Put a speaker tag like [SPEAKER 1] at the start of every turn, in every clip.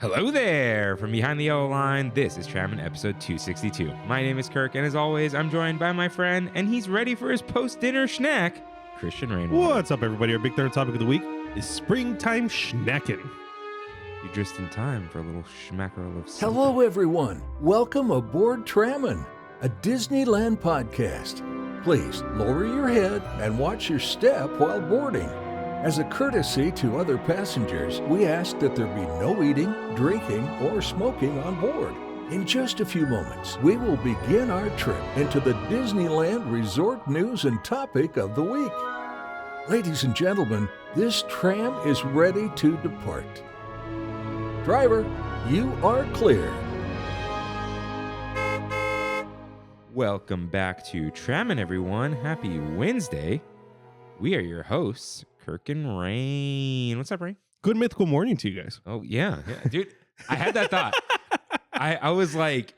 [SPEAKER 1] Hello there! From behind the yellow line, this is Trammin episode 262. My name is Kirk, and as always, I'm joined by my friend, and he's ready for his post-dinner snack, Christian Rain.
[SPEAKER 2] What's up, everybody? Our big third topic of the week is springtime snacking.
[SPEAKER 1] You're just in time for a little smackerel of something.
[SPEAKER 3] Hello, everyone. Welcome aboard Trammin, a Disneyland podcast. Please lower your head and watch your step while boarding. As a courtesy to other passengers, we ask that there be no eating, drinking, or smoking on board. In just a few moments, we will begin our trip into the Disneyland Resort news and topic of the week. Ladies and gentlemen, this tram is ready to depart. Driver, you are clear.
[SPEAKER 1] Welcome back to Trammin, everyone. Happy Wednesday. We are your hosts, Kirk and Rain. What's up, Rain?
[SPEAKER 2] Good mythical morning to you guys.
[SPEAKER 1] Oh, yeah. Dude, I had that thought. I was like,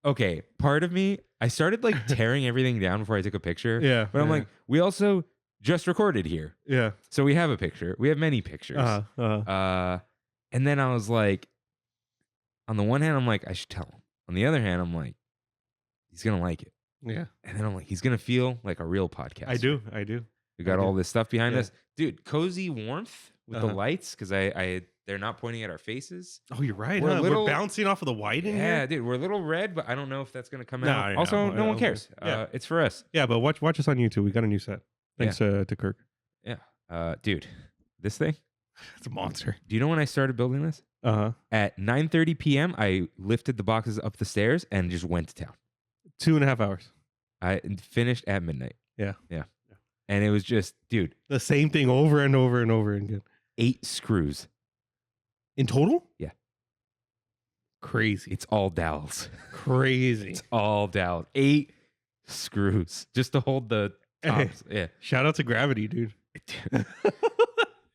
[SPEAKER 1] okay, part of me, I started like tearing everything down before I took a picture.
[SPEAKER 2] Yeah.
[SPEAKER 1] But I'm like, we also just recorded here.
[SPEAKER 2] Yeah.
[SPEAKER 1] So we have a picture. We have many pictures. And then I was like, on the one hand, I'm like, I should tell him. On the other hand, I'm like, he's going to like it.
[SPEAKER 2] Yeah.
[SPEAKER 1] And then I'm like, he's going to feel like a real podcast.
[SPEAKER 2] I do.
[SPEAKER 1] We got all this stuff behind
[SPEAKER 2] Yeah.
[SPEAKER 1] us. Dude, cozy warmth with the lights because they're not pointing at our faces.
[SPEAKER 2] Oh, you're right.
[SPEAKER 1] We're a little-
[SPEAKER 2] We're bouncing off of the white in
[SPEAKER 1] Yeah,
[SPEAKER 2] here.
[SPEAKER 1] dude, we're a little red, but I don't know if that's going to come
[SPEAKER 2] No,
[SPEAKER 1] out.
[SPEAKER 2] yeah,
[SPEAKER 1] Also, no one
[SPEAKER 2] okay.
[SPEAKER 1] cares.
[SPEAKER 2] Yeah.
[SPEAKER 1] It's for us.
[SPEAKER 2] Yeah, but watch us on YouTube. We got a new set. Thanks to Kirk.
[SPEAKER 1] Yeah. Dude, this thing,
[SPEAKER 2] It's a monster.
[SPEAKER 1] do you know when I started building this? At 9:30 p.m., I lifted the boxes up the stairs and just went to town.
[SPEAKER 2] 2.5 hours.
[SPEAKER 1] I finished at midnight.
[SPEAKER 2] Yeah.
[SPEAKER 1] And it was just, dude,
[SPEAKER 2] The same thing over and over and over again.
[SPEAKER 1] 8 screws.
[SPEAKER 2] In total?
[SPEAKER 1] Yeah.
[SPEAKER 2] Crazy.
[SPEAKER 1] It's all dowels.
[SPEAKER 2] Crazy.
[SPEAKER 1] It's all dowels. 8 screws just to hold the tops. Yeah.
[SPEAKER 2] Shout out to Gravity, dude.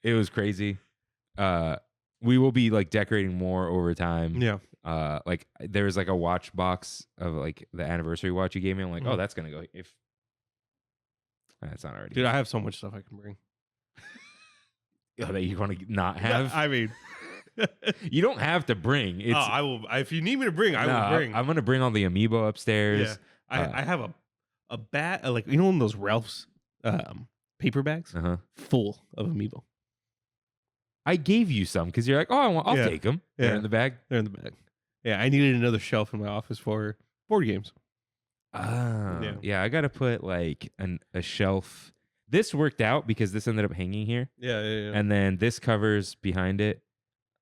[SPEAKER 1] It was crazy. We will be like decorating more over time.
[SPEAKER 2] Yeah.
[SPEAKER 1] Like there was like a watch box of like the anniversary watch you gave me. I'm like, oh, that's gonna go if that's not already.
[SPEAKER 2] Dude, I have so much stuff I can bring.
[SPEAKER 1] That you want to not have.
[SPEAKER 2] I mean,
[SPEAKER 1] You don't have to bring. It's,
[SPEAKER 2] I will. If you need me to bring, I will bring.
[SPEAKER 1] I'm gonna bring all the amiibo upstairs.
[SPEAKER 2] Yeah. I have a bat, like, you know, one of those Ralph's paper bags full of amiibo.
[SPEAKER 1] I gave you some because you're like, oh, I'll
[SPEAKER 2] Yeah.
[SPEAKER 1] take them.
[SPEAKER 2] Yeah.
[SPEAKER 1] They're in the bag.
[SPEAKER 2] They're in the bag. Yeah, I needed another shelf in my office for board games.
[SPEAKER 1] Yeah. I gotta put like a shelf. This worked out because this ended up hanging here.
[SPEAKER 2] Yeah.
[SPEAKER 1] And then this covers behind it.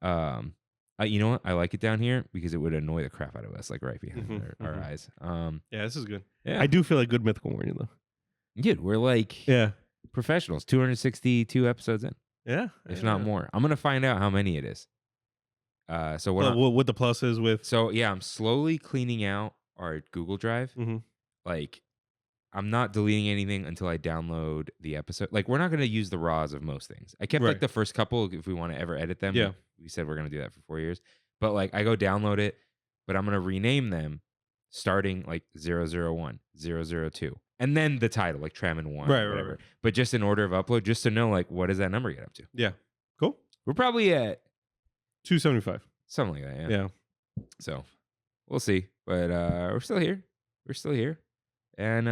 [SPEAKER 1] You know what? I like it down here because it would annoy the crap out of us, like right behind our eyes.
[SPEAKER 2] Yeah, this is good.
[SPEAKER 1] Yeah.
[SPEAKER 2] I do feel like good mythical morning though.
[SPEAKER 1] Dude, we're like professionals. 262 episodes in,
[SPEAKER 2] Yeah,
[SPEAKER 1] if not more. I'm gonna find out how many it is. So what?
[SPEAKER 2] What the pluses with?
[SPEAKER 1] So yeah, I'm slowly cleaning out our Google Drive.
[SPEAKER 2] Mhm.
[SPEAKER 1] Like, I'm not deleting anything until I download the episode. Like, we're not going to use the raws of most things. I kept like
[SPEAKER 2] Right.
[SPEAKER 1] the first couple if we want to ever edit them.
[SPEAKER 2] Yeah.
[SPEAKER 1] We said we're going to do that for 4 years. But like, I go download it, but I'm going to rename them starting like 001, 002. And then the title, like Trammin 1.
[SPEAKER 2] Right,
[SPEAKER 1] whatever.
[SPEAKER 2] right.
[SPEAKER 1] But just in order of upload, just to know like, what does that number get up to?
[SPEAKER 2] Yeah, cool.
[SPEAKER 1] We're probably at
[SPEAKER 2] 275.
[SPEAKER 1] something like that.
[SPEAKER 2] Yeah.
[SPEAKER 1] So we'll see. But we're still here. And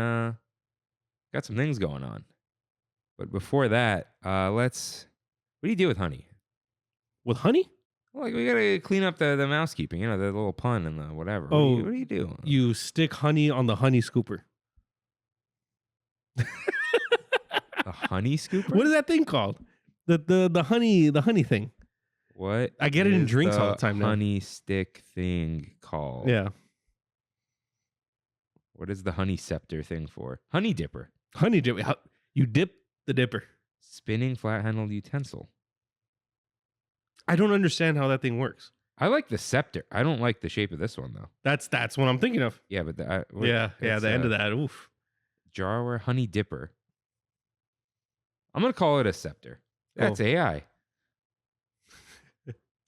[SPEAKER 1] got some things going on. But before that, what do you do with honey?
[SPEAKER 2] With honey,
[SPEAKER 1] Well, like, we gotta clean up the mousekeeping, you know, the little pun and the whatever.
[SPEAKER 2] Oh,
[SPEAKER 1] what do you do?
[SPEAKER 2] you stick honey on the honey scooper.
[SPEAKER 1] A honey scooper?
[SPEAKER 2] What is that thing called? The honey thing.
[SPEAKER 1] What?
[SPEAKER 2] I get it in
[SPEAKER 1] is
[SPEAKER 2] drinks all the time now.
[SPEAKER 1] Honey stick thing called?
[SPEAKER 2] Yeah,
[SPEAKER 1] What is the honey scepter thing for? Honey dipper.
[SPEAKER 2] honey dip. You dip the dipper.
[SPEAKER 1] Spinning flat handled utensil.
[SPEAKER 2] I don't understand how that thing works.
[SPEAKER 1] I like the scepter. I don't like the shape of this one though.
[SPEAKER 2] That's what I'm thinking of.
[SPEAKER 1] Yeah, but
[SPEAKER 2] Yeah,
[SPEAKER 1] it's,
[SPEAKER 2] the end of that. Oof.
[SPEAKER 1] Jarware honey dipper. I'm gonna call it a scepter. That's AI.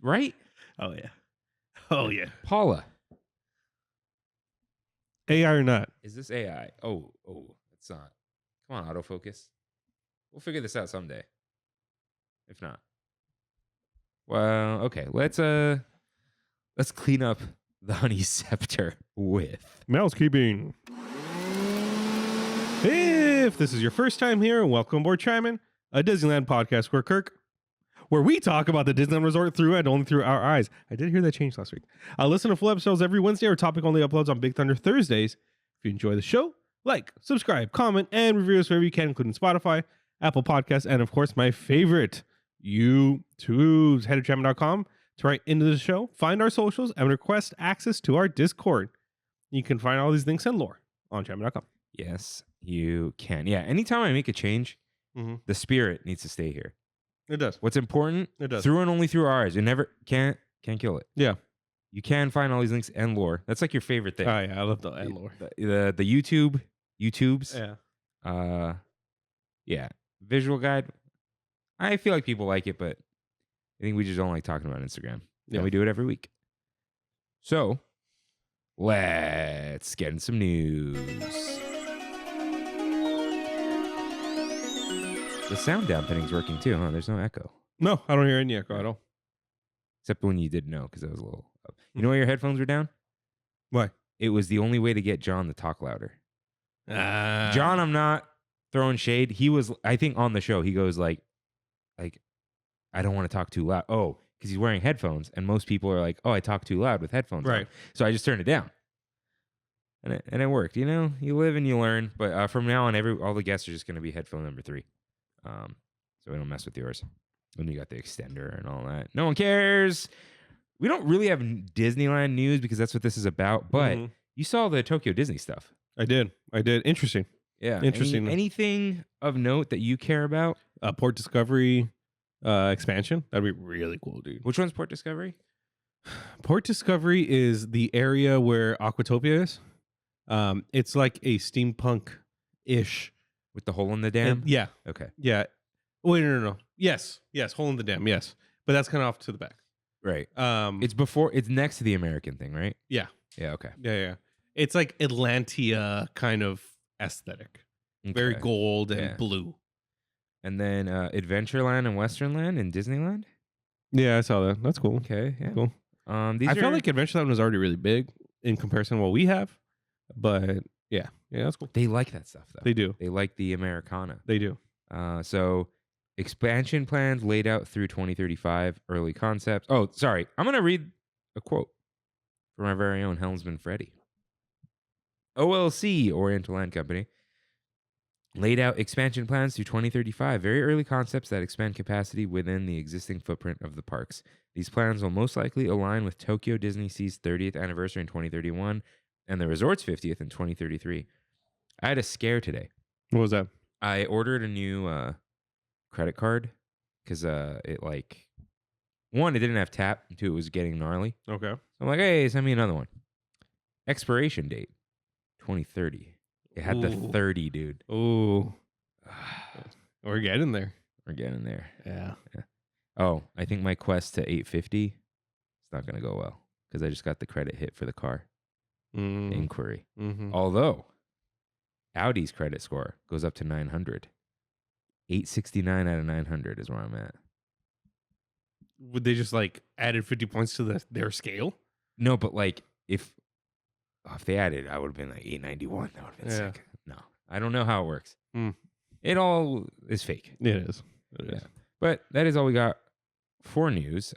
[SPEAKER 1] Right?
[SPEAKER 2] Oh yeah.
[SPEAKER 1] Paula.
[SPEAKER 2] AI or not?
[SPEAKER 1] Is this AI? Oh, it's not. Come on, autofocus. We'll figure this out someday. If not. Well, okay. Let's Let's clean up the honey scepter with
[SPEAKER 2] Mousekeeping. If this is your first time here, welcome aboard Trammin, a Disneyland podcast where we talk about the Disneyland Resort through and only through our eyes. I did hear that change last week. I listen to full episodes every Wednesday or topic only uploads on Big Thunder Thursdays. If you enjoy the show, like, subscribe, comment, and review us wherever you can, including Spotify, Apple Podcasts, and of course, my favorite, YouTubes. Head to Trammin.com to write into the show, find our socials, and request access to our Discord. You can find all these links and lore on Trammin.com.
[SPEAKER 1] Yes, you can. Yeah, anytime I make a change, the spirit needs to stay here.
[SPEAKER 2] It does.
[SPEAKER 1] What's important?
[SPEAKER 2] It does.
[SPEAKER 1] Through and only through ours. You never can't kill it.
[SPEAKER 2] Yeah.
[SPEAKER 1] You can find all these links and lore. That's like your favorite thing.
[SPEAKER 2] Oh yeah, I love the and lore.
[SPEAKER 1] The YouTubes.
[SPEAKER 2] Yeah.
[SPEAKER 1] Yeah. Visual guide. I feel like people like it, but I think we just don't like talking about Instagram.
[SPEAKER 2] Yeah.
[SPEAKER 1] And we do it every week. So let's get in some news. The sound dampening's working too, huh? There's no echo.
[SPEAKER 2] No, I don't hear any echo at all.
[SPEAKER 1] Except when you did know, because that was a little up. You know why your headphones were down?
[SPEAKER 2] Why?
[SPEAKER 1] It was the only way to get John to talk louder. John, I'm not throwing shade. He was, I think, on the show. He goes like, I don't want to talk too loud. Oh, because he's wearing headphones, and most people are like, oh, I talk too loud with headphones on.
[SPEAKER 2] Right.
[SPEAKER 1] So I just turned it down, and it worked. You know, you live and you learn. But from now on, all the guests are just going to be headphone number 3. So we don't mess with yours. And you got the extender and all that. No one cares. We don't really have Disneyland news because that's what this is about. But you saw the Tokyo Disney stuff.
[SPEAKER 2] I did. Interesting.
[SPEAKER 1] Yeah.
[SPEAKER 2] Interesting.
[SPEAKER 1] Anything of note that you care about?
[SPEAKER 2] Port Discovery expansion. That'd be really cool, dude.
[SPEAKER 1] Which one's Port Discovery?
[SPEAKER 2] Port Discovery is the area where Aquatopia is. It's like a steampunk-ish.
[SPEAKER 1] With the hole in the dam?
[SPEAKER 2] Yeah.
[SPEAKER 1] Okay.
[SPEAKER 2] Yeah. Wait, no. Yes. Hole in the dam. Yes. But that's kind of off to the back.
[SPEAKER 1] Right. It's next to the American thing, right?
[SPEAKER 2] Yeah.
[SPEAKER 1] Yeah, okay.
[SPEAKER 2] Yeah. It's like Atlantia kind of aesthetic.
[SPEAKER 1] Okay.
[SPEAKER 2] Very gold and blue.
[SPEAKER 1] And then Adventureland and Westernland in Disneyland?
[SPEAKER 2] Yeah, I saw that. That's cool.
[SPEAKER 1] Okay, yeah.
[SPEAKER 2] Cool. I felt like Adventureland was already really big in comparison to what we have. But yeah, that's cool.
[SPEAKER 1] They like that stuff, though.
[SPEAKER 2] They do.
[SPEAKER 1] They like the Americana.
[SPEAKER 2] They do.
[SPEAKER 1] So expansion plans laid out through 2035, early concepts. Oh, sorry. I'm going to read a quote from our very own helmsman, Freddie. OLC, Oriental Land Company, laid out expansion plans through 2035, very early concepts that expand capacity within the existing footprint of the parks. These plans will most likely align with Tokyo Disney Sea's 30th anniversary in 2031 and the resort's 50th in 2033. I had a scare today.
[SPEAKER 2] What was that?
[SPEAKER 1] I ordered a new credit card because it didn't have tap, and 2, it was getting gnarly.
[SPEAKER 2] Okay.
[SPEAKER 1] I'm like, hey, send me another one. Expiration date, 2030. It had the 30, dude.
[SPEAKER 2] Ooh. We're getting there.
[SPEAKER 1] We're getting there.
[SPEAKER 2] Yeah.
[SPEAKER 1] Oh, I think my quest to 850, it's not going to go well because I just got the credit hit for the car. Inquiry. Although Audi's credit score goes up to 900. 869 out of 900 is where I'm at.
[SPEAKER 2] Would they just added 50 points to their scale?
[SPEAKER 1] No, but if they added, I would have been 891. That would have been sick. No, I don't know how it works. It all is fake.
[SPEAKER 2] It is. It is.
[SPEAKER 1] But that is all we got for news.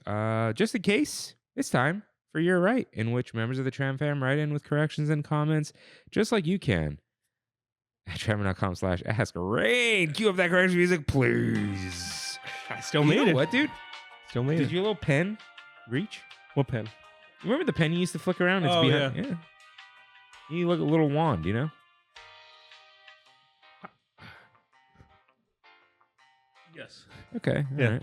[SPEAKER 1] Just in case, it's time for You're Right, in which members of the Tram fam write in with corrections and comments, just like you can. At Trammin.com/ask Rain. Cue up that correction music, please.
[SPEAKER 2] I still made it.
[SPEAKER 1] What, dude?
[SPEAKER 2] Still made it.
[SPEAKER 1] Did your little pen reach?
[SPEAKER 2] What pen?
[SPEAKER 1] Remember the pen you used to flick around? It's behind. Yeah. You look a little wand, you know?
[SPEAKER 2] Yes.
[SPEAKER 1] Okay.
[SPEAKER 2] Yeah.
[SPEAKER 1] All right.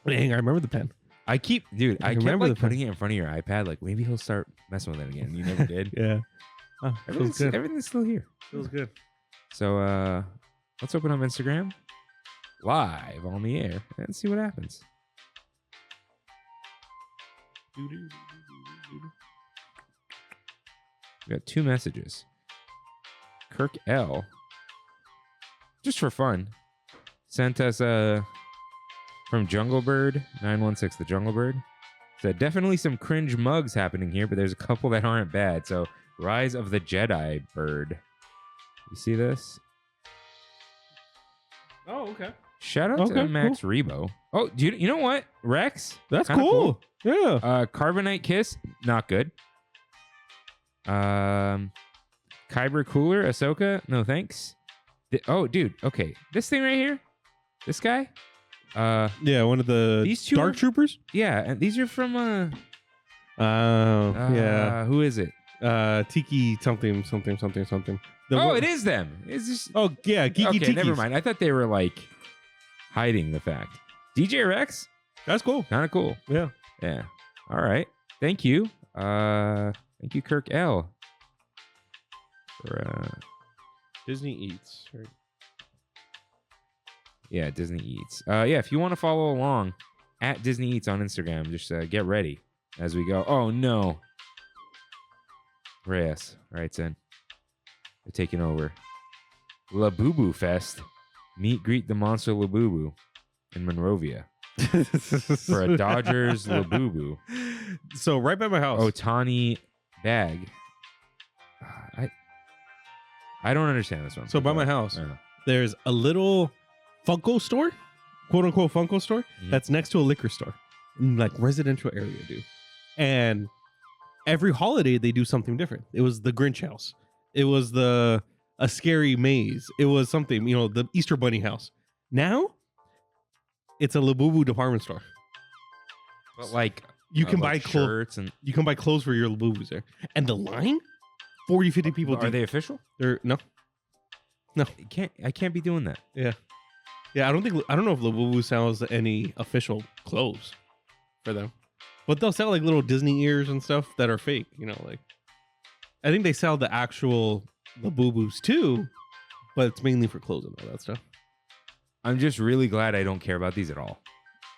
[SPEAKER 2] Dang, I remember the pen.
[SPEAKER 1] I kept
[SPEAKER 2] remember
[SPEAKER 1] putting it in front of your iPad. Maybe he'll start messing with it again. You never did.
[SPEAKER 2] Yeah. Oh, feels good.
[SPEAKER 1] Everything's still here.
[SPEAKER 2] Feels good.
[SPEAKER 1] So let's open up Instagram live on the air and see what happens. We got 2 messages. Kirk L, just for fun, sent us from Jungle Bird 916, the Jungle Bird. So definitely some cringe mugs happening here, but there's a couple that aren't bad. So Rise of the Jedi bird. You see this?
[SPEAKER 2] Oh, okay.
[SPEAKER 1] Shout out
[SPEAKER 2] Okay,
[SPEAKER 1] to Max Rebo. Oh, you know what? Rex?
[SPEAKER 2] That's
[SPEAKER 1] Kinda
[SPEAKER 2] cool. Yeah.
[SPEAKER 1] Carbonite Kiss, not good. Kyber Cooler, Ahsoka, no thanks. Oh, dude, okay. This thing right here, this guy.
[SPEAKER 2] Yeah, one of the
[SPEAKER 1] these two
[SPEAKER 2] Dark Troopers.
[SPEAKER 1] Yeah, and these are from
[SPEAKER 2] Yeah.
[SPEAKER 1] who is it?
[SPEAKER 2] Tiki something.
[SPEAKER 1] It is them. It's just
[SPEAKER 2] Oh yeah, Geeky
[SPEAKER 1] okay.
[SPEAKER 2] Tikis.
[SPEAKER 1] Never mind. I thought they were like hiding the fact. DJ Rex,
[SPEAKER 2] That's cool.
[SPEAKER 1] kind of cool.
[SPEAKER 2] Yeah.
[SPEAKER 1] Yeah. All right. Thank you. Thank you, Kirk L. For
[SPEAKER 2] Disney Eats. Right.
[SPEAKER 1] yeah, Disney Eats. Yeah, if you want to follow along at Disney Eats on Instagram, just get ready as we go. Oh no. Reyes writes in. They're taking over. La Boo Boo Fest. Meet greet the monster La Boo Boo in Monrovia for a Dodgers La Boo Boo.
[SPEAKER 2] So right by my house.
[SPEAKER 1] Otani bag. I don't understand this one.
[SPEAKER 2] So by my house,
[SPEAKER 1] I don't know.
[SPEAKER 2] there's a little Funko store, quote unquote Funko store, that's next to a liquor store, in like residential area, dude. And every holiday they do something different. It was the Grinch house. It was a scary maze. It was something, the Easter Bunny house. Now it's a Labubu department store.
[SPEAKER 1] But like
[SPEAKER 2] You can
[SPEAKER 1] like
[SPEAKER 2] buy clothes.
[SPEAKER 1] shirts and
[SPEAKER 2] You can buy clothes for your Labubus there. And the line, 40, 50 people.
[SPEAKER 1] are they official?
[SPEAKER 2] They're no.
[SPEAKER 1] I can't be doing that.
[SPEAKER 2] Yeah. I don't know if Labubu sells any official clothes for them. But they'll sell like little Disney ears and stuff that are fake, like I think they sell the actual Labubus too, but it's mainly for clothes and all that stuff.
[SPEAKER 1] I'm just really glad I don't care about these at all.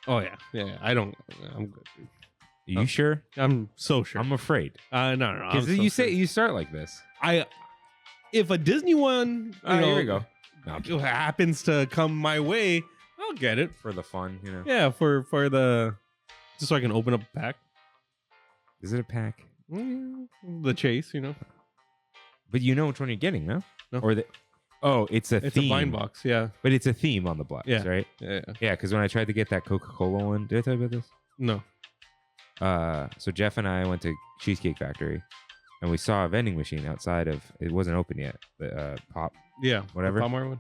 [SPEAKER 2] Oh yeah. I'm good.
[SPEAKER 1] Are you sure?
[SPEAKER 2] I'm so sure.
[SPEAKER 1] I'm afraid.
[SPEAKER 2] No.
[SPEAKER 1] Because
[SPEAKER 2] I'm so sure.
[SPEAKER 1] you start like this.
[SPEAKER 2] If a Disney one,
[SPEAKER 1] Here we go. No,
[SPEAKER 2] happens to come my way, I'll get it.
[SPEAKER 1] for the fun,
[SPEAKER 2] Yeah, for the just so I can open up a pack.
[SPEAKER 1] Is it a pack?
[SPEAKER 2] The chase,
[SPEAKER 1] But you know which one you're getting, no?
[SPEAKER 2] No.
[SPEAKER 1] Or it's a
[SPEAKER 2] It's
[SPEAKER 1] theme.
[SPEAKER 2] a blind box, yeah.
[SPEAKER 1] But it's a theme on the box,
[SPEAKER 2] Yeah.
[SPEAKER 1] right?
[SPEAKER 2] Yeah.
[SPEAKER 1] Yeah, because when I tried to get that Coca-Cola one, did I tell you about this?
[SPEAKER 2] No.
[SPEAKER 1] So Jeff and I went to Cheesecake Factory, and we saw a vending machine outside of. It wasn't open yet. The Pop,
[SPEAKER 2] Yeah.
[SPEAKER 1] whatever.
[SPEAKER 2] The Palmar one.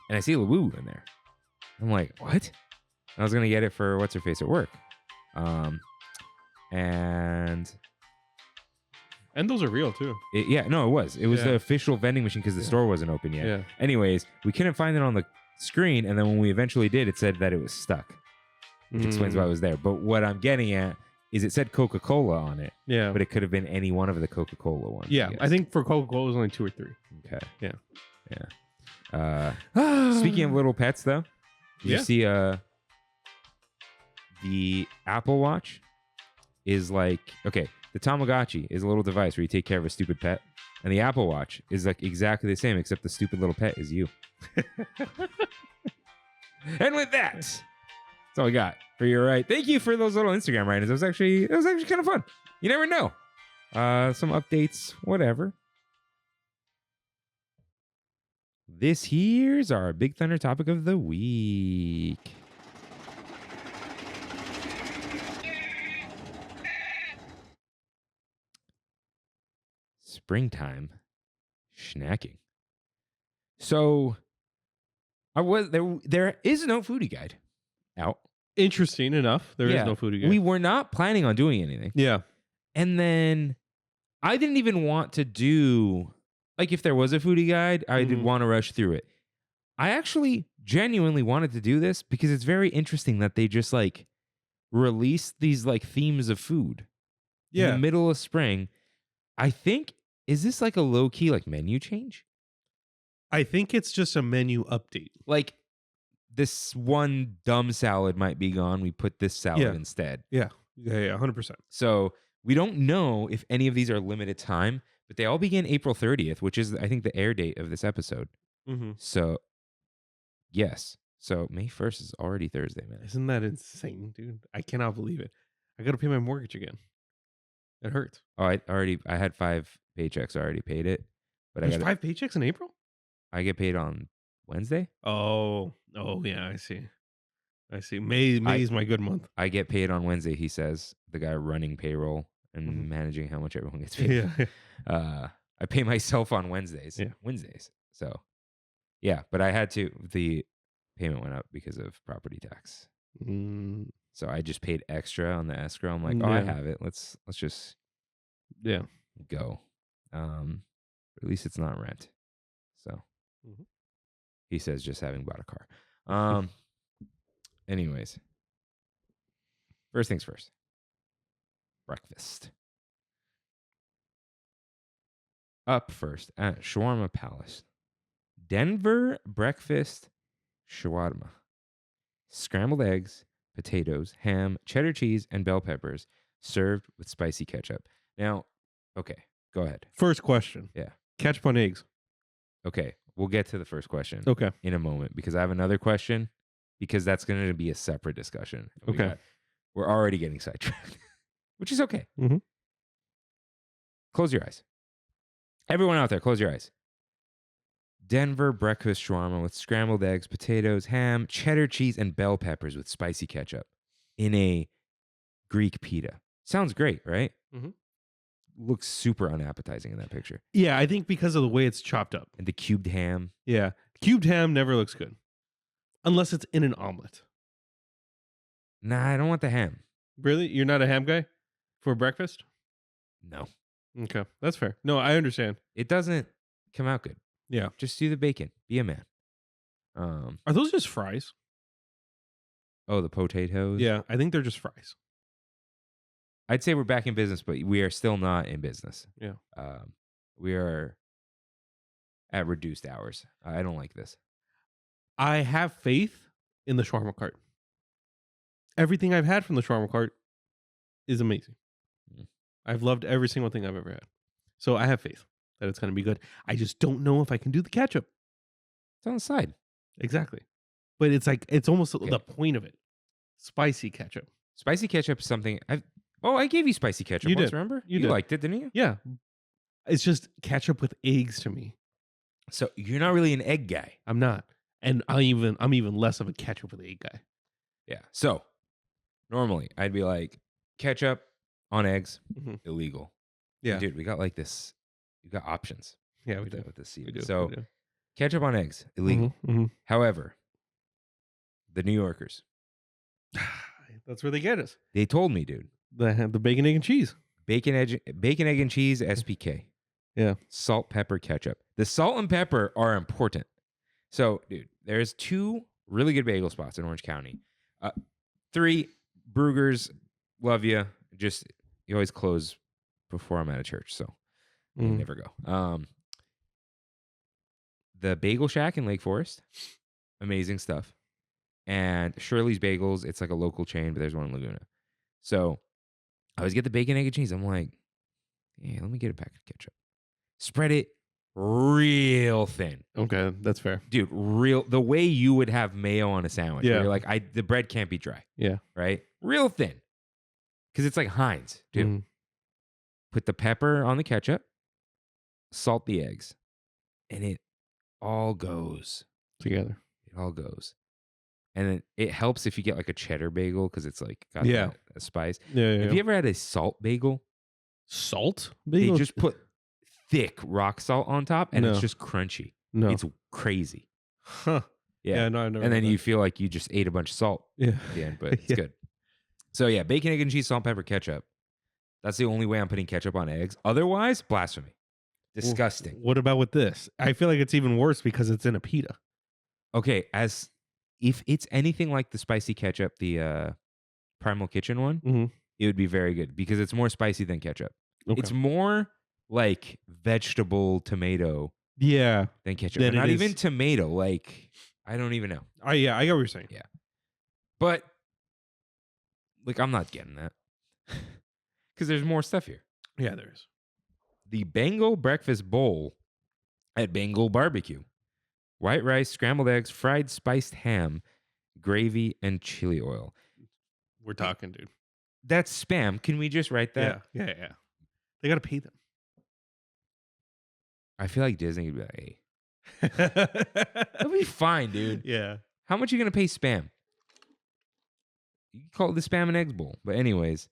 [SPEAKER 1] And I see Labu in there. I'm like, what? I was gonna get it for what's her face at work, and
[SPEAKER 2] those are real too.
[SPEAKER 1] it was the
[SPEAKER 2] Yeah.
[SPEAKER 1] official vending machine because the store wasn't open yet.
[SPEAKER 2] Yeah.
[SPEAKER 1] Anyways, we couldn't find it on the screen, and then when we eventually did, it said that it was stuck, which explains why it was there. But what I'm getting at is it said Coca-Cola on it,
[SPEAKER 2] Yeah.
[SPEAKER 1] but it could have been any one of the Coca-Cola ones.
[SPEAKER 2] Yeah.
[SPEAKER 1] guess.
[SPEAKER 2] I think for Coca-Cola it was only 2 or 3.
[SPEAKER 1] Okay.
[SPEAKER 2] Yeah.
[SPEAKER 1] Speaking of little pets, though, did
[SPEAKER 2] Yeah.
[SPEAKER 1] you see the Apple Watch is like, okay, the Tamagotchi is a little device where you take care of a stupid pet, and the Apple Watch is like exactly the same, except the stupid little pet is you. And with that, that's all I got for you. Right? Thank you for those little Instagram writings. It was actually kind of fun. You never know. Some updates, whatever. This here's our Big Thunder topic of the week. Springtime snacking. So there is no foodie guide out.
[SPEAKER 2] Interesting enough. There is
[SPEAKER 1] Yeah.
[SPEAKER 2] no food again.
[SPEAKER 1] We were not planning on doing anything.
[SPEAKER 2] Yeah.
[SPEAKER 1] And then I didn't even want to do, like, if there was a foodie guide, I did want to rush through it. I actually genuinely wanted to do this because it's very interesting that they just like release these like themes of food in the middle of spring. I think, is this like a low key like menu change?
[SPEAKER 2] I think it's just a menu update.
[SPEAKER 1] Like this one dumb salad might be gone. We put this salad
[SPEAKER 2] Yeah.
[SPEAKER 1] instead.
[SPEAKER 2] Yeah. 100%.
[SPEAKER 1] So we don't know if any of these are limited time, but they all begin April 30th, which is, I think, the air date of this episode.
[SPEAKER 2] Mm-hmm.
[SPEAKER 1] So, yes. So May 1st is already Thursday, man.
[SPEAKER 2] Isn't that insane, dude? I cannot believe it. I got to pay my mortgage again. It hurts.
[SPEAKER 1] Oh, I had 5 paychecks. I already paid it, but
[SPEAKER 2] There's 5 paychecks in April?
[SPEAKER 1] I get paid on Wednesday.
[SPEAKER 2] Oh, yeah, I see. May's my good month.
[SPEAKER 1] I get paid on Wednesday. He says, the guy running payroll and managing how much everyone gets paid.
[SPEAKER 2] Yeah.
[SPEAKER 1] I pay myself on Wednesdays.
[SPEAKER 2] Yeah.
[SPEAKER 1] Wednesdays. So, yeah, but I had to. The payment went up because of property tax.
[SPEAKER 2] Mm,
[SPEAKER 1] So I just paid extra on the escrow. I'm like, oh, I
[SPEAKER 2] Yeah.
[SPEAKER 1] have it. Let's just
[SPEAKER 2] yeah.
[SPEAKER 1] go. At least it's not rent. So
[SPEAKER 2] Mhm.
[SPEAKER 1] he says, just having bought a car. Anyways, first things first. Breakfast. Up first at Shawarma Palace. Denver breakfast shawarma. Scrambled eggs, potatoes, ham, cheddar cheese, and bell peppers served with spicy ketchup. Now, okay, go ahead.
[SPEAKER 2] First question.
[SPEAKER 1] Yeah.
[SPEAKER 2] Ketchup on eggs.
[SPEAKER 1] Okay, we'll get to the first question
[SPEAKER 2] Okay.
[SPEAKER 1] in a moment because I have another question because that's going to be a separate discussion.
[SPEAKER 2] Okay.
[SPEAKER 1] We're already getting sidetracked, which is okay.
[SPEAKER 2] Mhm.
[SPEAKER 1] Close your eyes. Everyone out there, close your eyes. Denver breakfast shawarma with scrambled eggs, potatoes, ham, cheddar cheese, and bell peppers with spicy ketchup in a Greek pita. Sounds great, right?
[SPEAKER 2] Mhm.
[SPEAKER 1] Looks super unappetizing in that picture.
[SPEAKER 2] Yeah, I think because of the way it's chopped up.
[SPEAKER 1] And the cubed ham.
[SPEAKER 2] Yeah. Cubed ham never looks good. Unless it's in an omelet.
[SPEAKER 1] Nah, I don't want the ham.
[SPEAKER 2] Really? You're not a ham guy for breakfast?
[SPEAKER 1] No.
[SPEAKER 2] Okay. That's fair. No, I understand.
[SPEAKER 1] It doesn't come out good.
[SPEAKER 2] Yeah.
[SPEAKER 1] Just do the bacon. Be a man.
[SPEAKER 2] Are those just fries?
[SPEAKER 1] Oh, the potatoes?
[SPEAKER 2] Yeah, I think they're just fries.
[SPEAKER 1] I'd say we're back in business, but we are still not in business.
[SPEAKER 2] Yeah.
[SPEAKER 1] We are at reduced hours. I don't like this.
[SPEAKER 2] I have faith in the shawarma cart. Everything I've had from the shawarma cart is amazing.
[SPEAKER 1] Mm.
[SPEAKER 2] I've loved every single thing I've ever had. So I have faith that it's going to be good. I just don't know if I can do the ketchup.
[SPEAKER 1] It's on the side.
[SPEAKER 2] Exactly. But it's like, it's almost
[SPEAKER 1] Okay.
[SPEAKER 2] the point of it. Spicy ketchup.
[SPEAKER 1] Spicy ketchup is something I gave you spicy ketchup
[SPEAKER 2] You
[SPEAKER 1] once,
[SPEAKER 2] did.
[SPEAKER 1] remember?
[SPEAKER 2] You did.
[SPEAKER 1] Liked it, didn't you?
[SPEAKER 2] Yeah. It's just ketchup with eggs to me.
[SPEAKER 1] So you're not really an egg guy.
[SPEAKER 2] I'm not. And I'm even less of a ketchup with egg guy.
[SPEAKER 1] Yeah. So normally I'd be like, ketchup on eggs,
[SPEAKER 2] Mhm.
[SPEAKER 1] illegal.
[SPEAKER 2] Yeah.
[SPEAKER 1] Dude, we got like this. You got options.
[SPEAKER 2] Yeah, we
[SPEAKER 1] with
[SPEAKER 2] do.
[SPEAKER 1] with this
[SPEAKER 2] We
[SPEAKER 1] season.
[SPEAKER 2] do.
[SPEAKER 1] So
[SPEAKER 2] we do.
[SPEAKER 1] ketchup on eggs, illegal.
[SPEAKER 2] Mhm,
[SPEAKER 1] However, the New Yorkers,
[SPEAKER 2] mhm. That's where they get us.
[SPEAKER 1] they told me, dude,
[SPEAKER 2] The bacon, egg, and cheese.
[SPEAKER 1] bacon, egg, and cheese, SPK.
[SPEAKER 2] Yeah.
[SPEAKER 1] Salt, pepper, ketchup. The salt and pepper are important. So, dude, there's 2 really good bagel spots in Orange County. 3, Brugger's, love you. Just, you always close before I'm at a church, so I
[SPEAKER 2] Mhm.
[SPEAKER 1] never go. The Bagel Shack in Lake Forest, amazing stuff. And Shirley's Bagels, it's like a local chain, but there's one in Laguna. So I always get the bacon, egg, and cheese. I'm like, yeah, let me get a pack of ketchup. Spread it real thin.
[SPEAKER 2] Okay, that's fair.
[SPEAKER 1] Dude, the way you would have mayo on a sandwich.
[SPEAKER 2] Yeah.
[SPEAKER 1] Where you're like, the bread can't be dry.
[SPEAKER 2] Yeah.
[SPEAKER 1] Right? Real thin. Because it's like Heinz, dude.
[SPEAKER 2] Mhm.
[SPEAKER 1] Put the pepper on the ketchup, salt the eggs, and it all goes.
[SPEAKER 2] Together.
[SPEAKER 1] It all goes. And then it helps if you get like a cheddar bagel because it's like got
[SPEAKER 2] Yeah.
[SPEAKER 1] a spice.
[SPEAKER 2] Yeah.
[SPEAKER 1] Have you ever had a salt bagel?
[SPEAKER 2] Salt?
[SPEAKER 1] They
[SPEAKER 2] Bagels?
[SPEAKER 1] just put thick rock salt on top and it's
[SPEAKER 2] No.
[SPEAKER 1] just crunchy.
[SPEAKER 2] No.
[SPEAKER 1] It's crazy.
[SPEAKER 2] Huh.
[SPEAKER 1] Yeah.
[SPEAKER 2] No, I've never
[SPEAKER 1] And then
[SPEAKER 2] had
[SPEAKER 1] you
[SPEAKER 2] that.
[SPEAKER 1] feel like you just ate a bunch of salt
[SPEAKER 2] Yeah.
[SPEAKER 1] at the end, but it's
[SPEAKER 2] Yeah.
[SPEAKER 1] good. So yeah, bacon, egg, and cheese, salt, pepper, ketchup. That's the only way I'm putting ketchup on eggs. Otherwise, blasphemy. Disgusting.
[SPEAKER 2] What about with this? I feel like it's even worse because it's in a pita.
[SPEAKER 1] Okay, as if it's anything like the spicy ketchup, the Primal Kitchen one,
[SPEAKER 2] Mhm.
[SPEAKER 1] it would be very good because it's more spicy than ketchup.
[SPEAKER 2] Okay.
[SPEAKER 1] It's more like vegetable tomato
[SPEAKER 2] Yeah.
[SPEAKER 1] than ketchup.
[SPEAKER 2] Then
[SPEAKER 1] But not
[SPEAKER 2] it
[SPEAKER 1] even
[SPEAKER 2] is-
[SPEAKER 1] tomato. Like, I don't even know.
[SPEAKER 2] I get what you're saying.
[SPEAKER 1] Yeah. But, like, I'm not getting that. Because there's more stuff here.
[SPEAKER 2] Yeah, there is.
[SPEAKER 1] The Bengal Breakfast Bowl at Bengal Barbecue. White rice, scrambled eggs, fried spiced ham, gravy, and chili oil.
[SPEAKER 2] We're talking, dude.
[SPEAKER 1] That's spam. Can we just write that?
[SPEAKER 2] Yeah. They got to pay them.
[SPEAKER 1] I feel like Disney would be like, hey, it'll be fine, dude.
[SPEAKER 2] Yeah.
[SPEAKER 1] How much are you going to pay spam? You can call it the spam and eggs bowl. But anyways,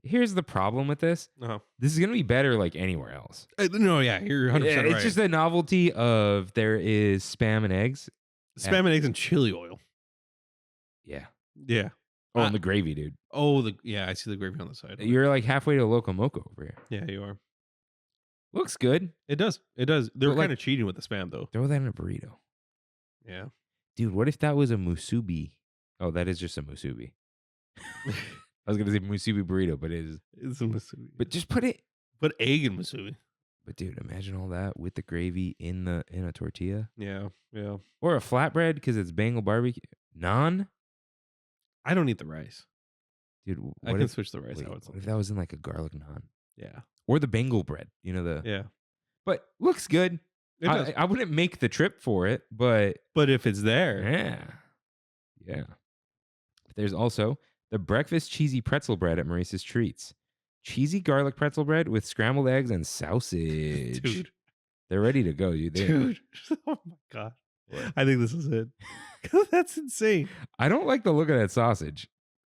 [SPEAKER 1] here's the problem with this.
[SPEAKER 2] Uh-huh.
[SPEAKER 1] This is going to be better like anywhere else.
[SPEAKER 2] No, yeah, you're 100%
[SPEAKER 1] Yeah,
[SPEAKER 2] right.
[SPEAKER 1] it's just the novelty of there is spam and eggs.
[SPEAKER 2] Spam and eggs and chili oil.
[SPEAKER 1] Yeah.
[SPEAKER 2] Yeah.
[SPEAKER 1] Oh, and the gravy, dude.
[SPEAKER 2] Oh, I see the gravy on the side.
[SPEAKER 1] You're like halfway to Loco Moco over here.
[SPEAKER 2] Yeah, you are.
[SPEAKER 1] Looks good.
[SPEAKER 2] It does. They're
[SPEAKER 1] But,
[SPEAKER 2] kind of cheating with the spam, though.
[SPEAKER 1] Throw that in a burrito.
[SPEAKER 2] Yeah.
[SPEAKER 1] Dude, what if that was a musubi? Oh, that is just a musubi. I was going to say musubi burrito, but it is.
[SPEAKER 2] It's a musubi.
[SPEAKER 1] But just put it.
[SPEAKER 2] Put egg in musubi.
[SPEAKER 1] But dude, imagine all that with the gravy in a tortilla.
[SPEAKER 2] Yeah.
[SPEAKER 1] Or a flatbread because it's Bengal barbecue. Naan?
[SPEAKER 2] I don't eat the rice.
[SPEAKER 1] Dude,
[SPEAKER 2] I can switch the rice out.
[SPEAKER 1] What if that was in like a garlic naan?
[SPEAKER 2] Yeah.
[SPEAKER 1] Or the Bengal bread, the.
[SPEAKER 2] Yeah.
[SPEAKER 1] But looks good.
[SPEAKER 2] It does.
[SPEAKER 1] I wouldn't make the trip for it, but
[SPEAKER 2] if it's there.
[SPEAKER 1] Yeah. There's also the breakfast cheesy pretzel bread at Maurice's Treats. Cheesy garlic pretzel bread with scrambled eggs and sausage.
[SPEAKER 2] Dude.
[SPEAKER 1] They're ready to go, dude.
[SPEAKER 2] Dude. Oh my God. I think this is it. That's insane.
[SPEAKER 1] I don't like the look of that sausage.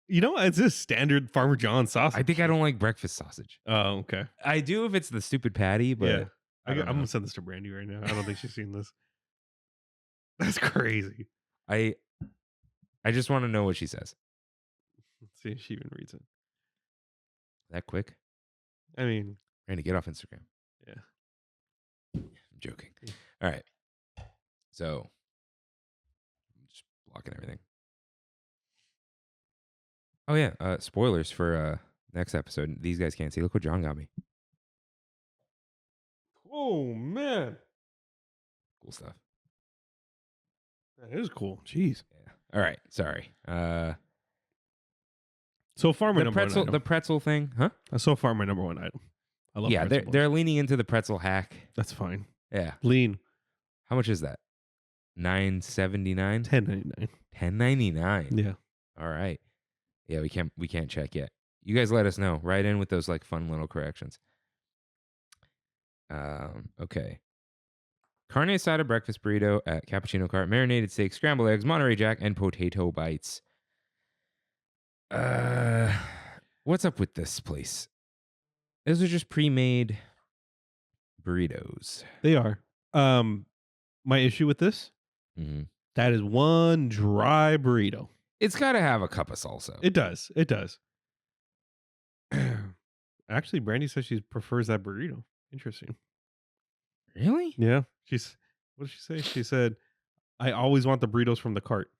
[SPEAKER 2] It's just standard Farmer John sausage.
[SPEAKER 1] I think I don't like breakfast sausage.
[SPEAKER 2] Oh, okay.
[SPEAKER 1] I do if it's the stupid patty, but
[SPEAKER 2] Yeah.
[SPEAKER 1] I'm
[SPEAKER 2] I'm going to send this to Brandy right now. I don't think she's seen this. That's crazy.
[SPEAKER 1] I just want to know what she says.
[SPEAKER 2] Let's see if she even reads it.
[SPEAKER 1] That quick?
[SPEAKER 2] I mean,
[SPEAKER 1] Randy, get off Instagram.
[SPEAKER 2] Yeah.
[SPEAKER 1] I'm joking.
[SPEAKER 2] Yeah.
[SPEAKER 1] All right. So, I'm just blocking everything. Oh, yeah. Spoilers for next episode. These guys can't see. Look what John got me.
[SPEAKER 2] oh man,
[SPEAKER 1] Cool stuff.
[SPEAKER 2] that is cool. Jeez.
[SPEAKER 1] Yeah. All right. Sorry.
[SPEAKER 2] So far, my
[SPEAKER 1] The
[SPEAKER 2] number
[SPEAKER 1] pretzel,
[SPEAKER 2] one
[SPEAKER 1] the
[SPEAKER 2] item.
[SPEAKER 1] pretzel thing, huh?
[SPEAKER 2] So far, my number one item. I love
[SPEAKER 1] Yeah,
[SPEAKER 2] pretzel balls.
[SPEAKER 1] they're leaning into the pretzel hack.
[SPEAKER 2] That's fine.
[SPEAKER 1] Yeah.
[SPEAKER 2] Lean
[SPEAKER 1] How much is that? $9.79?
[SPEAKER 2] $10.99.
[SPEAKER 1] $10.99.
[SPEAKER 2] Yeah.
[SPEAKER 1] All right. Yeah, we can't check yet. You guys let us know. Write in with those like fun little corrections. Okay. Carne asada breakfast burrito at Cappuccino Cart, marinated steak, scrambled eggs, Monterey Jack, and potato bites. What's up with this place? Those are just pre-made burritos.
[SPEAKER 2] They are. My issue with this,
[SPEAKER 1] Mm-hmm.
[SPEAKER 2] that is one dry burrito.
[SPEAKER 1] It's got to have a cup of salsa.
[SPEAKER 2] It does. Actually, Brandy says she prefers that burrito. Interesting.
[SPEAKER 1] Really?
[SPEAKER 2] Yeah. What did she say? She said, I always want the burritos from the cart.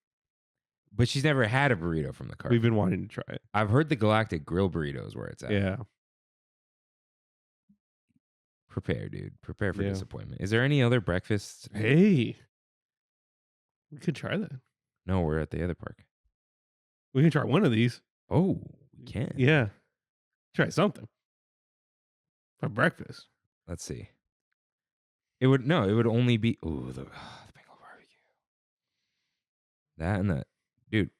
[SPEAKER 1] But she's never had a burrito from the cart.
[SPEAKER 2] We've been wanting to try it.
[SPEAKER 1] I've heard the Galactic Grill burritos where it's at.
[SPEAKER 2] Yeah.
[SPEAKER 1] Prepare, dude. Prepare for
[SPEAKER 2] Yeah.
[SPEAKER 1] disappointment. Is there any other breakfast?
[SPEAKER 2] Hey. We could try that.
[SPEAKER 1] No, we're at the other park.
[SPEAKER 2] We can try one of these.
[SPEAKER 1] Oh, we can.
[SPEAKER 2] Yeah. Try something. For breakfast.
[SPEAKER 1] Let's see. It would only be the Bengal barbecue. That and that, dude.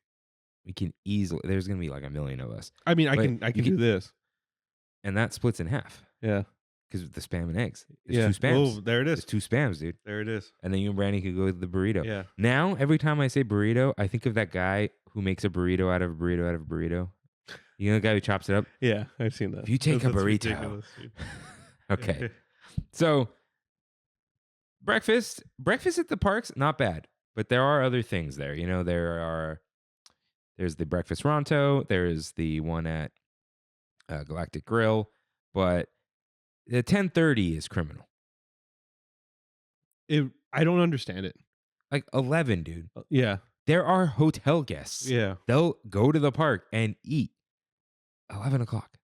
[SPEAKER 1] We can easily. There's gonna be like a million of us,
[SPEAKER 2] I mean, I
[SPEAKER 1] But
[SPEAKER 2] can
[SPEAKER 1] you
[SPEAKER 2] do this.
[SPEAKER 1] and that splits in half
[SPEAKER 2] Yeah.
[SPEAKER 1] because of the spam and eggs. There's
[SPEAKER 2] Yeah.
[SPEAKER 1] two spams.
[SPEAKER 2] Oh, there it
[SPEAKER 1] There's
[SPEAKER 2] is.
[SPEAKER 1] two spams, dude.
[SPEAKER 2] There it is.
[SPEAKER 1] And then you and Brandy could go with the burrito.
[SPEAKER 2] Yeah.
[SPEAKER 1] Now, every time I say burrito, I think of that guy who makes a burrito out of a burrito out of a burrito. You know the guy who chops it up?
[SPEAKER 2] Yeah. I've seen that.
[SPEAKER 1] If you take a
[SPEAKER 2] That's
[SPEAKER 1] burrito.
[SPEAKER 2] ridiculous, dude.
[SPEAKER 1] Okay. So breakfast at the parks, not bad. But there are other things there. There's the breakfast Ronto. There's the one at Galactic Grill. But the 10:30 is criminal.
[SPEAKER 2] I don't understand it.
[SPEAKER 1] Like 11, dude.
[SPEAKER 2] Yeah.
[SPEAKER 1] There are hotel guests.
[SPEAKER 2] Yeah.
[SPEAKER 1] They'll go to the park and eat 11 o'clock.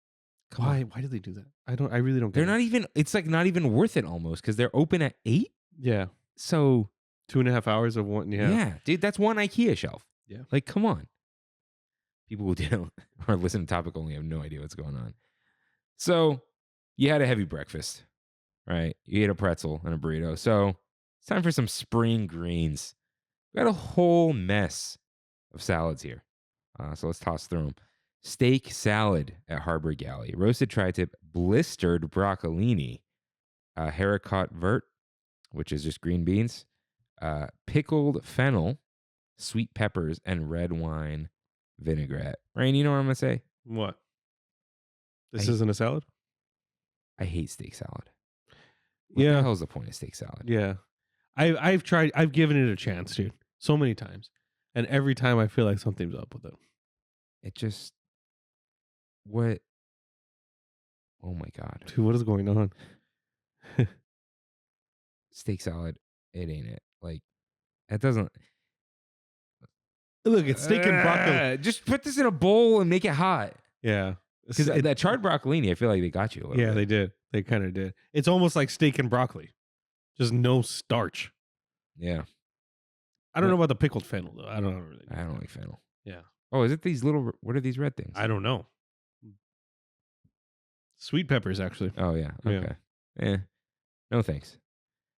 [SPEAKER 1] Come on.
[SPEAKER 2] Why do they do that? I really don't get
[SPEAKER 1] They're
[SPEAKER 2] it.
[SPEAKER 1] not even, it's like not even worth it almost because they're open at 8.
[SPEAKER 2] Yeah.
[SPEAKER 1] So
[SPEAKER 2] 2.5 hours of one.
[SPEAKER 1] yeah, dude, that's one IKEA shelf.
[SPEAKER 2] Yeah.
[SPEAKER 1] Like, come on. People who don't or listen to Topic only have no idea what's going on. So you had a heavy breakfast, right? You ate a pretzel and a burrito. So it's time for some spring greens. We got a whole mess of salads here. So let's toss through them. Steak salad at Harbor Galley. Roasted tri-tip, blistered broccolini, haricot vert, which is just green beans, pickled fennel, sweet peppers, and red wine vinaigrette. Rain, you know what I'm going to say?
[SPEAKER 2] What? This
[SPEAKER 1] I-
[SPEAKER 2] isn't a salad?
[SPEAKER 1] I hate steak salad. What the hell is the point of steak salad?
[SPEAKER 2] Yeah. I've given it a chance, dude. So many times. And every time I feel like something's up with it.
[SPEAKER 1] It just... What? Oh my God.
[SPEAKER 2] Dude, what is going on?
[SPEAKER 1] Steak salad, it ain't it. Like, it doesn't...
[SPEAKER 2] Look, it's steak and broccoli.
[SPEAKER 1] Just put this in a bowl and make it hot.
[SPEAKER 2] Yeah.
[SPEAKER 1] Because that charred broccolini, I feel like they got you a little bit.
[SPEAKER 2] Yeah, they did. They kind of did. It's almost like steak and broccoli. Just no starch.
[SPEAKER 1] Yeah.
[SPEAKER 2] I don't know about the pickled fennel, though. I don't know. Really.
[SPEAKER 1] I don't like fennel.
[SPEAKER 2] Yeah.
[SPEAKER 1] Oh, is it these little... What are these red things?
[SPEAKER 2] I don't know. Sweet peppers, actually.
[SPEAKER 1] Oh, yeah.
[SPEAKER 2] Yeah.
[SPEAKER 1] Okay. No thanks.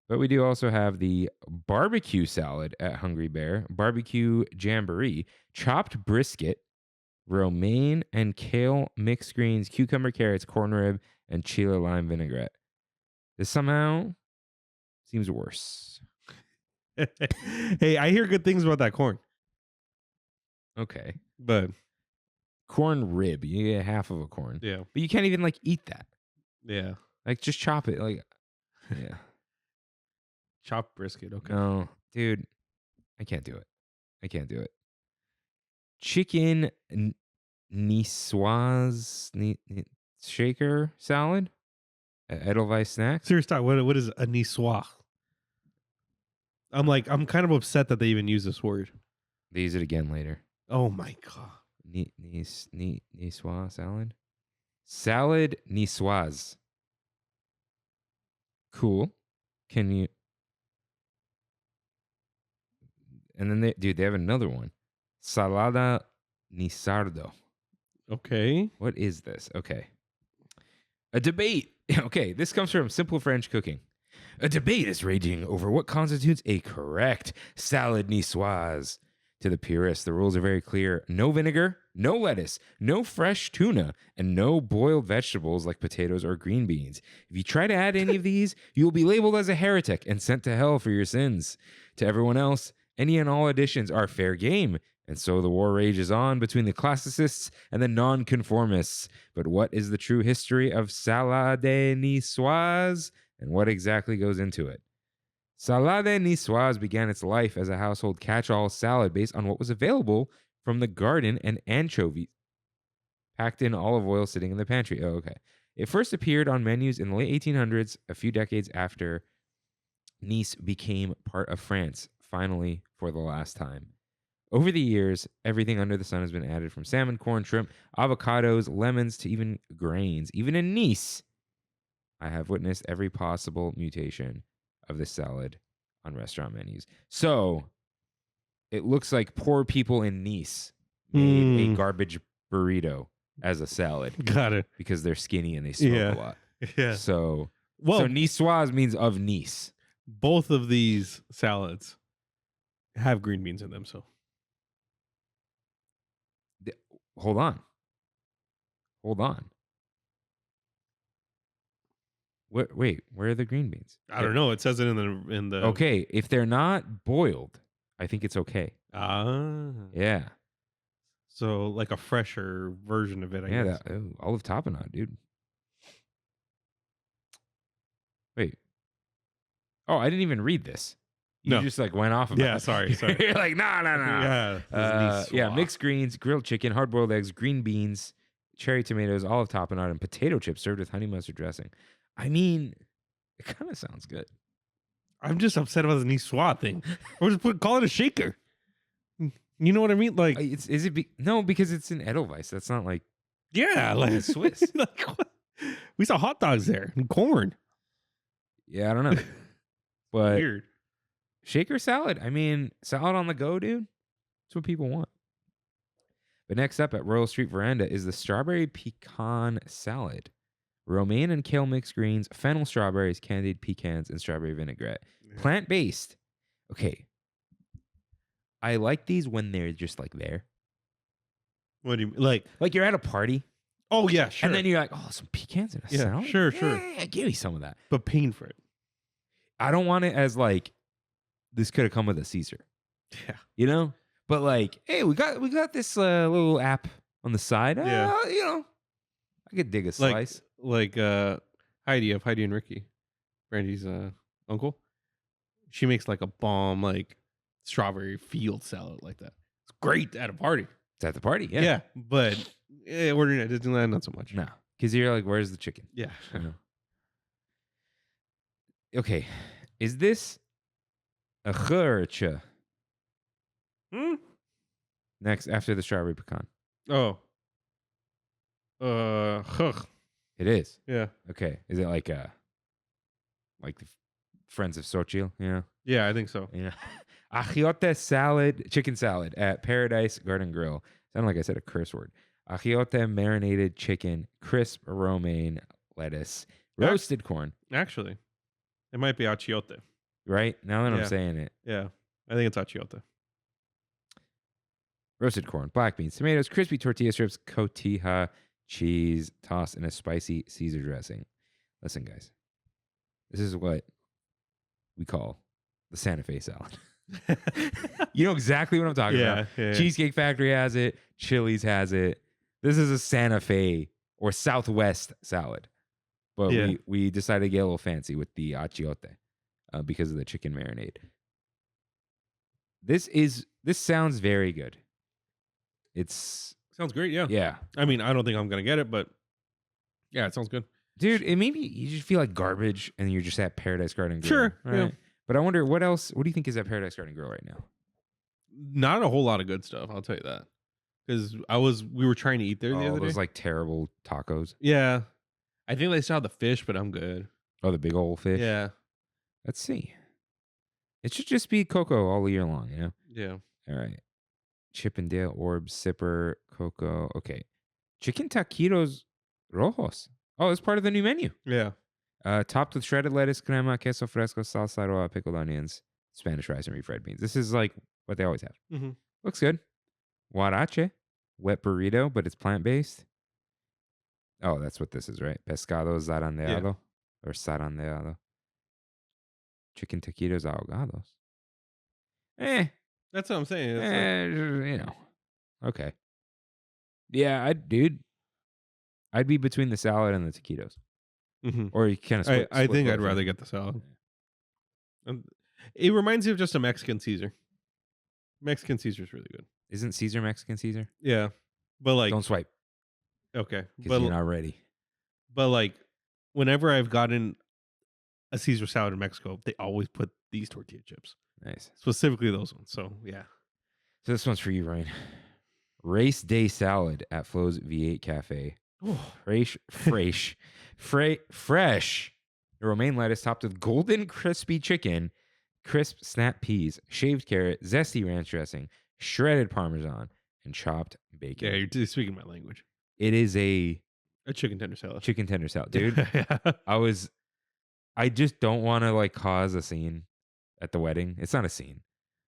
[SPEAKER 1] But we do also have the barbecue salad at Hungry Bear, barbecue jamboree, chopped brisket, romaine and kale mixed greens, cucumber, carrots, corn rib, and chile lime vinaigrette. This somehow seems worse.
[SPEAKER 2] Hey, I hear good things about that corn.
[SPEAKER 1] Okay.
[SPEAKER 2] But
[SPEAKER 1] Corn rib. You get half of a corn.
[SPEAKER 2] yeah.
[SPEAKER 1] But you can't even like eat that.
[SPEAKER 2] Yeah.
[SPEAKER 1] Like just chop it. Like, yeah.
[SPEAKER 2] Chopped brisket. Okay.
[SPEAKER 1] No, dude, I can't do it. I can't do it. Chicken niçoise shaker salad at Edelweiss Snacks.
[SPEAKER 2] Serious talk. What is a niçoise? I'm kind of upset that they even use this word.
[SPEAKER 1] They use it again later.
[SPEAKER 2] Oh my God.
[SPEAKER 1] Niçoise salad? Salad niçoise. Cool. Can you... And then they have another one. Salada nisardo.
[SPEAKER 2] Okay.
[SPEAKER 1] What is this? Okay. A debate. Okay, this comes from Simple French Cooking. A debate is raging over what constitutes a correct salad niçoise. To the purists, the rules are very clear. No vinegar, no lettuce, no fresh tuna, and no boiled vegetables like potatoes or green beans. If you try to add any of these, you will be labeled as a heretic and sent to hell for your sins. To everyone else, any and all additions are fair game. And so the war rages on between the classicists and the nonconformists. But what is the true history of salade niçoise, and what exactly goes into it? Salade niçoise began its life as a household catch-all salad based on what was available from the garden and anchovies packed in olive oil sitting in the pantry. Oh, okay. It first appeared on menus in the late 1800s, a few decades after Nice became part of France, finally for the last time. Over the years, everything under the sun has been added, from salmon, corn, shrimp, avocados, lemons, to even grains. Even in Nice, I have witnessed every possible mutation of this salad on restaurant menus. So it looks like poor people in Nice made a garbage burrito as a salad.
[SPEAKER 2] Got it.
[SPEAKER 1] Because they're skinny and they smoke a lot.
[SPEAKER 2] Yeah.
[SPEAKER 1] So
[SPEAKER 2] Well,
[SPEAKER 1] niçoise means of Nice.
[SPEAKER 2] both of these salads have green beans in them. So
[SPEAKER 1] Hold on. Wait, where are the green beans?
[SPEAKER 2] I don't know. It says it in the.
[SPEAKER 1] Okay, if they're not boiled, I think it's okay. Yeah.
[SPEAKER 2] So like a fresher version of it, I guess.
[SPEAKER 1] Olive tapenade, dude. Wait. Oh, I didn't even read this. You
[SPEAKER 2] No.
[SPEAKER 1] just like went off of it.
[SPEAKER 2] Yeah, sorry.
[SPEAKER 1] You're like, nah.
[SPEAKER 2] Yeah.
[SPEAKER 1] Mixed greens, grilled chicken, hard-boiled eggs, green beans, cherry tomatoes, olive tapenade, and potato chips served with honey mustard dressing. I mean, it kind of sounds good.
[SPEAKER 2] I'm just upset about the niçoise thing. Or just call it a shaker. You know what I mean? Like,
[SPEAKER 1] No, because it's in Edelweiss. That's not like
[SPEAKER 2] yeah, like
[SPEAKER 1] it's Swiss.
[SPEAKER 2] like, what? We saw hot dogs there and corn.
[SPEAKER 1] Yeah, I don't know. But
[SPEAKER 2] Weird.
[SPEAKER 1] shaker salad. I mean, salad on the go, dude. That's what people want. But next up at Royal Street Veranda is the strawberry pecan salad. Romaine and kale mixed greens, fennel strawberries, candied pecans, and strawberry vinaigrette.
[SPEAKER 2] Yeah.
[SPEAKER 1] Plant-based. Okay. I like these when they're just like there.
[SPEAKER 2] What do you mean?
[SPEAKER 1] Like you're at a party,
[SPEAKER 2] Oh yeah, sure.
[SPEAKER 1] and then you're like, oh, some pecans in a
[SPEAKER 2] Yeah,
[SPEAKER 1] salad.
[SPEAKER 2] sure.
[SPEAKER 1] Yeah, give me some of that.
[SPEAKER 2] But paying for it.
[SPEAKER 1] I don't want it as like this could have come with a Caesar,
[SPEAKER 2] Yeah.
[SPEAKER 1] you know. But like, hey, we got this little app on the side.
[SPEAKER 2] Yeah.
[SPEAKER 1] You know, I could dig a slice.
[SPEAKER 2] Like Heidi of Heidi and Ricky, Brandy's uncle. She makes like a bomb like strawberry field salad like that. It's great at a party.
[SPEAKER 1] It's at the party, yeah.
[SPEAKER 2] Yeah, but ordering at Disneyland not so much.
[SPEAKER 1] No, because you're like, where's the chicken?
[SPEAKER 2] Yeah.
[SPEAKER 1] You know? Okay, is this a churros?
[SPEAKER 2] Hmm?
[SPEAKER 1] Next, after the strawberry pecan.
[SPEAKER 2] Oh.
[SPEAKER 1] It is.
[SPEAKER 2] Yeah.
[SPEAKER 1] Okay. Is it like the Friends of Xochitl? Yeah.
[SPEAKER 2] Yeah, I think so.
[SPEAKER 1] Yeah. Achiote salad, chicken salad at Paradise Garden Grill. Sounded like I said a curse word. Achiote marinated chicken, crisp romaine lettuce, roasted corn.
[SPEAKER 2] Actually, it might be achiote.
[SPEAKER 1] Right? Now that
[SPEAKER 2] Yeah.
[SPEAKER 1] I'm saying it.
[SPEAKER 2] Yeah, I think it's achiote.
[SPEAKER 1] Roasted corn, black beans, tomatoes, crispy tortilla strips, cotija, cheese, tossed in a spicy Caesar dressing. Listen, guys. This is what we call the Santa Fe salad. You know exactly what I'm talking about.
[SPEAKER 2] Yeah.
[SPEAKER 1] Cheesecake Factory has it. Chili's has it. This is a Santa Fe or Southwest salad. But
[SPEAKER 2] Yeah.
[SPEAKER 1] we decided to get a little fancy with the achiote because of the chicken marinade. This sounds very good. It's
[SPEAKER 2] Sounds great. Yeah.
[SPEAKER 1] yeah.
[SPEAKER 2] I mean, I don't think I'm gonna get it, but yeah, it sounds good.
[SPEAKER 1] Dude, it maybe you just feel like garbage and you're just at Paradise Garden Grill.
[SPEAKER 2] Sure,
[SPEAKER 1] Right?
[SPEAKER 2] yeah.
[SPEAKER 1] But I wonder what else, what do you think is at Paradise Garden Grill right now?
[SPEAKER 2] Not a whole lot of good stuff. I'll tell you that because we were trying to eat there the other
[SPEAKER 1] Those
[SPEAKER 2] day.
[SPEAKER 1] like terrible tacos.
[SPEAKER 2] Yeah, I think they still have the fish, but I'm good.
[SPEAKER 1] Oh, the big old fish.
[SPEAKER 2] Yeah.
[SPEAKER 1] Let's see. It should just be cocoa all year long, you know?
[SPEAKER 2] Yeah.
[SPEAKER 1] All right. Chippendale, Orb, Sipper, Cocoa. Okay. Chicken taquitos rojos. Oh, it's part of the new menu.
[SPEAKER 2] Yeah.
[SPEAKER 1] Topped with shredded lettuce, crema, queso fresco, salsa roja, pickled onions, Spanish rice, and refried beans. This is like what they always have.
[SPEAKER 2] Mhm.
[SPEAKER 1] Looks good. Huarache, wet burrito, but it's plant-based. Oh, that's what this is, right? Pescado zarandeado or zarandeado. Chicken taquitos ahogados.
[SPEAKER 2] That's what I'm saying. That's
[SPEAKER 1] You know. Okay. Yeah, I'd be between the salad and the taquitos.
[SPEAKER 2] Mhm.
[SPEAKER 1] Or you kind of split.
[SPEAKER 2] I
[SPEAKER 1] split
[SPEAKER 2] think I'd
[SPEAKER 1] both,
[SPEAKER 2] rather
[SPEAKER 1] right?
[SPEAKER 2] get the salad. It reminds me of just a Mexican Caesar. Mexican Caesar's really good.
[SPEAKER 1] Isn't Caesar Mexican Caesar?
[SPEAKER 2] Yeah, but like
[SPEAKER 1] Don't swipe
[SPEAKER 2] okay,
[SPEAKER 1] because you're not ready.
[SPEAKER 2] but like whenever I've gotten a Caesar salad in Mexico, they always put these tortilla chips,
[SPEAKER 1] Nice.
[SPEAKER 2] specifically those ones. So yeah,
[SPEAKER 1] So this one's for you, Ryan. Race Day Salad at Flo's V8 Cafe. Fresh romaine lettuce topped with golden crispy chicken, crisp snap peas, shaved carrot, zesty ranch dressing, shredded parmesan, and chopped bacon.
[SPEAKER 2] yeah, you're speaking my language.
[SPEAKER 1] It is a
[SPEAKER 2] chicken tender salad,
[SPEAKER 1] chicken tender salad, dude.
[SPEAKER 2] yeah.
[SPEAKER 1] I just don't want to like cause a scene at the wedding. It's not a scene,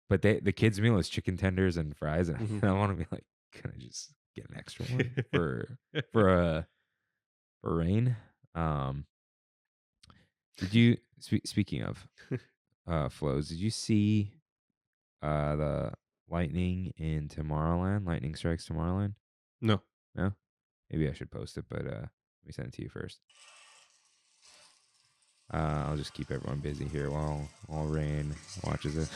[SPEAKER 1] but the kids' meal is chicken tenders and fries, and
[SPEAKER 2] Mhm.
[SPEAKER 1] I want to be like, can I just get an extra one for Rain? Did you speaking of flows? Did you see the lightning in Tomorrowland? Lightning strikes Tomorrowland.
[SPEAKER 2] No.
[SPEAKER 1] No, maybe I should post it, but let me send it to you first. I'll just keep everyone busy here while Rain watches it.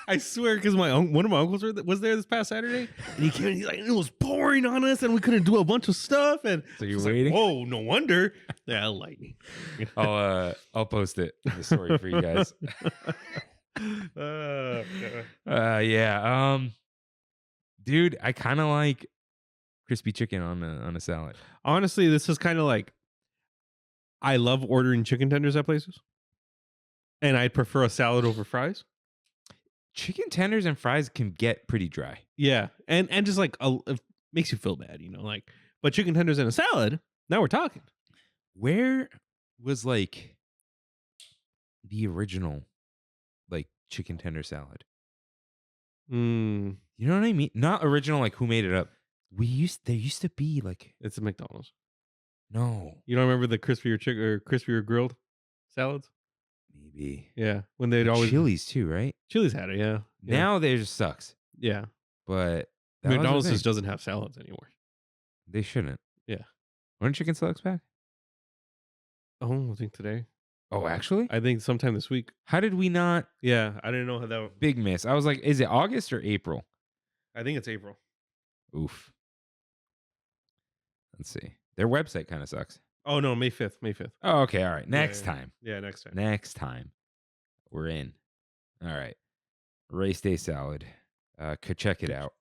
[SPEAKER 2] I swear, because one of my uncles was there this past Saturday, and he came and he's like, it was pouring on us, and we couldn't do a bunch of stuff, and
[SPEAKER 1] So you're
[SPEAKER 2] I was like,
[SPEAKER 1] waiting?
[SPEAKER 2] whoa, no wonder. Yeah, lightning.
[SPEAKER 1] I'll post it in the story for you guys. Yeah. Dude, I kind of like crispy chicken on a salad.
[SPEAKER 2] Honestly, this is kind of like I love ordering chicken tenders at places, and I'd prefer a salad over fries.
[SPEAKER 1] Chicken tenders and fries can get pretty dry.
[SPEAKER 2] Yeah, and just like it makes you feel bad, like. But chicken tenders and a salad, now we're talking.
[SPEAKER 1] Where was like the original like chicken tender salad?
[SPEAKER 2] Mm,
[SPEAKER 1] You know what I mean? Not original, like who made it up. There used to be like,
[SPEAKER 2] it's a McDonald's.
[SPEAKER 1] no,
[SPEAKER 2] You don't remember the crispier chicken or crispier grilled salads?
[SPEAKER 1] maybe.
[SPEAKER 2] Yeah, when they'd
[SPEAKER 1] Like
[SPEAKER 2] always
[SPEAKER 1] Chili's too, right?
[SPEAKER 2] Chili's had it. Yeah, yeah,
[SPEAKER 1] Now they just sucks.
[SPEAKER 2] yeah.
[SPEAKER 1] But that was the
[SPEAKER 2] McDonald's
[SPEAKER 1] thing.
[SPEAKER 2] just doesn't have salads anymore.
[SPEAKER 1] They shouldn't.
[SPEAKER 2] Yeah.
[SPEAKER 1] When are chicken selects back?
[SPEAKER 2] Oh, I think today.
[SPEAKER 1] Oh, actually?
[SPEAKER 2] I think sometime this week.
[SPEAKER 1] How did we not?
[SPEAKER 2] Yeah, I didn't know how that.
[SPEAKER 1] Big miss. I was like, is it August or April?
[SPEAKER 2] I think it's April.
[SPEAKER 1] Oof. Let's see. Their website kind of sucks.
[SPEAKER 2] Oh no, May 5th. May 5th.
[SPEAKER 1] Oh, okay. All right. Next
[SPEAKER 2] yeah.
[SPEAKER 1] time.
[SPEAKER 2] Yeah, next time.
[SPEAKER 1] Next time. We're in. All right. Race day salad. Check it out.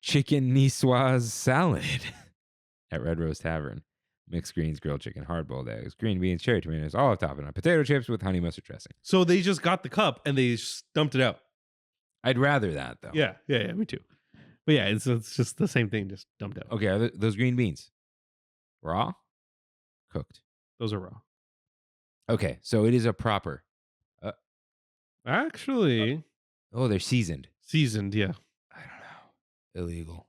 [SPEAKER 1] Chicken niçoise salad at Red Rose Tavern. Mixed greens, grilled chicken, hard-boiled eggs, green beans, cherry tomatoes, olive topping on potato chips with honey mustard dressing.
[SPEAKER 2] So they just got the cup and they just dumped it out.
[SPEAKER 1] I'd rather that, though.
[SPEAKER 2] Yeah, me too. But yeah, it's just the same thing, just dumped out.
[SPEAKER 1] Okay, are those green beans raw? Cooked?
[SPEAKER 2] Those are raw.
[SPEAKER 1] Okay, so it is a proper.
[SPEAKER 2] Actually,
[SPEAKER 1] Oh, they're seasoned.
[SPEAKER 2] seasoned. Yeah.
[SPEAKER 1] I don't know.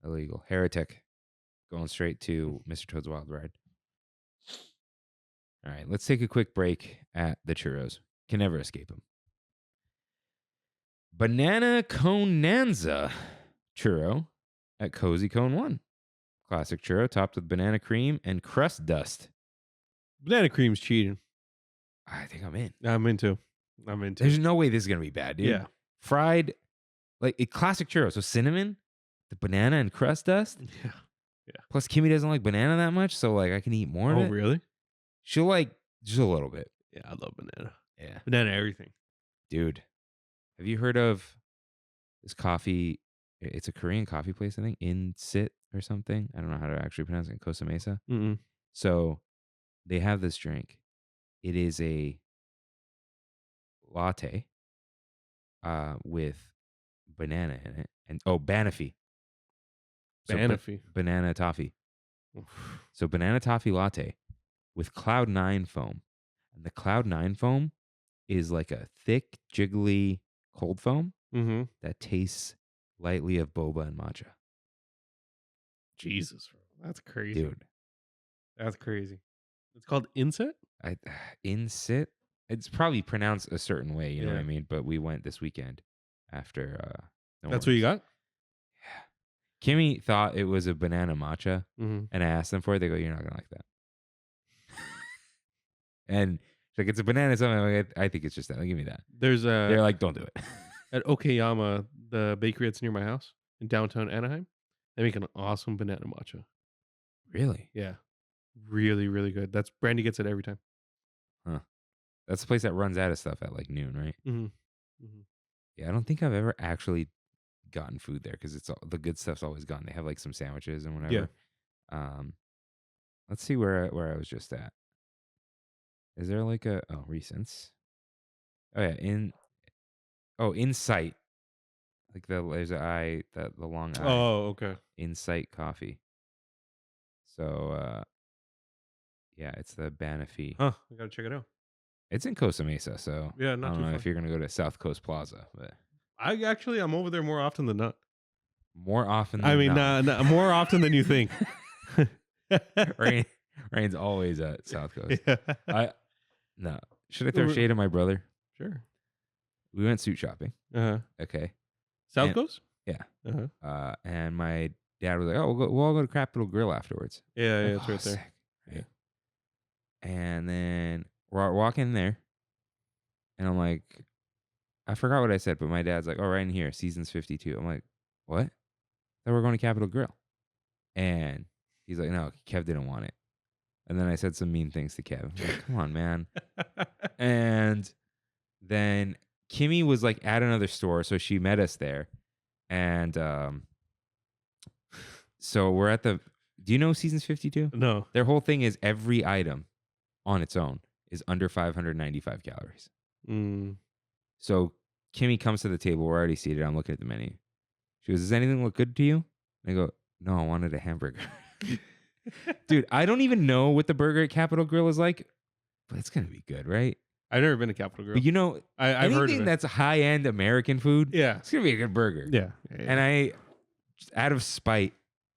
[SPEAKER 1] Illegal. Heretic. Going straight to Mr. Toad's Wild Ride. All right, let's take a quick break at the churros. Can never escape them. Banana Conanza churro at Cozy Cone 1. Classic churro topped with banana cream and crust dust.
[SPEAKER 2] Banana cream's cheating.
[SPEAKER 1] I think I'm in.
[SPEAKER 2] I'm into.
[SPEAKER 1] There's no way this is going to be bad, dude.
[SPEAKER 2] Yeah.
[SPEAKER 1] Fried, like a classic churro. So cinnamon, the banana and crust dust.
[SPEAKER 2] Yeah.
[SPEAKER 1] Plus, Kimmy doesn't like banana that much, so like I can eat more of
[SPEAKER 2] Oh,
[SPEAKER 1] it.
[SPEAKER 2] really?
[SPEAKER 1] She'll like just a little bit.
[SPEAKER 2] Yeah, I love banana.
[SPEAKER 1] Yeah.
[SPEAKER 2] Banana everything.
[SPEAKER 1] Dude, have you heard of this coffee? It's a Korean coffee place, I think, In Sit or something. I don't know how to actually pronounce it, in Costa Mesa.
[SPEAKER 2] Mm-mm.
[SPEAKER 1] So they have this drink. It is a latte with banana in it. And Banoffee. So
[SPEAKER 2] Banoffee.
[SPEAKER 1] banana toffee. So banana toffee latte with Cloud 9 foam. And the Cloud 9 foam is like a thick, jiggly cold foam
[SPEAKER 2] Mm-hmm.
[SPEAKER 1] that tastes lightly of boba and matcha.
[SPEAKER 2] Jesus, that's crazy.
[SPEAKER 1] Dude.
[SPEAKER 2] That's crazy. It's called Inset?
[SPEAKER 1] Insit? It's probably pronounced a certain way, you know what
[SPEAKER 2] Yeah.
[SPEAKER 1] I mean? But we went this weekend after.
[SPEAKER 2] That's what you got?
[SPEAKER 1] Yeah. Kimmy thought it was a banana matcha,
[SPEAKER 2] Mm-hmm.
[SPEAKER 1] and I asked them for it. They go, "You're not gonna like that." And she's like, "It's a banana something." I'm like, I think it's just that. Like, give me that.
[SPEAKER 2] There's
[SPEAKER 1] They're like, "Don't do it."
[SPEAKER 2] at Okayama, the bakery that's near my house in downtown Anaheim. They make an awesome banana matcha.
[SPEAKER 1] Really?
[SPEAKER 2] Yeah. Really, really good. That's Brandy gets it every time.
[SPEAKER 1] That's the place that runs out of stuff at like noon, right?
[SPEAKER 2] Mm-hmm. Mm-hmm.
[SPEAKER 1] Yeah, I don't think I've ever actually gotten food there because it's the good stuff's always gone. They have like some sandwiches and whatever.
[SPEAKER 2] Yeah.
[SPEAKER 1] Let's see where I was just at. Is there like Recents? Oh yeah, Insight. Like there's the long I.
[SPEAKER 2] Oh, okay.
[SPEAKER 1] Insight Coffee. So yeah, it's the Banoffee.
[SPEAKER 2] Huh. I gotta check it out.
[SPEAKER 1] It's in Costa Mesa, so
[SPEAKER 2] Yeah,
[SPEAKER 1] I
[SPEAKER 2] not
[SPEAKER 1] don't
[SPEAKER 2] too
[SPEAKER 1] know
[SPEAKER 2] far.
[SPEAKER 1] if you're gonna go to South Coast Plaza, but
[SPEAKER 2] I'm over there more often than not.
[SPEAKER 1] more often than
[SPEAKER 2] I mean,
[SPEAKER 1] not.
[SPEAKER 2] more often than you think.
[SPEAKER 1] Rain's always at South Coast.
[SPEAKER 2] Yeah.
[SPEAKER 1] No. Should I throw shade at my brother?
[SPEAKER 2] Sure.
[SPEAKER 1] We went suit shopping.
[SPEAKER 2] Uh-huh.
[SPEAKER 1] Okay.
[SPEAKER 2] South
[SPEAKER 1] And-
[SPEAKER 2] Coast?
[SPEAKER 1] Yeah.
[SPEAKER 2] Uh-huh.
[SPEAKER 1] And my dad was like, "Oh, we'll all go to Capital Grill afterwards."
[SPEAKER 2] Yeah,
[SPEAKER 1] Like,
[SPEAKER 2] it's right there.
[SPEAKER 1] sick. Yeah. And then we're walking there, and I'm like, I forgot what I said, but my dad's like, "Oh, right in here, Seasons 52." I'm like, "What?" Then we're going to Capital Grill, and he's like, "No, Kev didn't want it." And then I said some mean things to Kev. I'm like, "Come on, man." And then Kimmy was like at another store, so she met us there, and so we're at the. Do you know Seasons 52?
[SPEAKER 2] No.
[SPEAKER 1] Their whole thing is every item on its own is under 595 calories.
[SPEAKER 2] Mm.
[SPEAKER 1] So Kimmy comes to the table. We're already seated. I'm looking at the menu. She goes, "Does anything look good to you?" And I go, "No, I wanted a hamburger." Dude, I don't even know what the burger at Capitol Grill is like, but it's going to be good, right?
[SPEAKER 2] I've never been to Capitol Grill.
[SPEAKER 1] But you know,
[SPEAKER 2] I've heard of
[SPEAKER 1] anything
[SPEAKER 2] it.
[SPEAKER 1] that's high end American food,
[SPEAKER 2] Yeah.
[SPEAKER 1] it's gonna be a good burger.
[SPEAKER 2] Yeah.
[SPEAKER 1] And I, just out of spite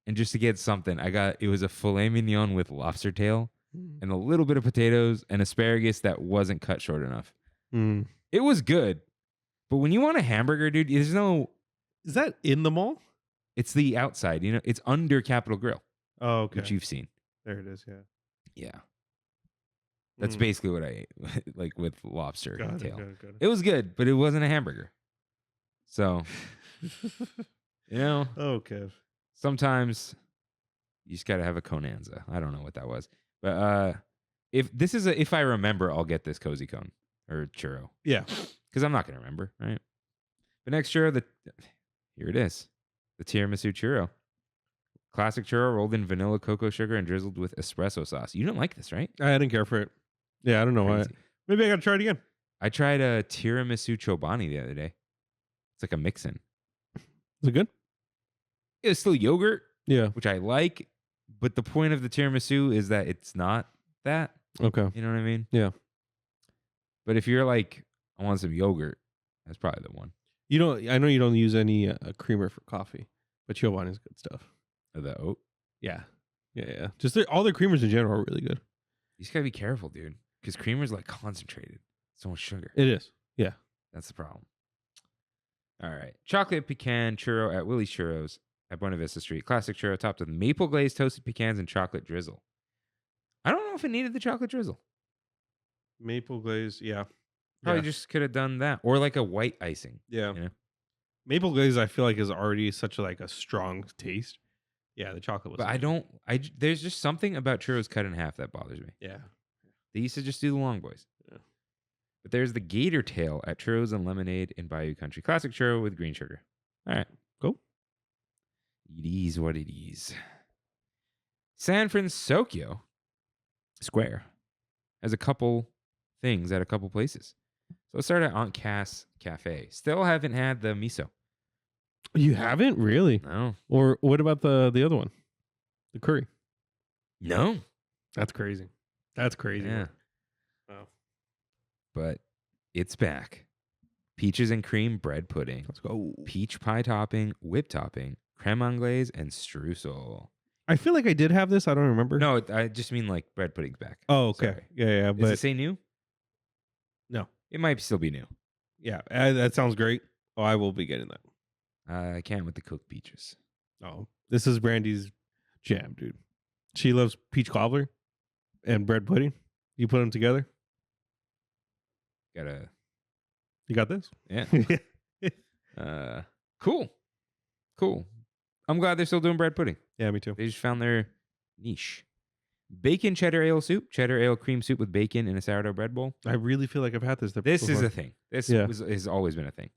[SPEAKER 1] and just to get something, it was a filet mignon with lobster tail and a little bit of potatoes and asparagus that wasn't cut short enough.
[SPEAKER 2] Mm.
[SPEAKER 1] It was good, but when you want a hamburger, dude, there's no.
[SPEAKER 2] Is that in the mall?
[SPEAKER 1] It's the outside. You know, it's under Capitol Grill,
[SPEAKER 2] Oh, okay.
[SPEAKER 1] which you've seen.
[SPEAKER 2] There it is. Yeah.
[SPEAKER 1] Yeah, that's basically what I ate, like with lobster
[SPEAKER 2] Got
[SPEAKER 1] tail.
[SPEAKER 2] it.
[SPEAKER 1] It was good, but it wasn't a hamburger. So, you know,
[SPEAKER 2] Okay.
[SPEAKER 1] sometimes you just gotta have a Conanza. I don't know what that was, but if I remember, I'll get this cozy cone or churro
[SPEAKER 2] Yeah.
[SPEAKER 1] because I'm not gonna remember, right? But next churro, here it is, the tiramisu churro, classic churro rolled in vanilla cocoa sugar and drizzled with espresso sauce. You don't like this, right?
[SPEAKER 2] I didn't care for it. Yeah, I don't know why.
[SPEAKER 1] Crazy.
[SPEAKER 2] Maybe I got to try it again.
[SPEAKER 1] I tried a tiramisu chobani the other day. It's like a mix-in.
[SPEAKER 2] Is it good?
[SPEAKER 1] It's still yogurt,
[SPEAKER 2] Yeah.
[SPEAKER 1] which I like, but the point of the tiramisu is that it's not that.
[SPEAKER 2] Okay.
[SPEAKER 1] You know what I mean?
[SPEAKER 2] Yeah.
[SPEAKER 1] But if you're like, I want some yogurt, that's probably the one.
[SPEAKER 2] You know, I know you don't use any creamer for coffee, but Chobani is good stuff.
[SPEAKER 1] Or the oat.
[SPEAKER 2] Yeah. Yeah. Just all their creamers in general are really good.
[SPEAKER 1] You just gotta be careful, dude, because creamer's like concentrated. So much sugar.
[SPEAKER 2] It is. Yeah.
[SPEAKER 1] That's the problem. All right. Chocolate pecan churro at Willie's Churros at Buena Vista Street. Classic churro topped with maple glazed toasted pecans and chocolate drizzle. I don't know if it needed the chocolate drizzle.
[SPEAKER 2] Maple glaze. Yeah.
[SPEAKER 1] Probably just could have done that. Or like a white icing.
[SPEAKER 2] Yeah.
[SPEAKER 1] You know?
[SPEAKER 2] Maple glaze, I feel like, is already such a strong taste. Yeah, the chocolate was.
[SPEAKER 1] But there's just something about churros cut in half that bothers me.
[SPEAKER 2] Yeah.
[SPEAKER 1] They used to just do the long boys.
[SPEAKER 2] Yeah.
[SPEAKER 1] But there's the gator tail at Churros and Lemonade in Bayou Country. Classic churro with green sugar. All right.
[SPEAKER 2] Cool.
[SPEAKER 1] It is what it is. San Francisco Square has a couple things at a couple places. So let's start at Aunt Cass Cafe. Still haven't had the miso.
[SPEAKER 2] You haven't really?
[SPEAKER 1] No.
[SPEAKER 2] Or what about the other one? The curry.
[SPEAKER 1] No.
[SPEAKER 2] That's crazy. That's crazy.
[SPEAKER 1] Yeah.
[SPEAKER 2] Wow.
[SPEAKER 1] But it's back. Peaches and cream bread pudding.
[SPEAKER 2] Let's go.
[SPEAKER 1] Peach pie topping, whipped topping, creme anglaise, and streusel.
[SPEAKER 2] I feel like I did have this. I don't remember.
[SPEAKER 1] No, I just mean like bread pudding's back.
[SPEAKER 2] Oh, okay.
[SPEAKER 1] Sorry.
[SPEAKER 2] Yeah.
[SPEAKER 1] Does it
[SPEAKER 2] But
[SPEAKER 1] say new?
[SPEAKER 2] no.
[SPEAKER 1] It might still be new.
[SPEAKER 2] Yeah. That sounds great. Oh, I will be getting that.
[SPEAKER 1] I can't with the cooked peaches.
[SPEAKER 2] Oh, this is Brandy's jam, dude. She loves peach cobbler and bread pudding. You put them together. You got this?
[SPEAKER 1] Yeah. Cool. I'm glad they're still doing bread pudding.
[SPEAKER 2] Yeah, me too.
[SPEAKER 1] They just found their niche. Bacon cheddar ale soup, cheddar ale cream soup with bacon in a sourdough bread bowl.
[SPEAKER 2] I really feel like I've had this.
[SPEAKER 1] This
[SPEAKER 2] before.
[SPEAKER 1] is a thing. This
[SPEAKER 2] Yeah.
[SPEAKER 1] has always been a thing.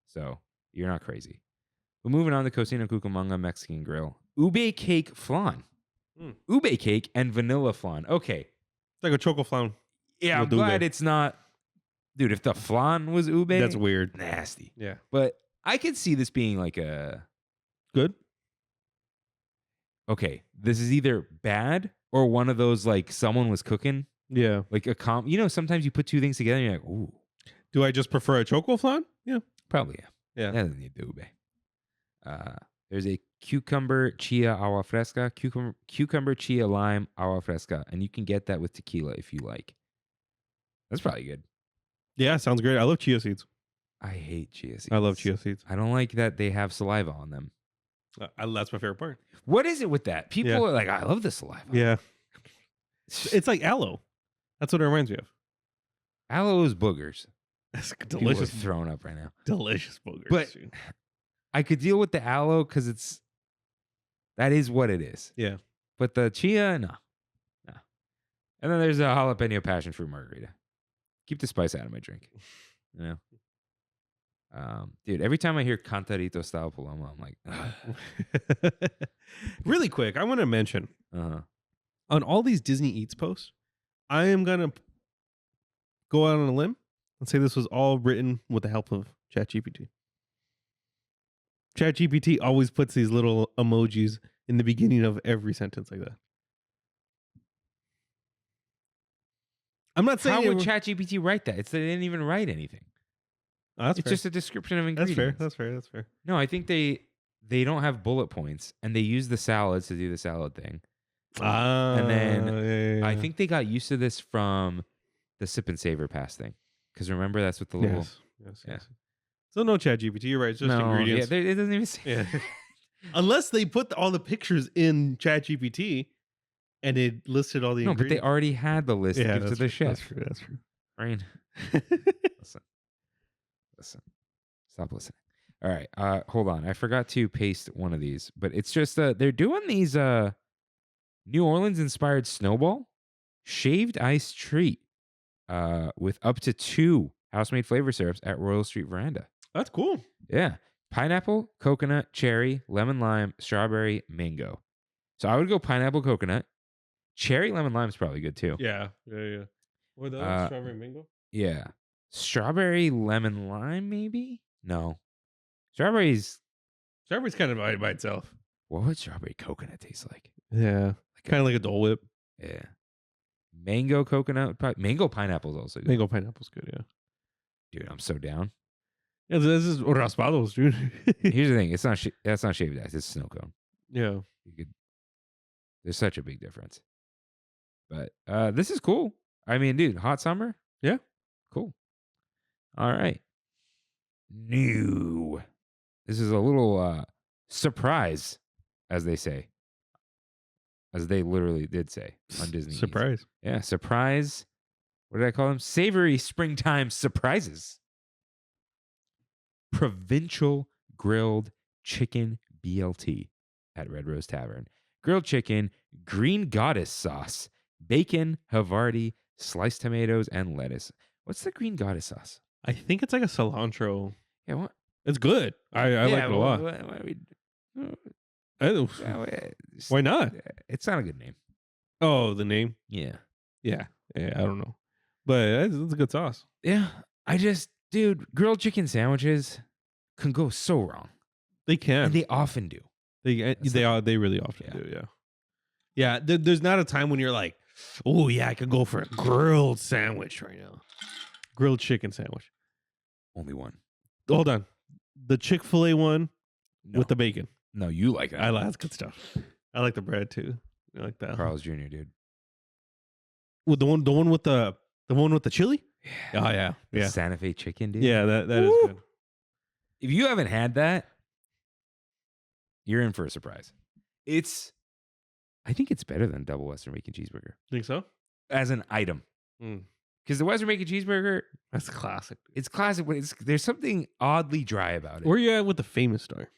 [SPEAKER 1] So you're not crazy. But moving on to Cocina Cucamonga Mexican Grill. Ube cake flan. Ube cake and vanilla flan. Okay.
[SPEAKER 2] It's like a choco flan.
[SPEAKER 1] Yeah, I'm
[SPEAKER 2] With
[SPEAKER 1] glad
[SPEAKER 2] ube.
[SPEAKER 1] it's not. Dude, if the flan was ube,
[SPEAKER 2] That's weird.
[SPEAKER 1] nasty.
[SPEAKER 2] Yeah.
[SPEAKER 1] But I could see this being like a.
[SPEAKER 2] Good?
[SPEAKER 1] Okay, this is either bad or one of those like someone was cooking.
[SPEAKER 2] Yeah.
[SPEAKER 1] Like sometimes you put two things together and you're like, ooh.
[SPEAKER 2] Do I just prefer a choco flan? Yeah.
[SPEAKER 1] Probably, yeah.
[SPEAKER 2] Yeah.
[SPEAKER 1] That doesn't need the ube. There's a cucumber chia agua fresca, cucumber chia lime agua fresca, and you can get that with tequila if you like. That's probably good.
[SPEAKER 2] Yeah, sounds great. I love chia seeds.
[SPEAKER 1] I hate chia seeds.
[SPEAKER 2] I love chia seeds.
[SPEAKER 1] I don't like that they have saliva on them.
[SPEAKER 2] That's my favorite part.
[SPEAKER 1] What is it with that? People
[SPEAKER 2] Yeah.
[SPEAKER 1] are like, I love the saliva.
[SPEAKER 2] Yeah. It's like aloe. That's what it reminds me of.
[SPEAKER 1] Aloe is boogers.
[SPEAKER 2] It's
[SPEAKER 1] People are
[SPEAKER 2] delicious.
[SPEAKER 1] throwing up right now.
[SPEAKER 2] Delicious boogers.
[SPEAKER 1] But
[SPEAKER 2] dude.
[SPEAKER 1] I could deal with the aloe because that is what it is.
[SPEAKER 2] Yeah.
[SPEAKER 1] But the chia, no. And then there's a jalapeno passion fruit margarita. Keep the spice out of my drink. You know? Dude, every time I hear Cantarito style Paloma, I'm like, ugh.
[SPEAKER 2] Really quick, I want to mention
[SPEAKER 1] Uh-huh.
[SPEAKER 2] on all these Disney Eats posts, I am going to go out on a limb and say this was all written with the help of ChatGPT. ChatGPT always puts these little emojis in the beginning of every sentence like that. I'm not saying
[SPEAKER 1] How would ChatGPT write that? They didn't even write anything.
[SPEAKER 2] That's
[SPEAKER 1] It's
[SPEAKER 2] fair.
[SPEAKER 1] just a description of ingredients.
[SPEAKER 2] That's fair.
[SPEAKER 1] No, I think they don't have bullet points, and they use the salads to do the salad thing. And then I think they got used to this from the sip and savor pass thing. Because remember, that's what the little...
[SPEAKER 2] Yes. So no ChatGPT. You're right. It's just ingredients.
[SPEAKER 1] Yeah, it doesn't even say...
[SPEAKER 2] Yeah. Unless they put all the pictures in ChatGPT and it listed all the
[SPEAKER 1] No, but
[SPEAKER 2] ingredients.
[SPEAKER 1] they already had the list to give to the chef.
[SPEAKER 2] That's true.
[SPEAKER 1] Rain. Listen. Stop listening. All right. Hold on. I forgot to paste one of these, but it's just they're doing these New Orleans inspired snowball shaved ice treat with up to 2 house-made flavor syrups at Royal Street Veranda.
[SPEAKER 2] That's cool.
[SPEAKER 1] Yeah. Pineapple, coconut, cherry, lemon lime, strawberry, mango. So I would go pineapple, coconut. Cherry, lemon lime is probably good too.
[SPEAKER 2] Yeah. Or the strawberry mango?
[SPEAKER 1] Yeah. Strawberry, lemon lime, maybe? No. Strawberry's
[SPEAKER 2] kind of by itself.
[SPEAKER 1] What would strawberry coconut taste like?
[SPEAKER 2] Yeah. Kind of like a Dole Whip.
[SPEAKER 1] Yeah. Mango coconut. Mango pineapple is also good.
[SPEAKER 2] Mango pineapple's good, yeah.
[SPEAKER 1] Dude, I'm so down.
[SPEAKER 2] Yeah, this is raspados, dude.
[SPEAKER 1] Here's the thing. It's not that's not shaved ice. It's snow cone.
[SPEAKER 2] Yeah.
[SPEAKER 1] There's such a big difference. But this is cool. I mean, dude, hot summer?
[SPEAKER 2] Yeah.
[SPEAKER 1] Cool. All right. New. This is a little surprise, as they say. As they literally did say on Disney.
[SPEAKER 2] Surprise.
[SPEAKER 1] Yeah, surprise. What did I call them? Savory springtime surprises. Provincial grilled chicken BLT at Red Rose Tavern. Grilled chicken, green goddess sauce, bacon, Havarti, sliced tomatoes, and lettuce. What's the green goddess sauce?
[SPEAKER 2] I think it's like a cilantro.
[SPEAKER 1] Yeah, what?
[SPEAKER 2] It's good. I like it a lot. Why not?
[SPEAKER 1] It's not a good name.
[SPEAKER 2] Oh, the name?
[SPEAKER 1] Yeah.
[SPEAKER 2] Yeah, I don't know. But it's a good sauce.
[SPEAKER 1] Yeah. Dude, grilled chicken sandwiches can go so wrong.
[SPEAKER 2] They can.
[SPEAKER 1] And they often do.
[SPEAKER 2] They really often do, yeah. Yeah, there's not a time when you're like, oh, yeah, I could go for a grilled sandwich right now. Grilled chicken sandwich.
[SPEAKER 1] Only one.
[SPEAKER 2] Hold on. The Chick-fil-A one with the bacon.
[SPEAKER 1] No, you like that.
[SPEAKER 2] That's good stuff. I like the bread too. I like that.
[SPEAKER 1] Carl's Jr., dude.
[SPEAKER 2] With the one with the chili?
[SPEAKER 1] Yeah.
[SPEAKER 2] Oh yeah.
[SPEAKER 1] The Santa Fe chicken, dude.
[SPEAKER 2] Yeah, that is good.
[SPEAKER 1] If you haven't had that, you're in for a surprise. I think it's better than double Western bacon cheeseburger.
[SPEAKER 2] Think so?
[SPEAKER 1] As an item. Because the Western bacon cheeseburger,
[SPEAKER 2] that's classic.
[SPEAKER 1] It's classic, but there's something oddly dry about it.
[SPEAKER 2] Where you at with the Famous Star?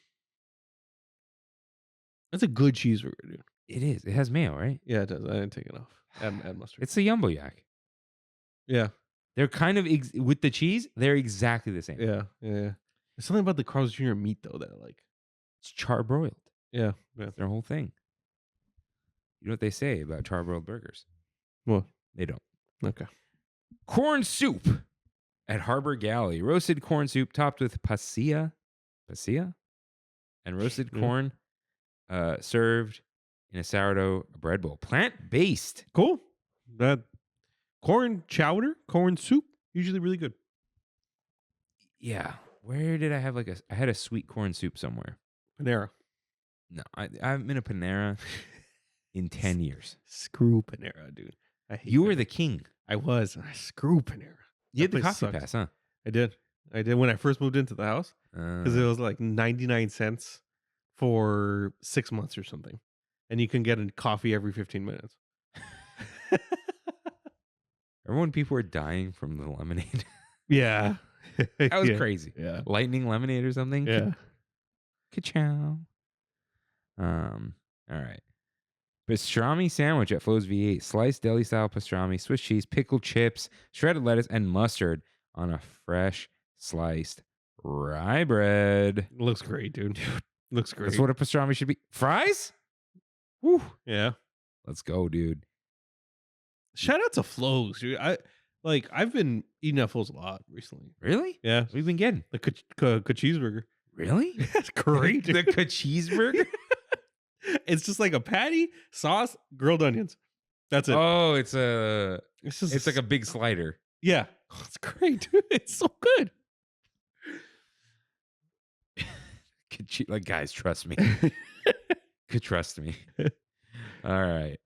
[SPEAKER 2] That's a good cheeseburger, dude.
[SPEAKER 1] It is. It has mayo, right?
[SPEAKER 2] Yeah, it does. I didn't take it off. Add mustard.
[SPEAKER 1] It's the Yumbo Yak.
[SPEAKER 2] Yeah.
[SPEAKER 1] They're kind of, with the cheese, they're exactly the same.
[SPEAKER 2] Yeah. There's something about the Carl's Jr. meat, though, that I like.
[SPEAKER 1] It's charbroiled.
[SPEAKER 2] Yeah.
[SPEAKER 1] That's their whole thing. You know what they say about charbroiled burgers?
[SPEAKER 2] What?
[SPEAKER 1] They don't.
[SPEAKER 2] Okay.
[SPEAKER 1] Corn soup at Harbor Galley. Roasted corn soup topped with pasilla and roasted corn served in a sourdough bread bowl. Plant-based.
[SPEAKER 2] Cool. That corn chowder, corn soup, usually really good.
[SPEAKER 1] Yeah. Where did I have I had a sweet corn soup somewhere.
[SPEAKER 2] Panera.
[SPEAKER 1] No, I haven't been a Panera in 10 years.
[SPEAKER 2] Screw Panera, dude.
[SPEAKER 1] You were the king.
[SPEAKER 2] I was. Screw Panera.
[SPEAKER 1] You had the coffee pass, huh?
[SPEAKER 2] I did when I first moved into the house because it was like 99 cents for 6 months or something. And you can get a coffee every 15 minutes.
[SPEAKER 1] Remember when people were dying from the lemonade?
[SPEAKER 2] Yeah.
[SPEAKER 1] That was crazy.
[SPEAKER 2] Yeah.
[SPEAKER 1] Lightning lemonade or something?
[SPEAKER 2] Yeah.
[SPEAKER 1] Ka-chow. All right. Pastrami sandwich at Flo's V8. Sliced deli-style pastrami, Swiss cheese, pickled chips, shredded lettuce, and mustard on a fresh sliced rye bread.
[SPEAKER 2] Looks great, dude. Looks great.
[SPEAKER 1] That's what a pastrami should be. Fries? Woo.
[SPEAKER 2] Yeah.
[SPEAKER 1] Let's go, dude.
[SPEAKER 2] Shout out to Flo's, dude. I've been eating at Flo's a lot recently.
[SPEAKER 1] Really?
[SPEAKER 2] Yeah.
[SPEAKER 1] What have you been getting?
[SPEAKER 2] The cheeseburger.
[SPEAKER 1] Really?
[SPEAKER 2] That's great.
[SPEAKER 1] The cheeseburger?
[SPEAKER 2] It's just like a patty, sauce, grilled onions. That's it.
[SPEAKER 1] Oh,
[SPEAKER 2] It's just
[SPEAKER 1] it's like a big slider.
[SPEAKER 2] yeah. It's great, dude. It's so good.
[SPEAKER 1] Like, guys, trust me. Could trust me. All right.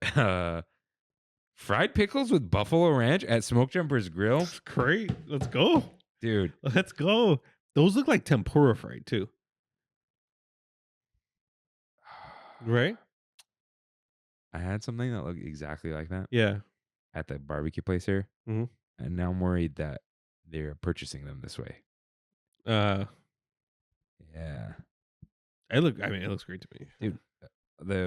[SPEAKER 1] Fried pickles with buffalo ranch at Smoke Jumper's Grill.
[SPEAKER 2] It's great. Let's go.
[SPEAKER 1] Dude.
[SPEAKER 2] Let's go. Those look like tempura fried too. Right?
[SPEAKER 1] I had something that looked exactly like that
[SPEAKER 2] Yeah.
[SPEAKER 1] at the barbecue place here.
[SPEAKER 2] Mhm.
[SPEAKER 1] And now I'm worried that they're purchasing them this way.
[SPEAKER 2] Yeah. It looks great to me.
[SPEAKER 1] Dude,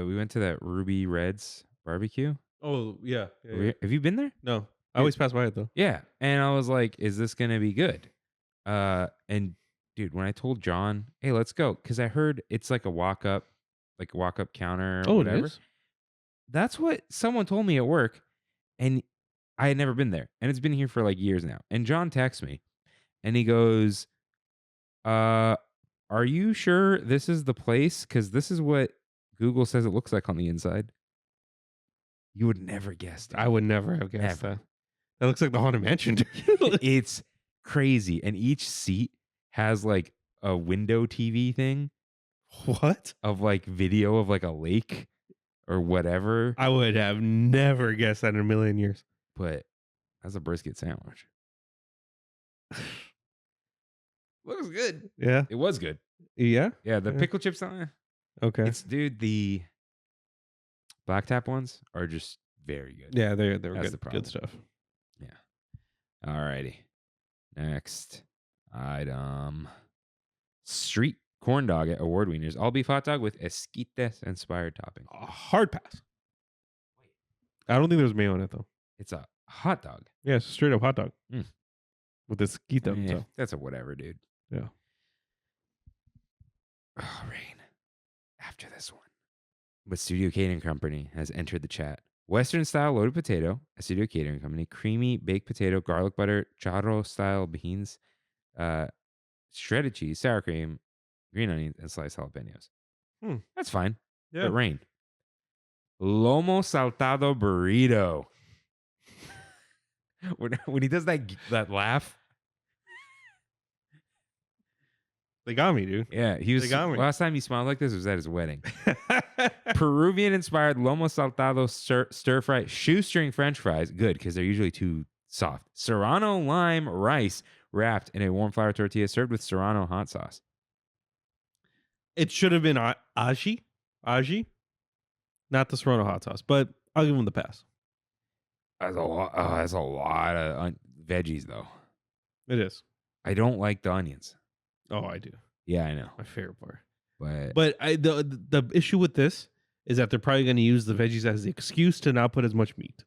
[SPEAKER 1] we went to that Ruby Reds barbecue.
[SPEAKER 2] Oh, yeah. Yeah.
[SPEAKER 1] Have you been there?
[SPEAKER 2] No. I always pass by it though.
[SPEAKER 1] Yeah. And I was like, is this going to be good? And dude, when I told John, hey, let's go, because I heard it's like a walk up counter or whatever.
[SPEAKER 2] It is?
[SPEAKER 1] That's what someone told me at work. And I had never been there. And it's been here for like years now. And John texts me and he goes, are you sure this is the place? Because this is what Google says it looks like on the inside. You would never guess. Dude.
[SPEAKER 2] I would never have guessed that. That looks like the Haunted Mansion, dude.
[SPEAKER 1] It's crazy. And each seat has like a window TV thing.
[SPEAKER 2] What?
[SPEAKER 1] Of like video of like a lake or whatever.
[SPEAKER 2] I would have never guessed that in a million years.
[SPEAKER 1] But that's a brisket sandwich. Looks good.
[SPEAKER 2] Yeah.
[SPEAKER 1] It was good.
[SPEAKER 2] Yeah?
[SPEAKER 1] Yeah, the pickle chips on it.
[SPEAKER 2] Okay.
[SPEAKER 1] It's, dude, the Black Tap ones are just very good.
[SPEAKER 2] Yeah, they were
[SPEAKER 1] That's the problem.
[SPEAKER 2] good stuff.
[SPEAKER 1] Yeah. Alrighty. Next item. Street corn dog at Award Wieners. All beef hot dog with esquites inspired topping.
[SPEAKER 2] A hard pass. I don't think there's mayo in it though.
[SPEAKER 1] It's a hot dog.
[SPEAKER 2] Yeah, it's a straight up hot dog.
[SPEAKER 1] Mm.
[SPEAKER 2] With this quito.
[SPEAKER 1] Yeah,
[SPEAKER 2] So.
[SPEAKER 1] that's a whatever, dude.
[SPEAKER 2] Yeah.
[SPEAKER 1] Oh, Rain. After this one. But Studio Catering Company has entered the chat. Western style loaded potato, a Studio Catering Company, creamy baked potato, garlic butter, churro style beans, shredded cheese, sour cream, green onions, and sliced jalapenos. That's fine.
[SPEAKER 2] Yeah.
[SPEAKER 1] But Rain. Lomo saltado burrito. when he does that laugh.
[SPEAKER 2] They got me, dude.
[SPEAKER 1] Yeah, he was.
[SPEAKER 2] They got me.
[SPEAKER 1] Last time he smiled like this was at his wedding. Peruvian-inspired lomo saltado stir-fry shoestring French fries. Good, because they're usually too soft. Serrano lime rice wrapped in a warm flour tortilla served with Serrano hot sauce.
[SPEAKER 2] It should have been aji, not the Serrano hot sauce, but I'll give him the pass.
[SPEAKER 1] That's a lot. That's a lot of veggies, though.
[SPEAKER 2] It is.
[SPEAKER 1] I don't like the onions.
[SPEAKER 2] Oh, I do.
[SPEAKER 1] Yeah, I know.
[SPEAKER 2] My favorite part.
[SPEAKER 1] But
[SPEAKER 2] the issue with this is that they're probably going to use the veggies as the excuse to not put as much meat.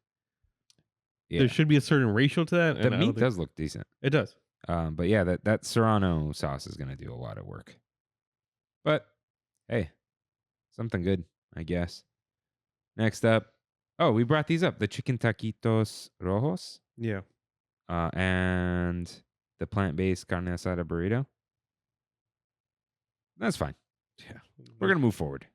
[SPEAKER 1] yeah,
[SPEAKER 2] There should be a certain ratio to that.
[SPEAKER 1] the
[SPEAKER 2] and I don't
[SPEAKER 1] meat
[SPEAKER 2] think-
[SPEAKER 1] does look decent.
[SPEAKER 2] It does.
[SPEAKER 1] But yeah, that Serrano sauce is going to do a lot of work. But hey, something good, I guess. Next up, we brought these up: the chicken taquitos rojos,
[SPEAKER 2] Yeah.
[SPEAKER 1] and the plant-based carne asada burrito. That's fine.
[SPEAKER 2] Yeah.
[SPEAKER 1] We're gonna move forward.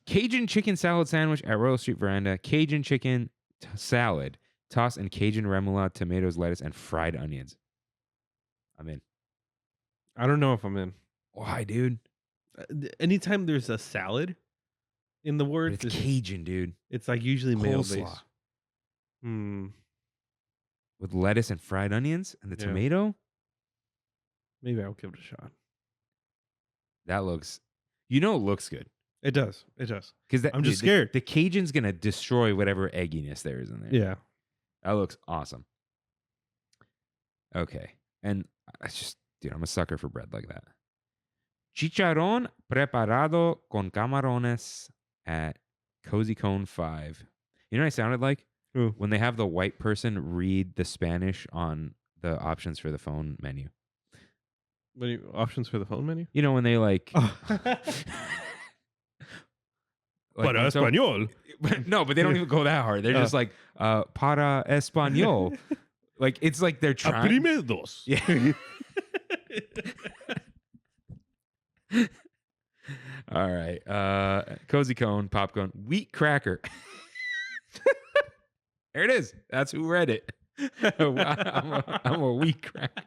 [SPEAKER 1] Cajun chicken salad sandwich at Royal Street Veranda. Cajun chicken salad, tossed in Cajun remoulade, tomatoes, lettuce, and fried onions. I'm in.
[SPEAKER 2] I don't know if I'm in.
[SPEAKER 1] Why, dude?
[SPEAKER 2] Anytime there's a salad in the
[SPEAKER 1] But
[SPEAKER 2] word,
[SPEAKER 1] it's Cajun, dude.
[SPEAKER 2] it's like usually mayo
[SPEAKER 1] Coleslaw.
[SPEAKER 2] based. Hmm.
[SPEAKER 1] With lettuce and fried onions and the
[SPEAKER 2] Yeah.
[SPEAKER 1] tomato.
[SPEAKER 2] Maybe I'll give it a shot.
[SPEAKER 1] That looks, it looks good.
[SPEAKER 2] It does. It does.
[SPEAKER 1] Because
[SPEAKER 2] I'm just scared.
[SPEAKER 1] The Cajun's gonna destroy whatever egginess there is in there.
[SPEAKER 2] Yeah.
[SPEAKER 1] That looks awesome. Okay. And I just, dude, I'm a sucker for bread like that. Chicharrón preparado con camarones at Cozy Cone 5. You know what I sounded like?
[SPEAKER 2] Who?
[SPEAKER 1] When they have the white person read the Spanish on the options for the phone menu.
[SPEAKER 2] What options for the phone menu?
[SPEAKER 1] You know, when they like...
[SPEAKER 2] Para
[SPEAKER 1] so-
[SPEAKER 2] español.
[SPEAKER 1] No, but they don't even go that hard. They're just like, para español. Like, it's like they're trying...
[SPEAKER 2] Aprime dos.
[SPEAKER 1] Yeah. All right. Cozy Cone, popcorn, wheat cracker. There it is. That's who read it. I'm a wheat crack.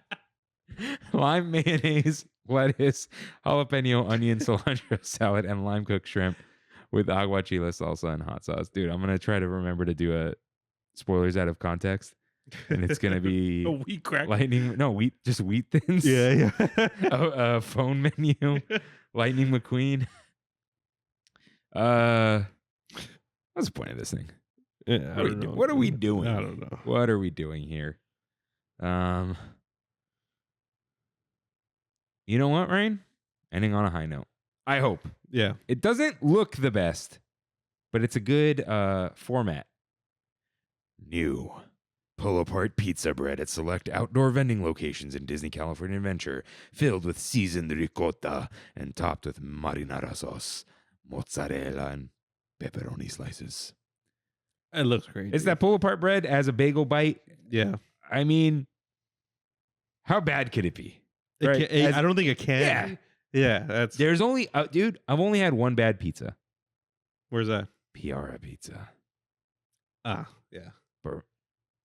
[SPEAKER 1] Lime mayonnaise, lettuce, jalapeno, onion, cilantro salad, and lime cooked shrimp with aguachile salsa and hot sauce. Dude, I'm gonna try to remember to do a spoilers out of context, and it's gonna be
[SPEAKER 2] A wheat crack.
[SPEAKER 1] just wheat thins.
[SPEAKER 2] Yeah.
[SPEAKER 1] A phone menu, Lightning McQueen. What's the point of this thing?
[SPEAKER 2] Yeah,
[SPEAKER 1] What are we doing?
[SPEAKER 2] I don't know.
[SPEAKER 1] What are we doing here? You know what, Rain? Ending on a high note. I hope.
[SPEAKER 2] Yeah.
[SPEAKER 1] It doesn't look the best, but it's a good format. New. Pull apart pizza bread at select outdoor vending locations in Disney California Adventure, filled with seasoned ricotta and topped with marinara sauce, mozzarella, and pepperoni slices.
[SPEAKER 2] It looks great.
[SPEAKER 1] It's that pull apart bread as a bagel bite.
[SPEAKER 2] Yeah.
[SPEAKER 1] I mean, how bad could it be?
[SPEAKER 2] I don't think it can.
[SPEAKER 1] Yeah.
[SPEAKER 2] Yeah. That's.
[SPEAKER 1] There's only, dude, I've only had one bad pizza.
[SPEAKER 2] Where's that?
[SPEAKER 1] Piara Pizza.
[SPEAKER 2] Ah, yeah.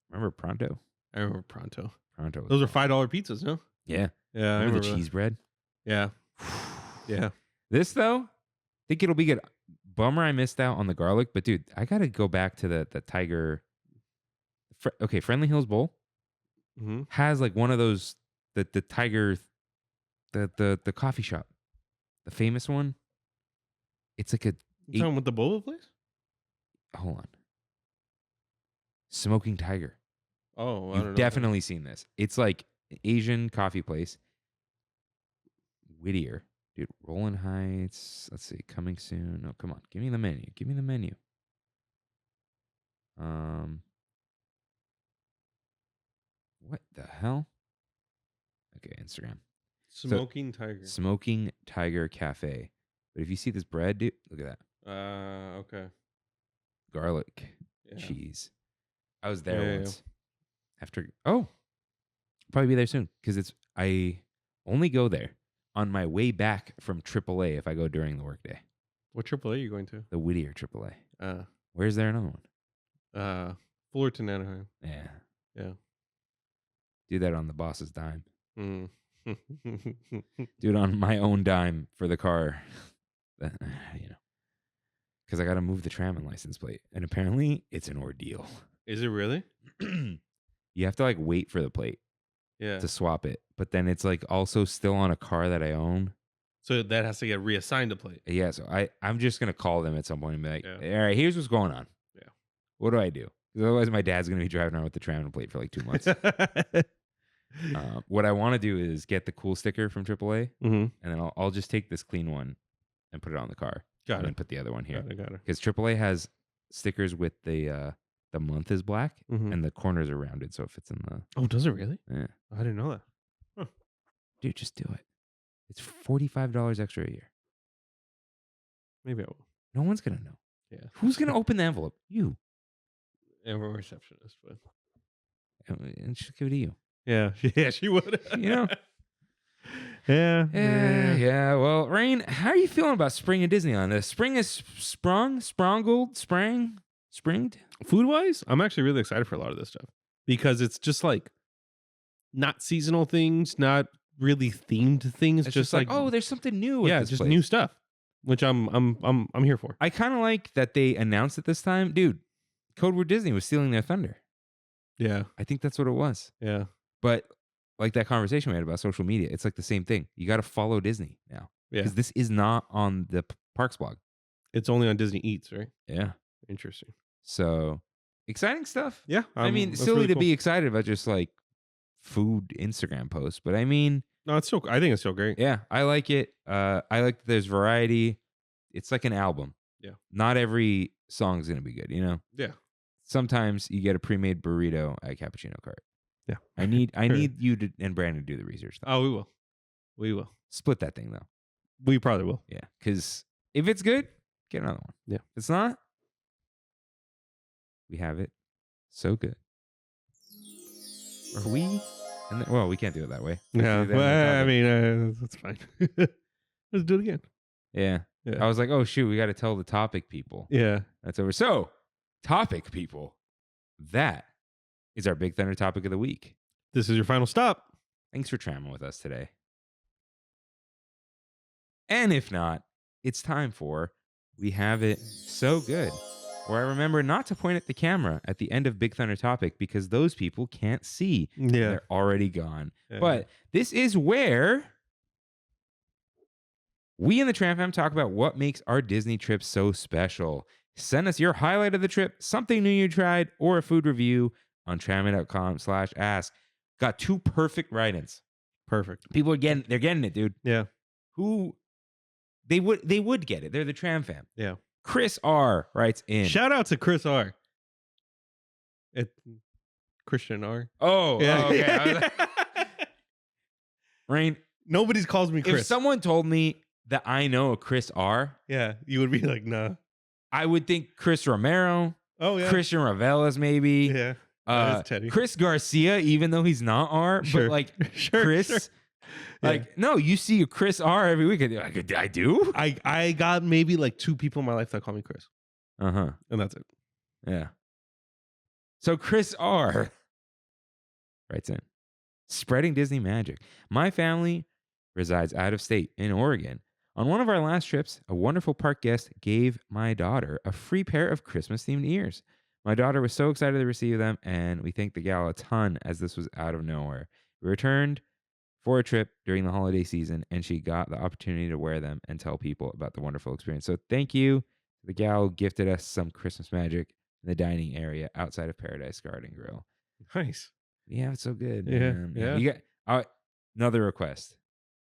[SPEAKER 1] Remember Pronto?
[SPEAKER 2] I remember Pronto.
[SPEAKER 1] Pronto.
[SPEAKER 2] Those are $5 pizzas, no?
[SPEAKER 1] Yeah.
[SPEAKER 2] Yeah.
[SPEAKER 1] Remember the cheese bread?
[SPEAKER 2] Yeah. Yeah.
[SPEAKER 1] This, though, I think it'll be good. Bummer I missed out on the garlic, but dude, I got to go back to the Tiger. Friendly Hills Bowl has like one of those, the Tiger, the coffee shop, the famous one. It's like
[SPEAKER 2] You talking with the boba place?
[SPEAKER 1] hold on. Smoking Tiger.
[SPEAKER 2] Oh, I don't
[SPEAKER 1] You've
[SPEAKER 2] know.
[SPEAKER 1] definitely seen this. It's like an Asian coffee place. Whittier. Dude, Rolling Heights. Let's see. Coming soon. Oh, come on. Give me the menu. Give me the menu. What the hell? Okay, Instagram.
[SPEAKER 2] Smoking Tiger.
[SPEAKER 1] Smoking Tiger Cafe. But if you see this bread, dude, look at that.
[SPEAKER 2] Okay.
[SPEAKER 1] Garlic,
[SPEAKER 2] Yeah.
[SPEAKER 1] cheese. I was there
[SPEAKER 2] Yeah.
[SPEAKER 1] once. Probably be there soon because I only go there on my way back from AAA if I go during the workday.
[SPEAKER 2] What AAA are you going to?
[SPEAKER 1] The Whittier AAA. Where's there another one?
[SPEAKER 2] Fullerton, Anaheim.
[SPEAKER 1] Yeah.
[SPEAKER 2] Yeah.
[SPEAKER 1] Do that on the boss's dime.
[SPEAKER 2] Mm.
[SPEAKER 1] Do it on my own dime for the car. Because I got to move the Trammin license plate. And apparently it's an ordeal.
[SPEAKER 2] Is it really?
[SPEAKER 1] You have to like wait for the plate
[SPEAKER 2] Yeah.
[SPEAKER 1] to swap it. But then it's like also still on a car that I own.
[SPEAKER 2] So that has to get reassigned a plate.
[SPEAKER 1] Yeah, so I'm just going to call them at some point and be like,
[SPEAKER 2] Yeah.
[SPEAKER 1] all right, here's what's going on.
[SPEAKER 2] Yeah.
[SPEAKER 1] What do I do? Because otherwise my dad's going to be driving around with the Trammin plate for like 2 months. What I want to do is get the cool sticker from AAA, and then I'll just take this clean one and put it on the car.
[SPEAKER 2] Got
[SPEAKER 1] and
[SPEAKER 2] it.
[SPEAKER 1] then put the other one here.
[SPEAKER 2] Got it.
[SPEAKER 1] Because AAA has stickers with the month is black and the corners are rounded, so it fits in the.
[SPEAKER 2] Oh, does it really?
[SPEAKER 1] Yeah.
[SPEAKER 2] I didn't know that.
[SPEAKER 1] Dude, just do it. It's $45 extra a year.
[SPEAKER 2] Maybe I will.
[SPEAKER 1] No one's gonna know.
[SPEAKER 2] Yeah.
[SPEAKER 1] Who's gonna open the envelope? You.
[SPEAKER 2] And we're a receptionist, but
[SPEAKER 1] And she'll give it to you.
[SPEAKER 2] yeah, she would.
[SPEAKER 1] You know.
[SPEAKER 2] Yeah.
[SPEAKER 1] Yeah. Well, Rain, how are you feeling about spring at Disneyland? The spring is springed.
[SPEAKER 2] Food wise, I'm actually really excited for a lot of this stuff because it's just like not seasonal things, not really themed things.
[SPEAKER 1] It's
[SPEAKER 2] just like
[SPEAKER 1] oh, there's something new.
[SPEAKER 2] yeah,
[SPEAKER 1] At this
[SPEAKER 2] just
[SPEAKER 1] place.
[SPEAKER 2] new stuff, which I'm here for.
[SPEAKER 1] I kind of like that they announced it this time, dude. Code Word Disney was stealing their thunder.
[SPEAKER 2] Yeah,
[SPEAKER 1] I think that's what it was.
[SPEAKER 2] yeah,
[SPEAKER 1] But like that conversation we had about social media, it's like the same thing. You got to follow Disney now
[SPEAKER 2] yeah.
[SPEAKER 1] because this is not on the Parks blog.
[SPEAKER 2] It's only on Disney Eats, right?
[SPEAKER 1] Yeah.
[SPEAKER 2] Interesting.
[SPEAKER 1] So exciting stuff.
[SPEAKER 2] Yeah,
[SPEAKER 1] I mean,
[SPEAKER 2] that's
[SPEAKER 1] silly
[SPEAKER 2] really
[SPEAKER 1] to
[SPEAKER 2] cool.
[SPEAKER 1] be excited about just like food Instagram posts, but I mean,
[SPEAKER 2] No, it's still. I think it's still great.
[SPEAKER 1] yeah, I like it. I like that there's variety. It's like an album.
[SPEAKER 2] Yeah.
[SPEAKER 1] Not every song's gonna be good, you know.
[SPEAKER 2] Yeah.
[SPEAKER 1] Sometimes you get a pre-made burrito at Cappuccino Cart.
[SPEAKER 2] Yeah.
[SPEAKER 1] I need you to and Brandon to do the research. Though.
[SPEAKER 2] Oh, we will.
[SPEAKER 1] Split that thing though.
[SPEAKER 2] We probably will.
[SPEAKER 1] Yeah, because if it's good, get another one.
[SPEAKER 2] Yeah.
[SPEAKER 1] If it's not, we have it. So good. Are we? Well, we can't do it that way. We
[SPEAKER 2] Yeah,
[SPEAKER 1] have to do that in the
[SPEAKER 2] well, I
[SPEAKER 1] topic.
[SPEAKER 2] mean, that's fine. Let's do it again.
[SPEAKER 1] Yeah.
[SPEAKER 2] Yeah.
[SPEAKER 1] I was like, oh shoot, we got to tell the topic people.
[SPEAKER 2] Yeah.
[SPEAKER 1] That's over. So topic, people. That is our Big Thunder topic of the week.
[SPEAKER 2] This is your final stop.
[SPEAKER 1] Thanks for tramming with us today. And if not, it's time for We Have It So Good, where I remember not to point at the camera at the end of Big Thunder topic because those people can't see.
[SPEAKER 2] Yeah.
[SPEAKER 1] They're already gone.
[SPEAKER 2] Yeah.
[SPEAKER 1] But this is where we in the Tram Fam talk about what makes our Disney trip so special. Send us your highlight of the trip, something new you tried, or a food review on trammin.com/ask. Got 2 perfect write-ins.
[SPEAKER 2] Perfect.
[SPEAKER 1] People are getting it, dude.
[SPEAKER 2] Yeah.
[SPEAKER 1] Who they would get it. They're the Tram Fam.
[SPEAKER 2] Yeah.
[SPEAKER 1] Chris R writes in.
[SPEAKER 2] Shout out to Chris R. Christian R.
[SPEAKER 1] Oh,
[SPEAKER 2] Yeah.
[SPEAKER 1] okay. I was like, Rain,
[SPEAKER 2] Nobody's calls me Chris.
[SPEAKER 1] if someone told me that I know a Chris R,
[SPEAKER 2] Yeah. You would be like, nah.
[SPEAKER 1] I would think Chris Romero,
[SPEAKER 2] Oh, yeah.
[SPEAKER 1] Christian Ravelas, maybe.
[SPEAKER 2] Yeah. That is Teddy.
[SPEAKER 1] Chris Garcia, even though he's not R,
[SPEAKER 2] Sure.
[SPEAKER 1] but like
[SPEAKER 2] Sure.
[SPEAKER 1] Chris.
[SPEAKER 2] Sure.
[SPEAKER 1] Like, no, you see a Chris R every week. And you're like, I do?
[SPEAKER 2] I got maybe like 2 people in my life that call me Chris.
[SPEAKER 1] Uh-huh.
[SPEAKER 2] And that's it.
[SPEAKER 1] Yeah. So Chris R writes in, spreading Disney magic. My family resides out of state in Oregon. On one of our last trips, a wonderful park guest gave my daughter a free pair of Christmas-themed ears. My daughter was so excited to receive them, and we thanked the gal a ton as this was out of nowhere. We returned for a trip during the holiday season, and she got the opportunity to wear them and tell people about the wonderful experience. So thank you to the gal who gifted us some Christmas magic in the dining area outside of Paradise Garden Grill.
[SPEAKER 2] Nice.
[SPEAKER 1] Yeah, it's so good.
[SPEAKER 2] Yeah,
[SPEAKER 1] Man.
[SPEAKER 2] yeah.
[SPEAKER 1] You got another request,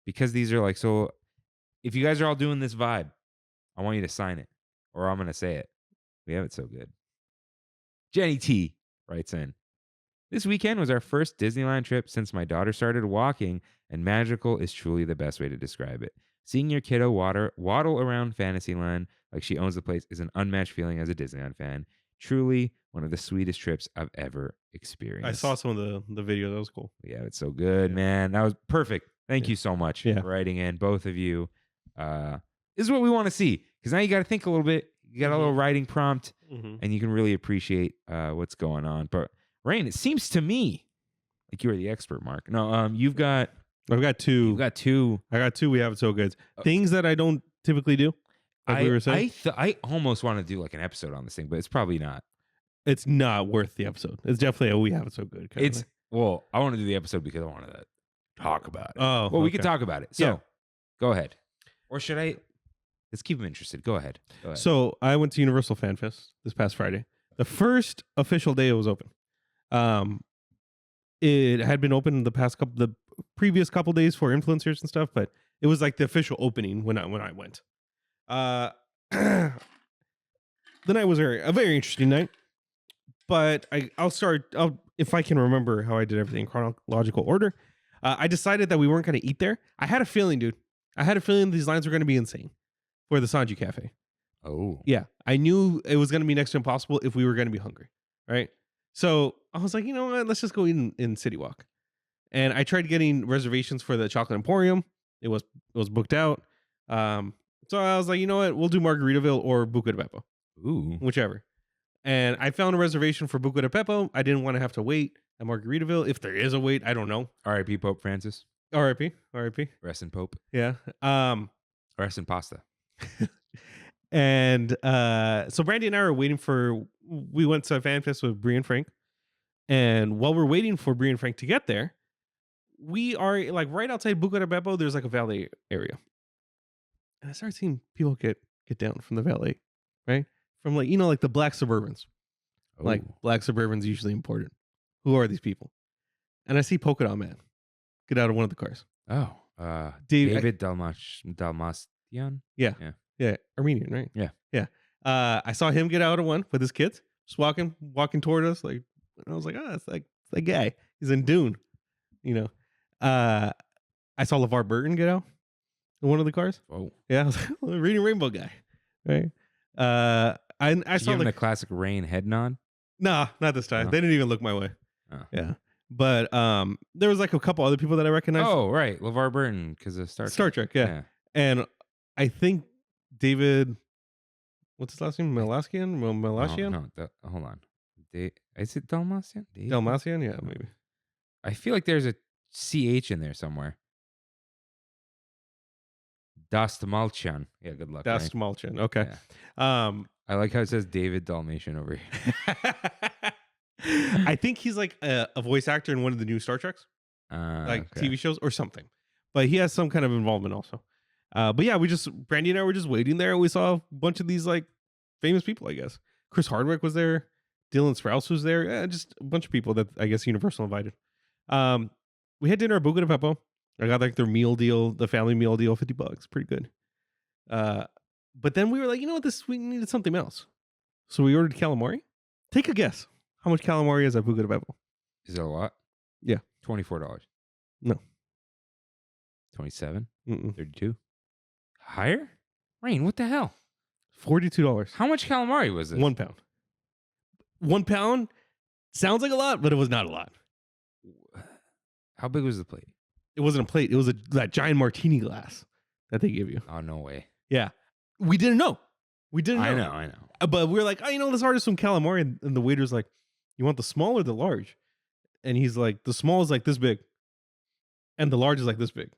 [SPEAKER 1] because these are like, so if you guys are all doing this vibe, I want you to sign it, or I'm gonna say it. We have it so good. Jenny T writes in, this weekend was our first Disneyland trip since my daughter started walking, and magical is truly the best way to describe it. Seeing your kiddo waddle around Fantasyland like she owns the place is an unmatched feeling as a Disneyland fan. Truly one of the sweetest trips I've ever experienced.
[SPEAKER 2] I saw some of the video. That was cool.
[SPEAKER 1] Yeah, it's so good,
[SPEAKER 2] Yeah.
[SPEAKER 1] man. That was perfect. Thank
[SPEAKER 2] Yeah.
[SPEAKER 1] you so much
[SPEAKER 2] Yeah.
[SPEAKER 1] for writing in, both of you. This is what we want to see, because now you got to think a little bit. You got a little writing prompt,
[SPEAKER 2] Mm-hmm.
[SPEAKER 1] and you can really appreciate what's going on. But Rain, it seems to me like you are the expert, Mark. No, you've got
[SPEAKER 2] I've got 2.
[SPEAKER 1] you've got 2.
[SPEAKER 2] I got 2. We have it so good. Things that I don't typically do. Like we were saying.
[SPEAKER 1] I almost want to do like an episode on this thing, but it's probably not.
[SPEAKER 2] It's not worth the episode. It's definitely a we have it so good. Kind of
[SPEAKER 1] It's
[SPEAKER 2] thing.
[SPEAKER 1] well, I want to do the episode because I wanted to talk about it.
[SPEAKER 2] Oh,
[SPEAKER 1] well, we
[SPEAKER 2] okay.
[SPEAKER 1] can talk about it. So
[SPEAKER 2] Yeah.
[SPEAKER 1] go ahead, or should I? Let's keep them interested. Go ahead. Go ahead.
[SPEAKER 2] So I went to Universal Fan Fest this past Friday. The first official day it was open. It had been open the previous couple days for influencers and stuff, but it was like the official opening when I went. The night was a very interesting night, but I'll start if I can remember how I did everything in chronological order. I decided that we weren't going to eat there. I had a feeling, dude. I had a feeling these lines were going to be insane for the Sanji Cafe.
[SPEAKER 1] oh,
[SPEAKER 2] Yeah, I knew it was going to be next to impossible if we were going to be hungry, right? So I was like, you know what? Let's just go eat in City Walk. And I tried getting reservations for the Chocolate Emporium. It was booked out. So I was like, you know what? We'll do Margaritaville or Buca de Beppo,
[SPEAKER 1] ooh,
[SPEAKER 2] whichever. And I found a reservation for Buca de Beppo. I didn't want to have to wait at Margaritaville. If there is a wait, I don't know.
[SPEAKER 1] R.I.P. Pope Francis.
[SPEAKER 2] R.I.P.
[SPEAKER 1] Rest in Pope.
[SPEAKER 2] Yeah.
[SPEAKER 1] Rest in pasta.
[SPEAKER 2] And so Brandy and I were waiting we went to Fan Fest with Brie and Frank. And while we're waiting for Brie and Frank to get there, we are like right outside Buca de Beppo, there's like a valet area. And I started seeing people get down from the valet, right? From like, like the black Suburbans. Like
[SPEAKER 1] Oh.
[SPEAKER 2] black Suburbans usually important. Who are these people? And I see Polka Dot Man get out of one of the cars.
[SPEAKER 1] Oh,
[SPEAKER 2] David,
[SPEAKER 1] David Dalmastian.
[SPEAKER 2] Yeah, Armenian, right?
[SPEAKER 1] Yeah.
[SPEAKER 2] Yeah. I saw him get out of one with his kids, just walking toward us. Like, and I was like, it's like that guy. He's in Dune, I saw LeVar Burton get out in one of the cars.
[SPEAKER 1] Oh,
[SPEAKER 2] Yeah, I was like, Reading Rainbow guy, right? I
[SPEAKER 1] I
[SPEAKER 2] saw
[SPEAKER 1] give him
[SPEAKER 2] like,
[SPEAKER 1] the classic Rain head nod.
[SPEAKER 2] nah, not this time.
[SPEAKER 1] No?
[SPEAKER 2] They didn't even look my way.
[SPEAKER 1] Oh.
[SPEAKER 2] Yeah, but there was like a couple other people that I recognized.
[SPEAKER 1] Oh, right, LeVar Burton because of Star
[SPEAKER 2] Trek, yeah.
[SPEAKER 1] yeah.
[SPEAKER 2] And I think David What's his last name? Malaskian? Malashian?
[SPEAKER 1] No, hold on. Is it Dalmatian?
[SPEAKER 2] Dalmatian? Yeah, maybe.
[SPEAKER 1] I feel like there's a CH in there somewhere. Dastmalchian. Yeah, good luck.
[SPEAKER 2] That's
[SPEAKER 1] Ryan.
[SPEAKER 2] Malchin. Okay.
[SPEAKER 1] Yeah. I like how it says David Dalmatian over here.
[SPEAKER 2] I think he's like a voice actor in one of the new Star Treks, like
[SPEAKER 1] Okay.
[SPEAKER 2] TV shows or something. But he has some kind of involvement also. But yeah, Brandy and I were just waiting there, and we saw a bunch of these like famous people, I guess. Chris Hardwick was there. Dylan Sprouse was there. Just a bunch of people that I guess Universal invited. We had dinner at Buca de Beppo. I got like their meal deal, the family meal deal, $50. Pretty good. But then we were like, you know what? We needed something else. So we ordered calamari. Take a guess. How much calamari is at Buca de Beppo?
[SPEAKER 1] Is it a lot?
[SPEAKER 2] Yeah.
[SPEAKER 1] $24.
[SPEAKER 2] No.
[SPEAKER 1] 27?
[SPEAKER 2] Mm-mm.
[SPEAKER 1] 32? Higher? Rain, what the hell?
[SPEAKER 2] $42.
[SPEAKER 1] How much calamari was this?
[SPEAKER 2] 1 pound. 1 pound sounds like a lot, but it was not a lot.
[SPEAKER 1] How big was the plate?
[SPEAKER 2] It wasn't a plate. It was that giant martini glass that they give you.
[SPEAKER 1] Oh, no way.
[SPEAKER 2] Yeah. We didn't know.
[SPEAKER 1] I know.
[SPEAKER 2] But we were like, let's order some calamari. And the waiter's like, you want the small or the large? And he's like, the small is like this big. And the large is like this big.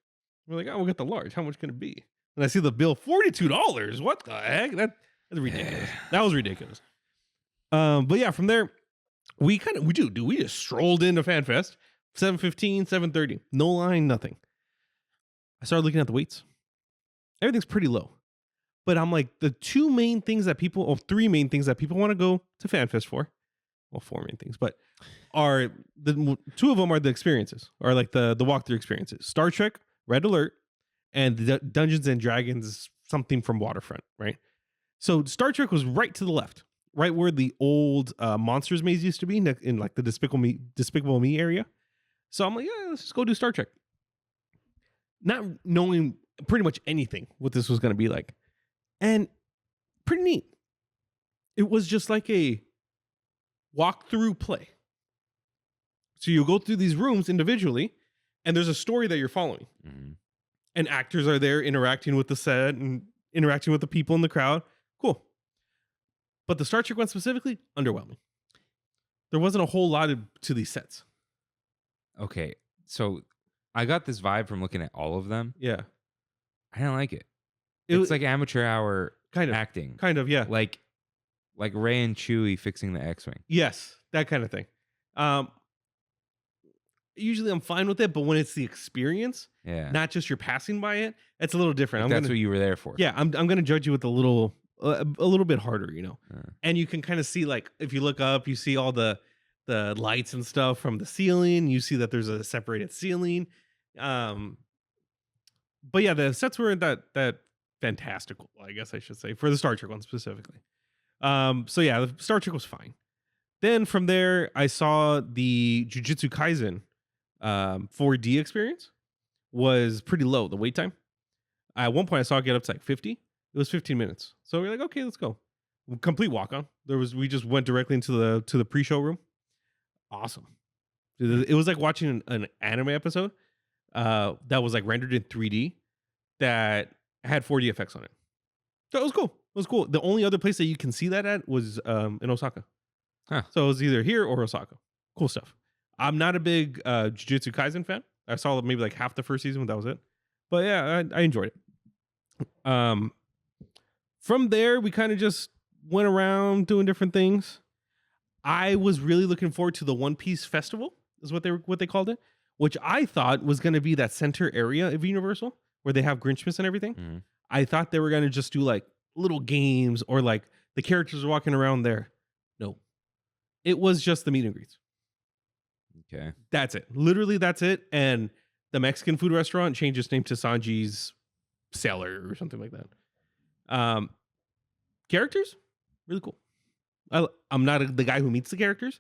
[SPEAKER 2] We're like, we'll get the large. How much can it be? And I see the bill, $42. What the heck? That's ridiculous. That was ridiculous. But yeah, from there, we just strolled into FanFest. 7:15, 7:30. No line, nothing. I started looking at the weights. Everything's pretty low. But I'm like, the three main things that people want to go to FanFest for. Well, four main things, but are two of them are the experiences, or like the walkthrough experiences. Star Trek, Red Alert, and the Dungeons and Dragons, something from Waterfront, right? So Star Trek was right to the left, right where the old Monsters maze used to be, in like the Despicable Me area. So I'm like, yeah, let's just go do Star Trek. Not knowing pretty much anything what this was going to be like. And pretty neat. It was just like a walk-through play. So you go through these rooms individually, and there's a story that you're following.
[SPEAKER 1] Mm-hmm.
[SPEAKER 2] And actors are there interacting with the set and interacting with the people in the crowd. Cool. But the Star Trek one specifically, underwhelming. There wasn't a whole lot to these sets.
[SPEAKER 1] Okay, so I got this vibe from looking at all of them.
[SPEAKER 2] Yeah.
[SPEAKER 1] I didn't like it. It's like amateur hour
[SPEAKER 2] kind of
[SPEAKER 1] acting.
[SPEAKER 2] Kind of, yeah.
[SPEAKER 1] Like Ray and Chewie fixing the X-Wing.
[SPEAKER 2] Yes, that kind of thing. Usually I'm fine with it, but when it's the experience, not just you're passing by it, it's a little different.
[SPEAKER 1] That's what you were there for.
[SPEAKER 2] Yeah, I'm going to judge you with a little bit harder, you know. And you can kind of see, like, if you look up, you see all the lights and stuff from the ceiling. You see that there's a separated ceiling. But yeah, the sets weren't that fantastical, I guess I should say, for the Star Trek one specifically. So yeah, the Star Trek was fine. Then from there, I saw the Jujutsu Kaisen 4D experience was pretty low, the wait time. At one point, I saw it get up to like 50. It was 15 minutes. So we're like, okay, let's go. Complete walk on. We just went directly into the pre-show room. Awesome. It was like watching an anime episode that was like rendered in 3D that had 4D effects on it. So it was cool. It was cool. The only other place that you can see that at was in Osaka.
[SPEAKER 1] Huh.
[SPEAKER 2] So it was either here or Osaka. Cool stuff. I'm not a big Jujutsu Kaisen fan. I saw maybe like half the first season, but that was it. But yeah, I enjoyed it. From there, we kind of just went around doing different things. I was really looking forward to the One Piece Festival, is what they called it, which I thought was going to be that center area of Universal where they have Grinchmas and everything.
[SPEAKER 1] Mm-hmm.
[SPEAKER 2] I thought they were going to just do like little games or like the characters are walking around there. No, it was just the meet and greets.
[SPEAKER 1] Okay.
[SPEAKER 2] That's it. Literally, that's it. And the Mexican food restaurant changed its name to Sanji's Cellar or something like that. Characters, really cool. I'm not the guy who meets the characters,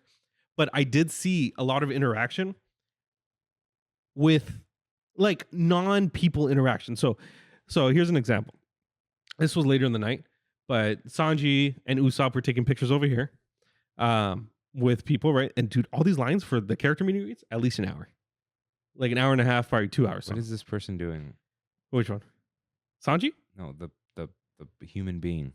[SPEAKER 2] but I did see a lot of interaction with like non-people interaction. So here's an example. This was later in the night, but Sanji and Usopp were taking pictures over here with people, right? And dude, all these lines for the character meeting greets, at least an hour. Like an hour and a half, probably 2 hours.
[SPEAKER 1] What is this person doing?
[SPEAKER 2] Which one? Sanji?
[SPEAKER 1] No, the human being.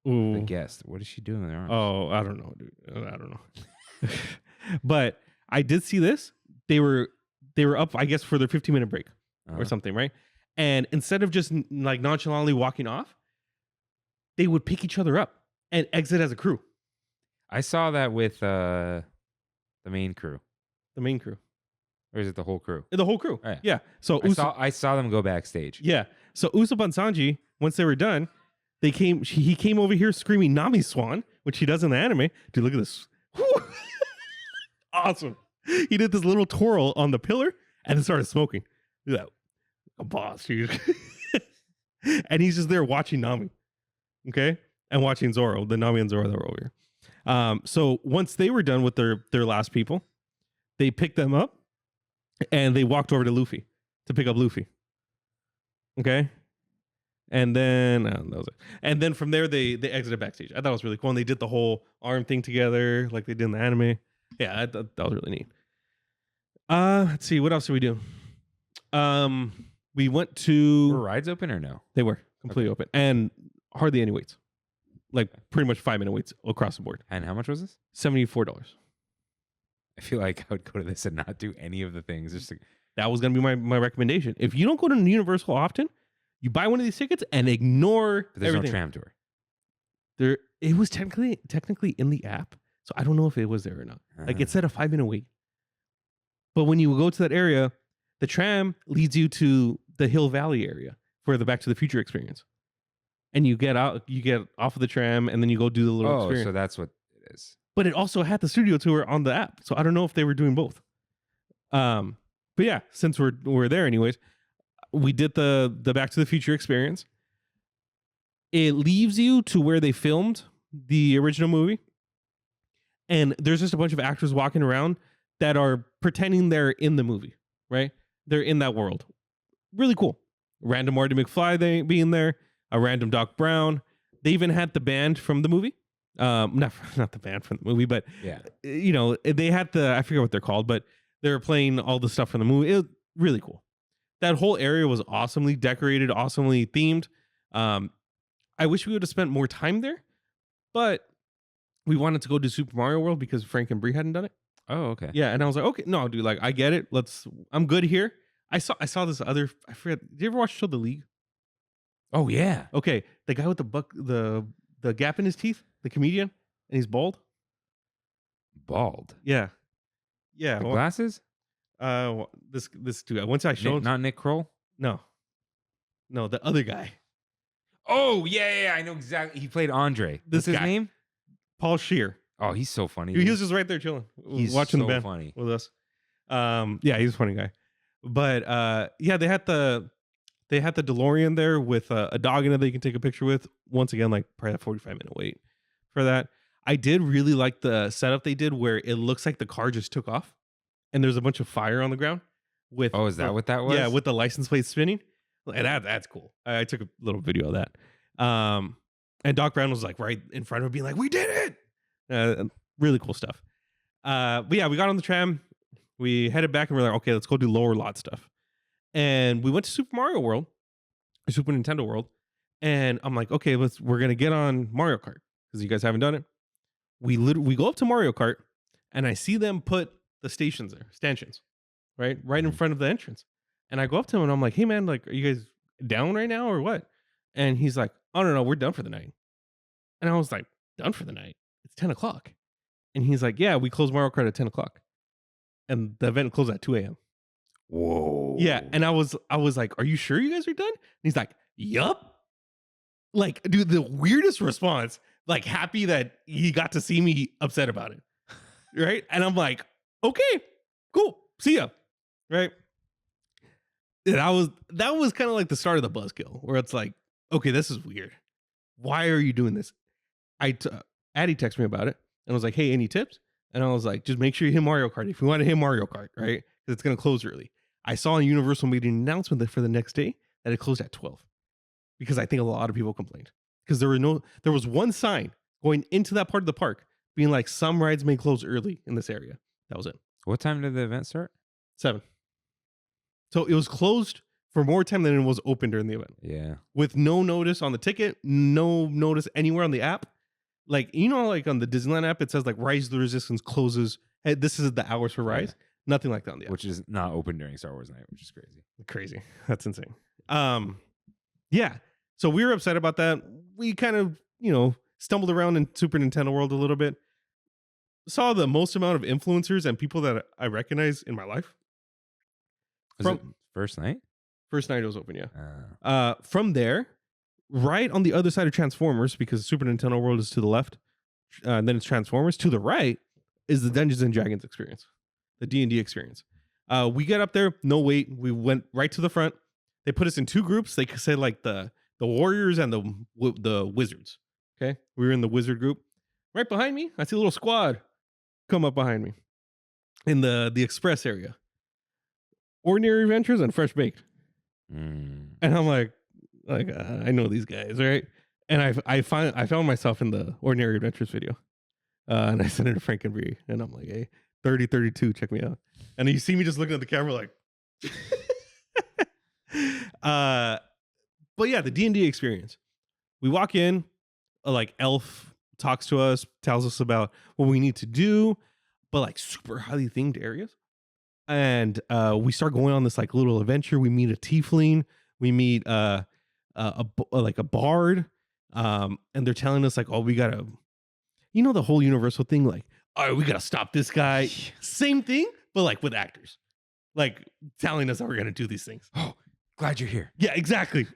[SPEAKER 1] The
[SPEAKER 2] Ooh.
[SPEAKER 1] guest. What is she doing with her arms?
[SPEAKER 2] Oh, I don't know, dude. I don't know. But I did see this. They were up, I guess, for their 15-minute break or something, right? And instead of just like nonchalantly walking off, they would pick each other up and exit as a crew.
[SPEAKER 1] I saw that with the main crew.
[SPEAKER 2] The main crew.
[SPEAKER 1] Or is it the whole crew?
[SPEAKER 2] The whole crew.
[SPEAKER 1] Oh, yeah.
[SPEAKER 2] Yeah. So
[SPEAKER 1] I saw them go backstage.
[SPEAKER 2] Yeah. So Usopp and Sanji, once they were done, he came over here screaming Nami Swan, which he does in the anime. Dude, look at this. Awesome. He did this little twirl on the pillar and then started smoking. Look at that. A boss, dude. And he's just there watching Nami. Okay? And watching Zoro, the Nami and Zoro that were over here. So once they were done with their last people, they picked them up and they walked over to Luffy to pick up Luffy. Okay? And then that was it. And then from there they exited backstage. I thought it was really cool. And they did the whole arm thing together like they did in the anime. Yeah, that was really neat. Let's see, what else did we do? We went to
[SPEAKER 1] Were rides open or no?
[SPEAKER 2] They were completely open. And hardly any waits. Like pretty much 5-minute waits across the board.
[SPEAKER 1] And how much was this?
[SPEAKER 2] $74.
[SPEAKER 1] I feel like I would go to this and not do any of the things. Just like,
[SPEAKER 2] That was gonna be my recommendation. If you don't go to Universal often, you buy one of these tickets and ignore
[SPEAKER 1] but there's
[SPEAKER 2] everything.
[SPEAKER 1] no tram tour.
[SPEAKER 2] It was technically in the app, so I don't know if it was there or not. Like it said a 5-minute wait. But when you go to that area, the tram leads you to the Hill Valley area for the Back to the Future experience. And you get off of the tram and then you go do the little experience.
[SPEAKER 1] So that's what it is.
[SPEAKER 2] But it also had the studio tour on the app. So I don't know if they were doing both. But yeah, since we're there anyways, we did the Back to the Future experience. It leaves you to where they filmed the original movie. And there's just a bunch of actors walking around that are pretending they're in the movie, right? They're in that world. Really cool. Random Marty McFly being there, a random Doc Brown. They even had the band from the movie. Not the band from the movie, but
[SPEAKER 1] Yeah.
[SPEAKER 2] you know, they had I forget what they're called, but they were playing all the stuff from the movie. It was really cool. That whole area was awesomely decorated, awesomely themed. I wish we would have spent more time there, but we wanted to go to Super Mario World because Frank and Bree hadn't done it.
[SPEAKER 1] Oh, okay.
[SPEAKER 2] Yeah, and I was like, okay, no, dude, like I get it. I'm good here. I saw this other. I forget. Did you ever watch the show The League?
[SPEAKER 1] Oh, yeah.
[SPEAKER 2] Okay, the guy with the gap in his teeth, the comedian, and he's bald.
[SPEAKER 1] Bald.
[SPEAKER 2] Yeah.
[SPEAKER 1] The glasses?
[SPEAKER 2] This dude. Once I showed,
[SPEAKER 1] Not Nick Kroll?
[SPEAKER 2] no, the other guy,
[SPEAKER 1] Oh, yeah. I know exactly. He played Andre.
[SPEAKER 2] This
[SPEAKER 1] What's his
[SPEAKER 2] guy.
[SPEAKER 1] name?
[SPEAKER 2] Paul Shear.
[SPEAKER 1] Oh, he's so funny.
[SPEAKER 2] He was just right there chilling,
[SPEAKER 1] He's
[SPEAKER 2] watching
[SPEAKER 1] so
[SPEAKER 2] the band
[SPEAKER 1] funny.
[SPEAKER 2] with us. Yeah, he's a funny guy. But yeah, they had the DeLorean there with a dog in it that you can take a picture with. Once again, like probably a 45-minute wait for that. I did really like the setup they did where it looks like the car just took off and there's a bunch of fire on the ground with
[SPEAKER 1] Oh, is that what that was?
[SPEAKER 2] Yeah, with the license plate spinning. And that's cool. I took a little video of that. And Doc Brown was like right in front of me being like, we did it. Really cool stuff. But yeah, we got on the tram. We headed back and we're like, okay, let's go do lower lot stuff. And we went to Super Mario World, Super Nintendo World. And I'm like, okay, we're going to get on Mario Kart because you guys haven't done it. We go up to Mario Kart and I see them put the stanchions, right in front of the entrance. And I go up to him and I'm like, hey man, like, are you guys down right now or what? And he's like, oh no, we're done for the night. And I was like, done for the night? It's 10 o'clock. And he's like, yeah, we close Mario Kart at 10 o'clock. And the event closed at 2 a.m.
[SPEAKER 1] Whoa.
[SPEAKER 2] Yeah. And I was like, are you sure you guys are done? And he's like, yup. Like, dude, the weirdest response, like happy that he got to see me upset about it. Right. And I'm like, okay, cool. See ya. Right. And that was kind of like the start of the buzzkill where it's like, okay, this is weird. Why are you doing this? Addy texted me about it and was like, hey, any tips? And I was like, just make sure you hit Mario Kart if you want to hit Mario Kart, right? Because it's going to close early. I saw on Universal made an announcement for the next day that it closed at 12 because I think a lot of people complained because there was one sign going into that part of the park being like some rides may close early in this area. That was it.
[SPEAKER 1] What time did the event start?
[SPEAKER 2] 7. So it was closed for more time than it was open during the event,
[SPEAKER 1] Yeah.
[SPEAKER 2] with no notice on the ticket, no notice anywhere on the app. Like, like on the Disneyland app, it says like Rise of the Resistance closes. Hey, this is the hours for Rise.
[SPEAKER 1] Yeah.
[SPEAKER 2] Nothing like that on the app.
[SPEAKER 1] Which is not open during Star Wars night, which is crazy.
[SPEAKER 2] Crazy. That's insane. Yeah. So we were upset about that. We kind of, stumbled around in Super Nintendo World a little bit. Saw the most amount of influencers and people that I recognize in my life.
[SPEAKER 1] Was it first night?
[SPEAKER 2] First night it was open, yeah. From there, right on the other side of Transformers, because Super Nintendo World is to the left, and then it's Transformers. To the right is the Dungeons and Dragons experience, the D&D experience. We get up there, no wait. We went right to the front. They put us in two groups. They said like the Warriors and the Wizards. Okay, we were in the Wizard group. Right behind me, I see a little squad come up behind me in the Express area. Ordinary Adventures and Fresh Baked. And I'm like I know these guys, right? And I found myself in the Ordinary Adventures video, and I sent it to Frank and Bree, and I'm like, hey, 3032, check me out. And you see me just looking at the camera like, but yeah, the D&D experience. We walk in, like Elf talks to us, tells us about what we need to do, but like super highly themed areas. And we start going on this like little adventure. We meet a tiefling. We meet a bard, and they're telling us like, oh, we gotta, the whole Universal thing, like, all right, we gotta stop this guy. Same thing, but like with actors, like telling us that we're gonna do these things.
[SPEAKER 1] Oh, glad you're here.
[SPEAKER 2] Yeah, exactly.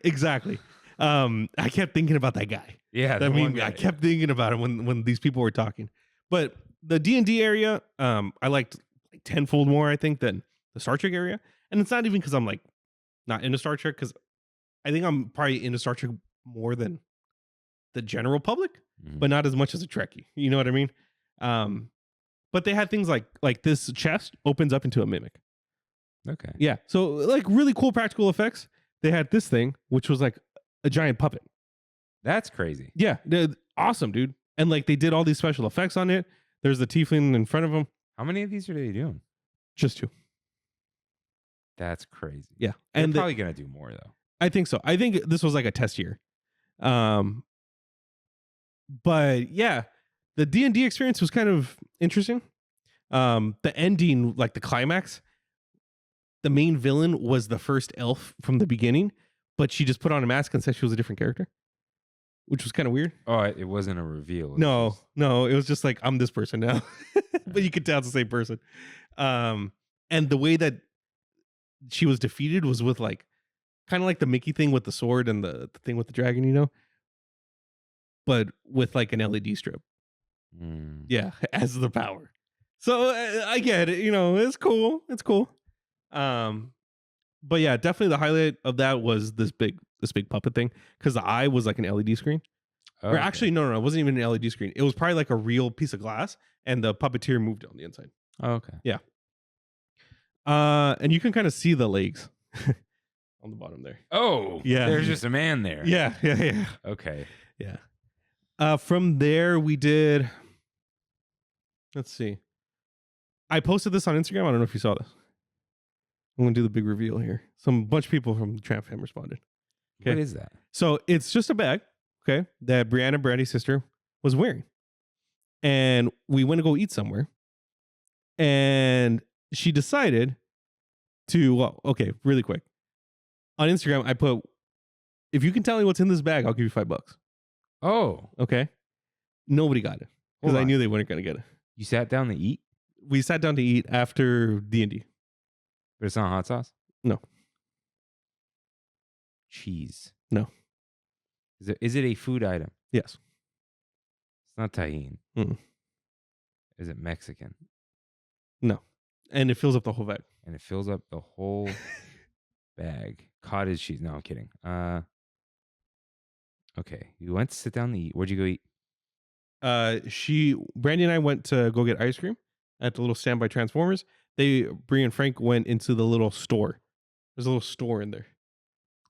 [SPEAKER 2] I kept thinking about that guy.
[SPEAKER 1] Yeah,
[SPEAKER 2] I kept thinking about him when these people were talking. But the D&D area, I liked like tenfold more, I think, than the Star Trek area. And it's not even because I'm like not into Star Trek, because I think I'm probably into Star Trek more than the general public, but not as much as a Trekkie. You know what I mean? But they had things like this chest opens up into a mimic.
[SPEAKER 1] Okay.
[SPEAKER 2] Yeah. So like really cool practical effects. They had this thing, which was like a giant puppet.
[SPEAKER 1] That's crazy.
[SPEAKER 2] Yeah. Awesome, dude. And like they did all these special effects on it. There's the tiefling in front of them.
[SPEAKER 1] How many of these are they doing?
[SPEAKER 2] Just two.
[SPEAKER 1] That's crazy.
[SPEAKER 2] Yeah.
[SPEAKER 1] They're
[SPEAKER 2] And
[SPEAKER 1] probably going to do more though.
[SPEAKER 2] I think so. I think this was like a test year. But yeah, the D&D experience was kind of interesting. The ending, like the climax, the main villain was the first elf from the beginning, but she just put on a mask and said she was a different character, which was kind of weird.
[SPEAKER 1] Oh, it wasn't a reveal.
[SPEAKER 2] No, it was just like, I'm this person now. But you could tell it's the same person. And the way that she was defeated was with like, kind of like the Mickey thing with the sword and the thing with the dragon, but with like an LED strip. Yeah, as the power. So I get it, it's cool. It's cool. But yeah, definitely the highlight of that was this big puppet thing, because the eye was like an LED screen. Or actually, no, it wasn't even an LED screen. It was probably like a real piece of glass, and the puppeteer moved it on the inside.
[SPEAKER 1] Oh, okay.
[SPEAKER 2] Yeah. And you can kind of see the legs on the bottom there.
[SPEAKER 1] Oh,
[SPEAKER 2] yeah.
[SPEAKER 1] There's just a man there.
[SPEAKER 2] Yeah.
[SPEAKER 1] Okay.
[SPEAKER 2] Yeah. From there, we did. Let's see. I posted this on Instagram. I don't know if you saw this. I'm gonna do the big reveal here. Bunch of people from the Tramp fam responded. Okay.
[SPEAKER 1] What is that?
[SPEAKER 2] So it's just a bag, okay, that Brianna, Brandy's sister, was wearing. And we went to go eat somewhere. And she decided to, really quick. On Instagram, I put, if you can tell me what's in this bag, I'll give you $5.
[SPEAKER 1] Oh,
[SPEAKER 2] Okay. Nobody got it, because
[SPEAKER 1] Hold
[SPEAKER 2] I
[SPEAKER 1] on.
[SPEAKER 2] knew they weren't going to get it.
[SPEAKER 1] You sat down to eat,
[SPEAKER 2] We sat down to eat after D&D.
[SPEAKER 1] but it's not hot sauce?
[SPEAKER 2] No.
[SPEAKER 1] Cheese?
[SPEAKER 2] No.
[SPEAKER 1] Is it a food item?
[SPEAKER 2] Yes.
[SPEAKER 1] It's not tahine.
[SPEAKER 2] Mm-mm.
[SPEAKER 1] Is it Mexican?
[SPEAKER 2] No. And it fills up the whole bag.
[SPEAKER 1] And it fills up the whole bag. Cottage cheese. No, I'm kidding. Okay. You went to sit down to eat. Where'd you go eat?
[SPEAKER 2] Brandy and I went to go get ice cream at the little stand by Transformers. Bree and Frank went into the little store. There's a little store in there.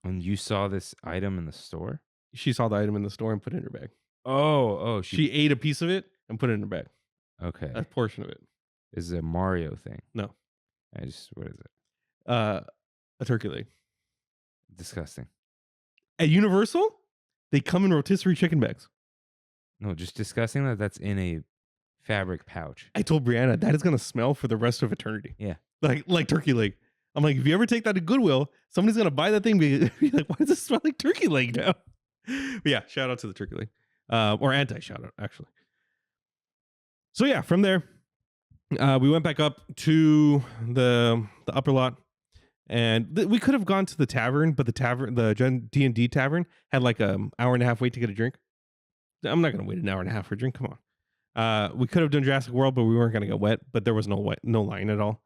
[SPEAKER 1] And you saw this item in the store?
[SPEAKER 2] She saw the item in the store and put it in her bag.
[SPEAKER 1] Oh,
[SPEAKER 2] She ate a piece of it and put it in her bag.
[SPEAKER 1] Okay.
[SPEAKER 2] A portion of it.
[SPEAKER 1] Is it a Mario thing?
[SPEAKER 2] No.
[SPEAKER 1] What is it?
[SPEAKER 2] A turkey leg.
[SPEAKER 1] Disgusting.
[SPEAKER 2] At Universal, they come in rotisserie chicken bags.
[SPEAKER 1] No, just disgusting that that's in a fabric pouch.
[SPEAKER 2] I told Brianna that is gonna smell for the rest of eternity.
[SPEAKER 1] Yeah.
[SPEAKER 2] Like turkey leg. I'm like, if you ever take that to Goodwill, somebody's gonna buy that thing. Be like, why does it smell like turkey leg now? But yeah, shout out to the turkey leg, or anti shout out actually. So yeah, from there, we went back up to the upper lot, and we could have gone to the tavern, but the D&D tavern had like an hour and a half wait to get a drink. I'm not gonna wait an hour and a half for a drink. Come on. We could have done Jurassic World, but we weren't gonna get wet. But there was no line at all.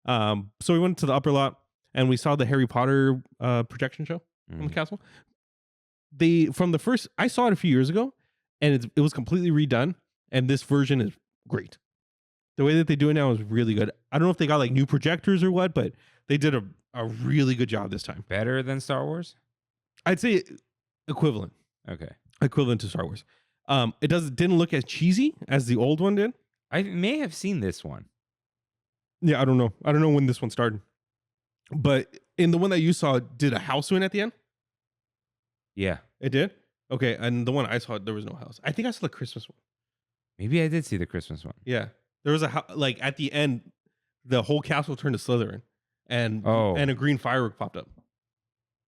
[SPEAKER 2] So we went to the upper lot and we saw the Harry Potter projection show on the castle. I saw it a few years ago, and it was completely redone. And this version is great. The way that they do it now is really good. I don't know if they got like new projectors or what, but they did a really good job this time.
[SPEAKER 1] Better than Star Wars?
[SPEAKER 2] I'd say equivalent.
[SPEAKER 1] Okay.
[SPEAKER 2] Equivalent to Star Wars. It didn't look as cheesy as the old one did.
[SPEAKER 1] I may have seen this one.
[SPEAKER 2] Yeah, I don't know. I don't know when this one started. But in the one that you saw, did a house win at the end?
[SPEAKER 1] Yeah.
[SPEAKER 2] It did? Okay, and the one I saw, there was no house. I think I saw the Christmas one.
[SPEAKER 1] Maybe I did see the Christmas one.
[SPEAKER 2] Yeah. There was like at the end, the whole castle turned to Slytherin. And a green firework popped up.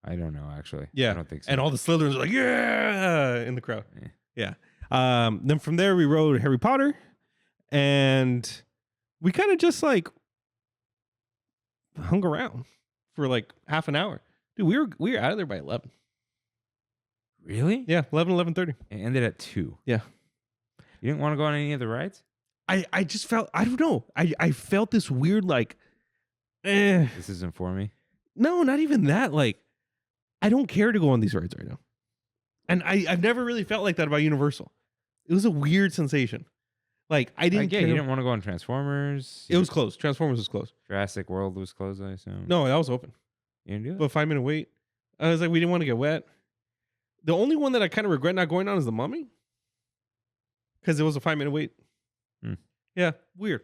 [SPEAKER 1] I don't know, actually.
[SPEAKER 2] Yeah.
[SPEAKER 1] I don't think so.
[SPEAKER 2] And all the Slytherins were like, yeah, in the crowd. Yeah. Then from there, we rode Harry Potter. And we kind of just like hung around for like half an hour. Dude, we were out of there by 11.
[SPEAKER 1] Really?
[SPEAKER 2] Yeah, 11:30.
[SPEAKER 1] It ended at 2.
[SPEAKER 2] Yeah.
[SPEAKER 1] You didn't want to go on any of the rides?
[SPEAKER 2] I just felt, I don't know. I felt this weird like,
[SPEAKER 1] This isn't for me.
[SPEAKER 2] No, not even that. Like, I don't care to go on these rides right now. And I've never really felt like that about Universal. It was a weird sensation. Like, I didn't care.
[SPEAKER 1] You didn't want to go on Transformers?
[SPEAKER 2] It was closed. Transformers was closed.
[SPEAKER 1] Jurassic World was closed, I assume.
[SPEAKER 2] No, that was open.
[SPEAKER 1] You didn't do it?
[SPEAKER 2] But 5-minute wait. I was like, we didn't want to get wet. The only one that I kind of regret not going on is the Mummy. Because it was a 5-minute wait. Yeah, weird.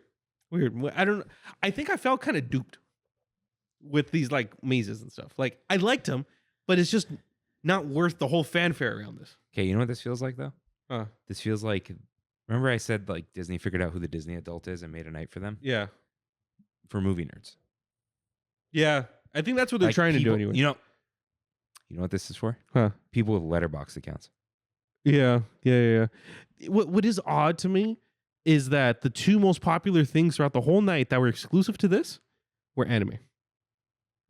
[SPEAKER 2] I don't know. I think I felt kind of duped with these like mazes and stuff. Like, I liked them, but it's just not worth the whole fanfare around this.
[SPEAKER 1] Okay, you know what this feels like, though? This feels like, remember I said like Disney figured out who the Disney adult is and made a night for them?
[SPEAKER 2] Yeah.
[SPEAKER 1] For movie nerds.
[SPEAKER 2] Yeah. I think that's what they're trying to do anyway.
[SPEAKER 1] You know what this is for?
[SPEAKER 2] Huh.
[SPEAKER 1] People with letterbox accounts.
[SPEAKER 2] Yeah. What is odd to me is that the two most popular things throughout the whole night that were exclusive to this were anime.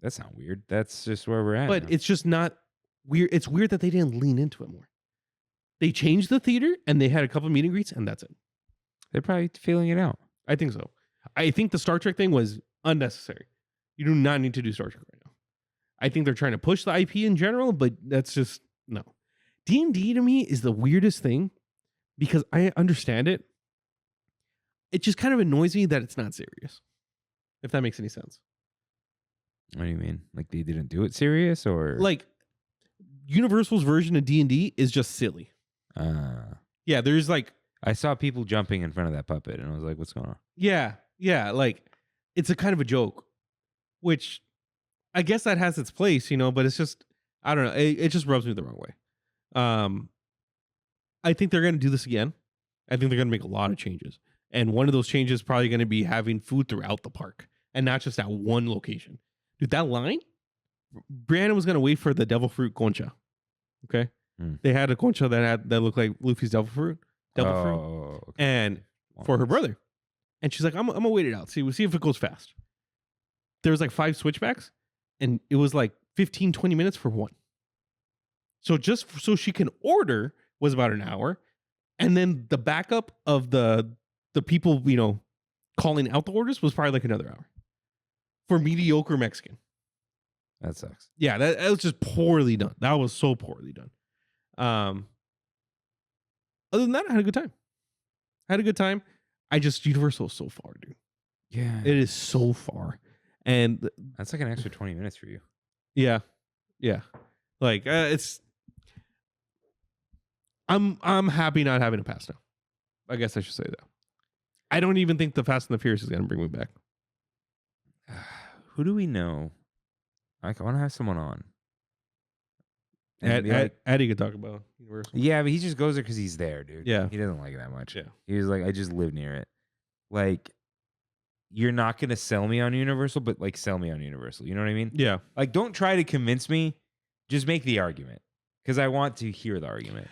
[SPEAKER 1] That's not weird. That's just where we're at.
[SPEAKER 2] But
[SPEAKER 1] now.
[SPEAKER 2] it's just not weird. It's weird that they didn't lean into it more. They changed the theater and they had a couple meet and greets and that's it.
[SPEAKER 1] They're probably feeling it out.
[SPEAKER 2] I think so. I think the Star Trek thing was unnecessary. You do not need to do Star Trek right now. I think they're trying to push the IP in general, but that's just no. D&D to me is the weirdest thing because I understand it. It just kind of annoys me that it's not serious. If that makes any sense.
[SPEAKER 1] What do you mean? Like they didn't do it serious or
[SPEAKER 2] like Universal's version of D&D is just silly. Yeah, there's like
[SPEAKER 1] I saw people jumping in front of that puppet and I was like, what's going on?
[SPEAKER 2] Yeah, like it's a kind of a joke, which I guess that has its place, but it's just, I don't know. It just rubs me the wrong way. I think they're going to do this again. I think they're going to make a lot of changes. And one of those changes is probably going to be having food throughout the park and not just at one location. Dude, that line, Brianna was going to wait for the devil fruit concha. Okay. They had a concha that looked like Luffy's devil fruit. Okay. And for her brother. And she's like, I'm going to wait it out. We'll see if it goes fast. There was like 5 switchbacks and it was like 15, 20 minutes for one. So just so she can order was about an hour. And then the backup of the people, calling out the orders was probably like another hour for mediocre Mexican.
[SPEAKER 1] That sucks.
[SPEAKER 2] Yeah, that was just poorly done. That was so poorly done. Other than that, I had a good time. Universal is so far, dude.
[SPEAKER 1] Yeah.
[SPEAKER 2] It is so far. And
[SPEAKER 1] that's like an extra 20 minutes for you.
[SPEAKER 2] Yeah. Like it's I'm happy not having a pass now. I guess I should say that. I don't even think the Fast and the Furious is going to bring me back.
[SPEAKER 1] Who do we know? I want to have someone on And be like,
[SPEAKER 2] Addy could talk about Universal.
[SPEAKER 1] yeah, but he just goes there because he's there, dude.
[SPEAKER 2] Yeah.
[SPEAKER 1] He doesn't like it that much.
[SPEAKER 2] Yeah.
[SPEAKER 1] He was like, I just live near it. Like, you're not going to sell me on Universal, but like sell me on Universal. You know what I mean?
[SPEAKER 2] Yeah.
[SPEAKER 1] Like, don't try to convince me. Just make the argument because I want to hear the argument.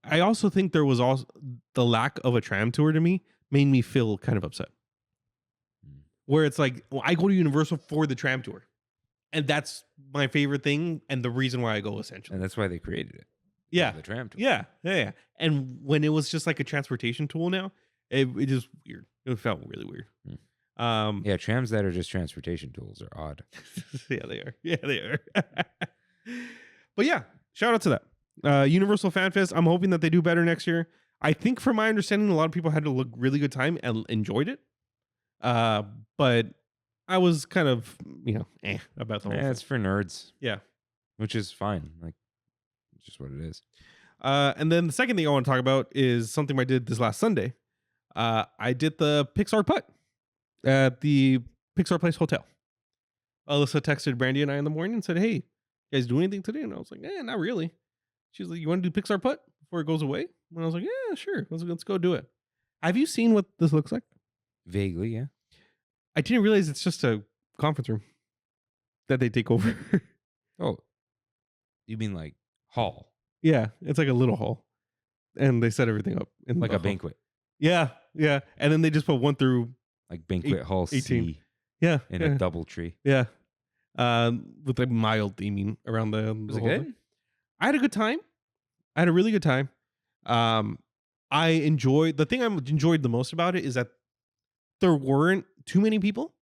[SPEAKER 2] I also think there was also the lack of a tram tour to me made me feel kind of upset. Where it's like, well, I go to Universal for the tram tour. And that's my favorite thing and the reason why I go, essentially.
[SPEAKER 1] And that's why they created it.
[SPEAKER 2] Yeah.
[SPEAKER 1] The tram tour.
[SPEAKER 2] Yeah. And when it was just like a transportation tool now, it just weird. It felt really weird.
[SPEAKER 1] Yeah, trams that are just transportation tools are odd.
[SPEAKER 2] Yeah, they are. But yeah, shout out to that. Universal Fan Fest. I'm hoping that they do better next year. I think from my understanding, a lot of people had a really good time and enjoyed it. But I was kind of, about the whole thing.
[SPEAKER 1] It's for nerds.
[SPEAKER 2] Yeah.
[SPEAKER 1] Which is fine. Like, it's just what it is.
[SPEAKER 2] And then the second thing I want to talk about is something I did this last Sunday. I did the Pixar putt at the Pixar Place Hotel. Alyssa texted Brandy and I in the morning and said, hey, you guys do anything today? And I was like, not really. She's like, you want to do Pixar putt before it goes away? And I was like, yeah, sure. Let's go do it. Have you seen what this looks like?
[SPEAKER 1] Vaguely, yeah.
[SPEAKER 2] I didn't realize it's just a conference room that they take over.
[SPEAKER 1] Oh, you mean like hall?
[SPEAKER 2] Yeah, it's like a little hall. And they set everything up. In
[SPEAKER 1] Like
[SPEAKER 2] the
[SPEAKER 1] a
[SPEAKER 2] hall.
[SPEAKER 1] banquet.
[SPEAKER 2] Yeah. And then they just put 1 through.
[SPEAKER 1] Like banquet hall
[SPEAKER 2] 18.
[SPEAKER 1] C
[SPEAKER 2] Yeah.
[SPEAKER 1] in a double tree.
[SPEAKER 2] Yeah. With like mild theming around the
[SPEAKER 1] Was it
[SPEAKER 2] whole
[SPEAKER 1] good?
[SPEAKER 2] thing. I had a good time. I had a really good time. I enjoyed the thing I enjoyed the most about it is that there weren't too many people.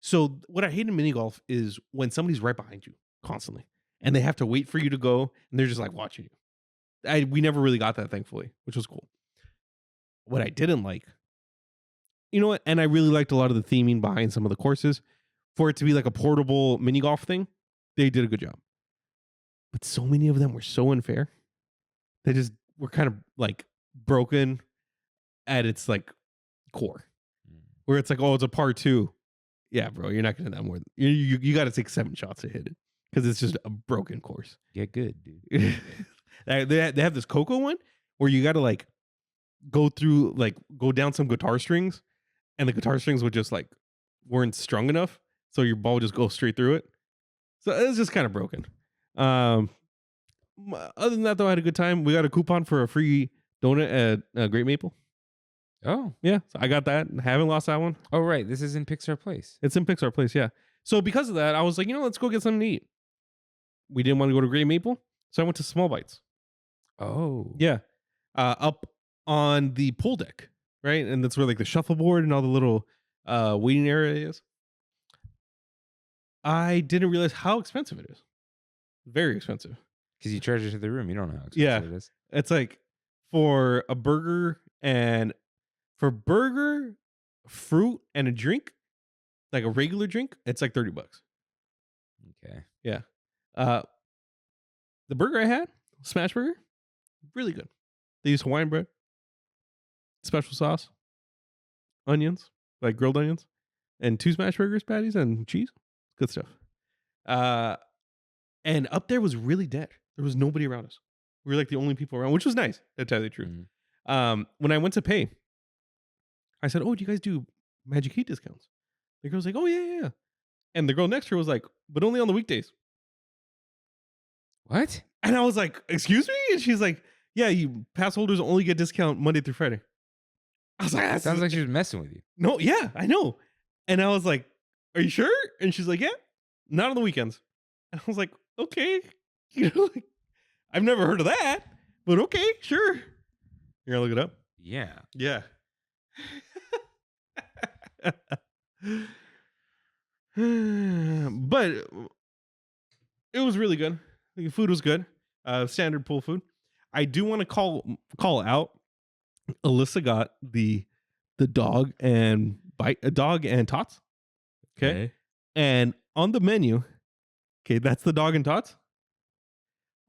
[SPEAKER 2] So what I hate in mini golf is when somebody's right behind you constantly and they have to wait for you to go and they're just like watching you. We never really got that, thankfully, which was cool. What I didn't like, you know what? And I really liked a lot of the theming behind some of the courses. For it to be like a portable mini golf thing, they did a good job. But so many of them were so unfair. They just were kind of like broken at its like core. Where it's like, oh, it's a par 2. Yeah, bro, you're not going to that more. You got to take 7 shots to hit it because it's just a broken course.
[SPEAKER 1] Get good, dude.
[SPEAKER 2] They have this Coco one where you got to like go down some guitar strings, and the guitar strings would just like weren't strong enough, so your ball just goes straight through it. So it's just kind of broken. Other than that, though, I had a good time. We got a coupon for a free donut at Great Maple.
[SPEAKER 1] Oh.
[SPEAKER 2] Yeah, so I got that. Haven't lost that one.
[SPEAKER 1] Oh, right. This is in Pixar Place.
[SPEAKER 2] It's in Pixar Place, yeah. So because of that, I was like, let's go get something to eat. We didn't want to go to Great Maple, so I went to Small Bites.
[SPEAKER 1] Oh.
[SPEAKER 2] Yeah. Up on the pool deck, right? And that's where like the shuffleboard and all the little waiting area is. I didn't realize how expensive it is. Very expensive.
[SPEAKER 1] Because you charge it to the room. You don't know how expensive it is.
[SPEAKER 2] It's like for a burger and fruit and a drink, like a regular drink, it's like $30.
[SPEAKER 1] Okay.
[SPEAKER 2] Yeah. The burger I had, smash burger, really good. They use Hawaiian bread, special sauce, onions, like grilled onions, and 2 smash burgers patties and cheese. Good stuff. And up there was really dead. There was nobody around us. We were like the only people around, which was nice, to tell you the truth.
[SPEAKER 1] Mm-hmm.
[SPEAKER 2] When I went to pay, I said, oh, do you guys do Magic Heat discounts? The girl's like, oh, yeah. And the girl next to her was like, but only on the weekdays.
[SPEAKER 1] What?
[SPEAKER 2] And I was like, excuse me? And she's like, yeah, you pass holders only get discount Monday through Friday. I was like, that
[SPEAKER 1] Sounds like she was messing with you.
[SPEAKER 2] No, yeah, I know. And I was like, are you sure? And she's like, yeah, not on the weekends. And I was like, okay. Like, I've never heard of that, but okay, sure. You're gonna look it up?
[SPEAKER 1] Yeah.
[SPEAKER 2] Yeah. But it was really good. The food was good. Standard pool food. I do want to call out. Alyssa got the dog and tots. Okay. And on the menu, okay, that's the dog and tots.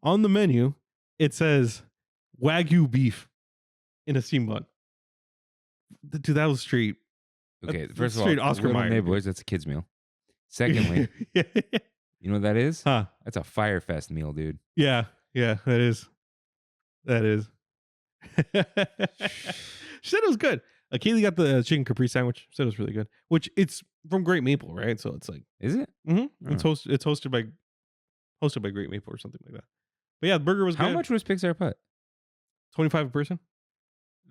[SPEAKER 2] On the menu, it says Wagyu beef in a steam bun. Dude, that was straight.
[SPEAKER 1] Okay.
[SPEAKER 2] That's
[SPEAKER 1] First of all,
[SPEAKER 2] straight Oscar
[SPEAKER 1] Little
[SPEAKER 2] Mayer,
[SPEAKER 1] Neighbors, that's a kid's meal. Secondly, you know what that is?
[SPEAKER 2] Huh.
[SPEAKER 1] That's a Firefest meal, dude.
[SPEAKER 2] Yeah. Yeah, that is. That is. She said it was good. Kaylee got the chicken capri sandwich. Said it was really good. Which it's from Great Maple, right? So it's like,
[SPEAKER 1] Is it?
[SPEAKER 2] it's hosted by Great Maple or something like that. But yeah, the burger was
[SPEAKER 1] How
[SPEAKER 2] good.
[SPEAKER 1] much was Pixar Putt?
[SPEAKER 2] $25 a person.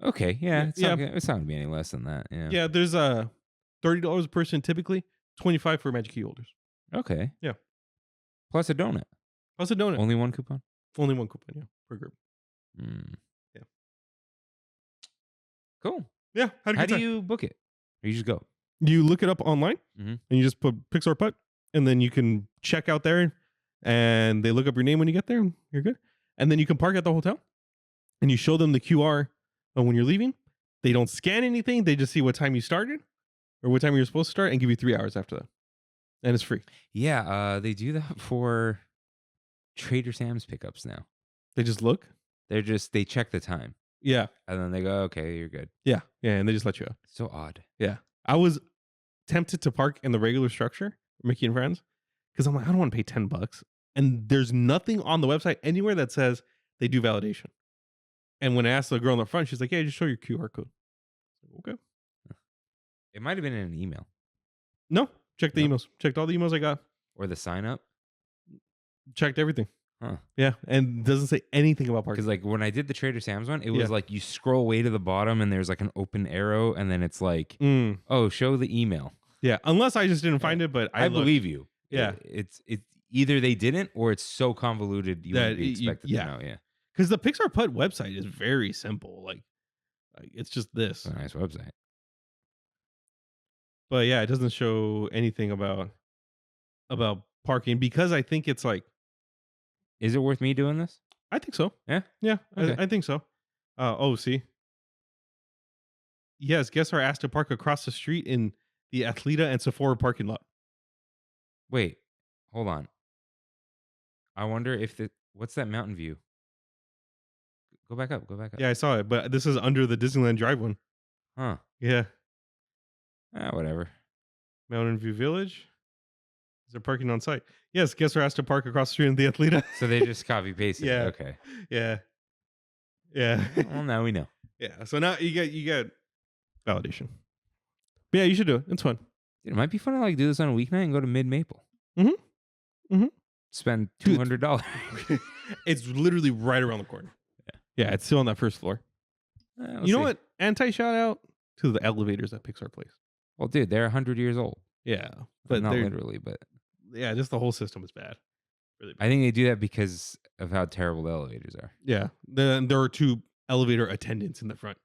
[SPEAKER 1] Okay, yeah, it's
[SPEAKER 2] Yeah.
[SPEAKER 1] not gonna be any less than that. Yeah.
[SPEAKER 2] Yeah, there's $30 a person typically. 25 for Magic Key holders.
[SPEAKER 1] Okay.
[SPEAKER 2] Yeah.
[SPEAKER 1] Plus a donut.
[SPEAKER 2] Plus a donut.
[SPEAKER 1] Only one coupon.
[SPEAKER 2] Only one coupon, yeah, per group. Yeah.
[SPEAKER 1] Cool.
[SPEAKER 2] Yeah.
[SPEAKER 1] How do you book it? Or you just go?
[SPEAKER 2] You look it up online
[SPEAKER 1] Mhm.
[SPEAKER 2] and you just put Pixar Putt, and then you can check out there, and they look up your name when you get there, and you're good. And then you can park at the hotel, and you show them the QR when you're leaving. They don't scan anything. They just see what time you started or what time you're supposed to start, and give you 3 hours after that. And it's free.
[SPEAKER 1] Yeah, they do that for Trader Sam's pickups now.
[SPEAKER 2] They just look.
[SPEAKER 1] They check the time
[SPEAKER 2] Yeah.
[SPEAKER 1] and then they go, okay, you're good.
[SPEAKER 2] Yeah. Yeah. And they just let you out.
[SPEAKER 1] So odd.
[SPEAKER 2] Yeah. I was tempted to park in the regular structure, Mickey and Friends, because I'm like, I don't want to pay $10. And there's nothing on the website anywhere that says they do validation. And when I asked the girl in the front, she's like, yeah, just show your QR code. Okay.
[SPEAKER 1] It might have been in an email
[SPEAKER 2] No. Checked the
[SPEAKER 1] No.
[SPEAKER 2] emails. Checked all the emails I got.
[SPEAKER 1] or the sign up.
[SPEAKER 2] Checked everything.
[SPEAKER 1] Huh.
[SPEAKER 2] Yeah. And doesn't say anything about parking.
[SPEAKER 1] Because like when I did the Trader Sam's one, it was
[SPEAKER 2] Yeah.
[SPEAKER 1] like you scroll way to the bottom and there's like an open arrow and then it's like, oh, show the email.
[SPEAKER 2] Yeah. Unless I just didn't find it, but
[SPEAKER 1] I
[SPEAKER 2] looked.
[SPEAKER 1] believe you.
[SPEAKER 2] Yeah.
[SPEAKER 1] It's either they didn't or it's so convoluted you wouldn't be expected
[SPEAKER 2] yeah.
[SPEAKER 1] to know. Yeah.
[SPEAKER 2] Because the Pixar Putt website is very simple. Like it's just this.
[SPEAKER 1] It's a nice website.
[SPEAKER 2] But yeah, it doesn't show anything about parking, because I think it's like,
[SPEAKER 1] Is it worth me doing this?
[SPEAKER 2] I think so.
[SPEAKER 1] Yeah?
[SPEAKER 2] Yeah,
[SPEAKER 1] Okay.
[SPEAKER 2] I think so. See. Yes, guests are asked to park across the street in the Athleta and Sephora parking lot.
[SPEAKER 1] Wait, hold on. I wonder if what's that Mountain View? Go back up.
[SPEAKER 2] Yeah, I saw it, but this is under the Disneyland Drive one.
[SPEAKER 1] Huh.
[SPEAKER 2] Yeah.
[SPEAKER 1] Whatever.
[SPEAKER 2] Mountain View Village. Is there parking on site? Yes, guests are asked to park across the street in the Athleta.
[SPEAKER 1] So they just copy pasted.
[SPEAKER 2] Yeah.
[SPEAKER 1] Okay.
[SPEAKER 2] Yeah. Yeah.
[SPEAKER 1] Well, now we know.
[SPEAKER 2] Yeah. So now you get validation. But yeah, you should do it. It's fun.
[SPEAKER 1] Dude, it might be fun to like do this on a weeknight and go to Mid Maple.
[SPEAKER 2] Mhm.
[SPEAKER 1] Spend
[SPEAKER 2] Dude.
[SPEAKER 1] $200.
[SPEAKER 2] It's literally right around the corner. Yeah, it's still on that first floor.
[SPEAKER 1] We'll
[SPEAKER 2] You know
[SPEAKER 1] see.
[SPEAKER 2] what? Anti-shout out to the elevators at Pixar Place.
[SPEAKER 1] Well, dude, they're 100 years old.
[SPEAKER 2] Yeah.
[SPEAKER 1] But
[SPEAKER 2] But
[SPEAKER 1] not
[SPEAKER 2] they're-
[SPEAKER 1] literally, but
[SPEAKER 2] yeah, just the whole system is bad. Really bad.
[SPEAKER 1] I think they do that because of how terrible the elevators are.
[SPEAKER 2] Yeah. Then there are 2 elevator attendants in the front,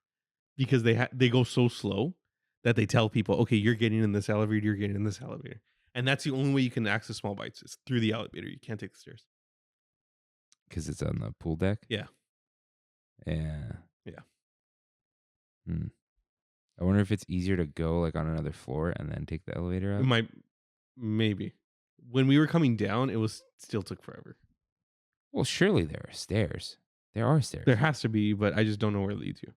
[SPEAKER 2] because they go so slow that they tell people, okay, you're getting in this elevator, you're getting in this elevator. And that's the only way you can access Small Bites is through the elevator. You can't take the stairs.
[SPEAKER 1] Because it's on the pool deck?
[SPEAKER 2] Yeah.
[SPEAKER 1] Yeah.
[SPEAKER 2] Yeah.
[SPEAKER 1] I wonder if it's easier to go like on another floor and then take the elevator
[SPEAKER 2] It
[SPEAKER 1] out.
[SPEAKER 2] might, maybe. When we were coming down, it still took forever.
[SPEAKER 1] Well, surely there are stairs. There are stairs.
[SPEAKER 2] There has to be, but I just don't know where it leads you.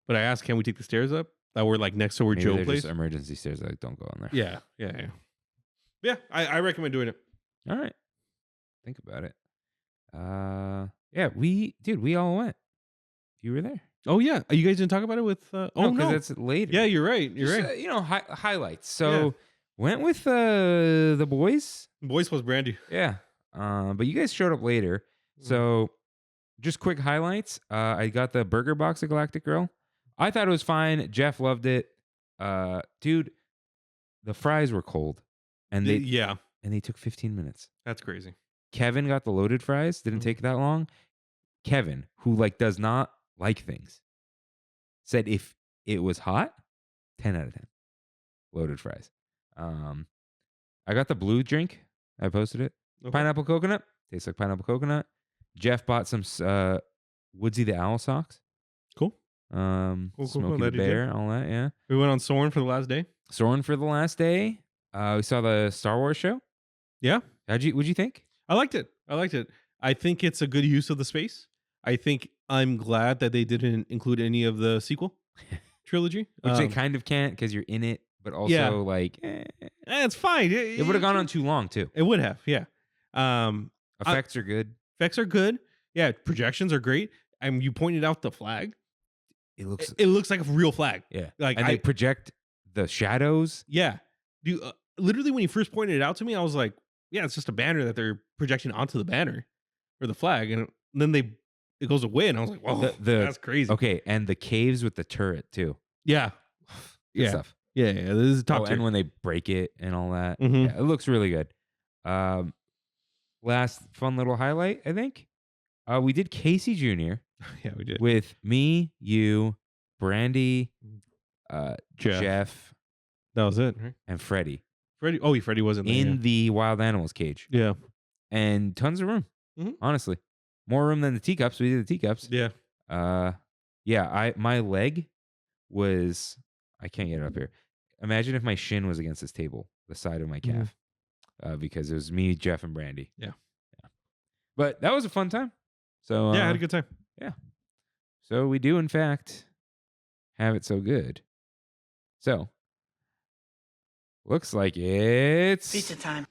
[SPEAKER 2] But I asked, can we take the stairs up that were like next to where
[SPEAKER 1] Maybe
[SPEAKER 2] Joe
[SPEAKER 1] they're
[SPEAKER 2] plays?
[SPEAKER 1] just emergency stairs that don't go on there.
[SPEAKER 2] Yeah. Yeah, I recommend doing it.
[SPEAKER 1] All right. Think about it. Yeah, we all went. You were there.
[SPEAKER 2] Oh yeah, you guys didn't talk about it with. Oh no,
[SPEAKER 1] that's later.
[SPEAKER 2] yeah, you're right. You're
[SPEAKER 1] Just,
[SPEAKER 2] right.
[SPEAKER 1] highlights. So went with the boys.
[SPEAKER 2] Boys plus Brandy.
[SPEAKER 1] Yeah. But you guys showed up later. So just quick highlights. I got the burger box at Galactic Grill. I thought it was fine. Jeff loved it. Dude, the fries were cold. And they took 15 minutes.
[SPEAKER 2] That's crazy.
[SPEAKER 1] Kevin got the loaded fries. Didn't take that long. Kevin, who like does not like things, said if it was hot, 10 out of 10. Loaded fries. I got the blue drink. I posted it.
[SPEAKER 2] Okay.
[SPEAKER 1] Pineapple coconut. Tastes like pineapple coconut. Jeff bought some Woodsy the Owl socks.
[SPEAKER 2] Cool.
[SPEAKER 1] Smokey the
[SPEAKER 2] That he did.
[SPEAKER 1] Bear, all that, yeah.
[SPEAKER 2] We went on Soarin' for the last day.
[SPEAKER 1] Soarin' for the last day. We saw the Star Wars show.
[SPEAKER 2] Yeah,
[SPEAKER 1] What'd you think?
[SPEAKER 2] I liked it. I think it's a good use of the space. I think I'm glad that they didn't include any of the sequel trilogy.
[SPEAKER 1] Which they kind of can't because you're in it, but also like
[SPEAKER 2] it's fine.
[SPEAKER 1] it would have gone on too long too.
[SPEAKER 2] It would have, yeah.
[SPEAKER 1] Effects are good.
[SPEAKER 2] Effects are good. Yeah, projections are great. And you pointed out the flag.
[SPEAKER 1] It looks
[SPEAKER 2] It looks like a real flag.
[SPEAKER 1] yeah.
[SPEAKER 2] Like
[SPEAKER 1] And they project the shadows.
[SPEAKER 2] Yeah. Dude, literally when you first pointed it out to me, I was like, yeah, it's just a banner that they're projecting onto the banner or the flag. And then it goes away. And I was like, whoa, that's crazy.
[SPEAKER 1] Okay. And the caves with the turret too.
[SPEAKER 2] Yeah.
[SPEAKER 1] Good
[SPEAKER 2] Yeah.
[SPEAKER 1] stuff.
[SPEAKER 2] Yeah. This is top tier.
[SPEAKER 1] And when they break it and all that.
[SPEAKER 2] Mhm.
[SPEAKER 1] Yeah, it looks really good. Last fun little highlight, I think. We did Casey Jr.
[SPEAKER 2] Yeah, we did.
[SPEAKER 1] with me, you, Brandy,
[SPEAKER 2] Jeff.
[SPEAKER 1] Jeff,
[SPEAKER 2] That was it, right?
[SPEAKER 1] and Freddie
[SPEAKER 2] Freddie. Oh, Freddie wasn't there.
[SPEAKER 1] in the wild animals cage.
[SPEAKER 2] Yeah.
[SPEAKER 1] And tons of room, honestly. More room than the teacups. We did the teacups.
[SPEAKER 2] Yeah.
[SPEAKER 1] My leg was, I can't get it up here. Imagine if my shin was against this table, the side of my calf, because it was me, Jeff, and Brandy.
[SPEAKER 2] Yeah.
[SPEAKER 1] But that was a fun time. So
[SPEAKER 2] Yeah, I had a good time.
[SPEAKER 1] Yeah. So we do, in fact, have it so good. So, looks like it's
[SPEAKER 4] Pizza time.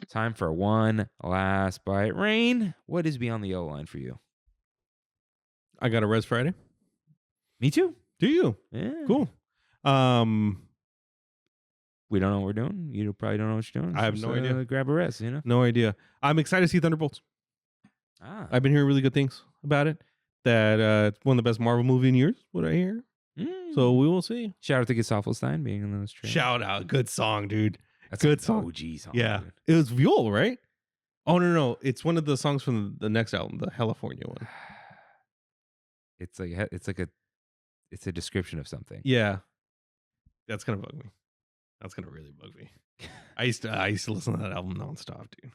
[SPEAKER 1] time for one last bite. Rain, what is beyond the yellow line for you?
[SPEAKER 2] I got a Res Friday.
[SPEAKER 1] Me too.
[SPEAKER 2] Do you?
[SPEAKER 1] Yeah.
[SPEAKER 2] Cool.
[SPEAKER 1] We don't know what we're doing. You probably don't know what you're doing.
[SPEAKER 2] I have
[SPEAKER 1] Just,
[SPEAKER 2] no idea.
[SPEAKER 1] Grab a rest, you know?
[SPEAKER 2] No idea. I'm excited to see Thunderbolts. I've been hearing really good things about it. That it's one of the best Marvel movie in years, what I hear. So we will see.
[SPEAKER 1] Shout out to Gesaffelstein being in those trailers.
[SPEAKER 2] Shout out. Good song, dude.
[SPEAKER 1] That's
[SPEAKER 2] good
[SPEAKER 1] an
[SPEAKER 2] song.
[SPEAKER 1] OG song.
[SPEAKER 2] Yeah.
[SPEAKER 1] Dude.
[SPEAKER 2] It was Viol, right? Oh, no. It's one of the songs from the next album, the California one.
[SPEAKER 1] It's a description of something.
[SPEAKER 2] Yeah. That's going to bug me. That's going to really bug me. I used to listen to that album nonstop, dude.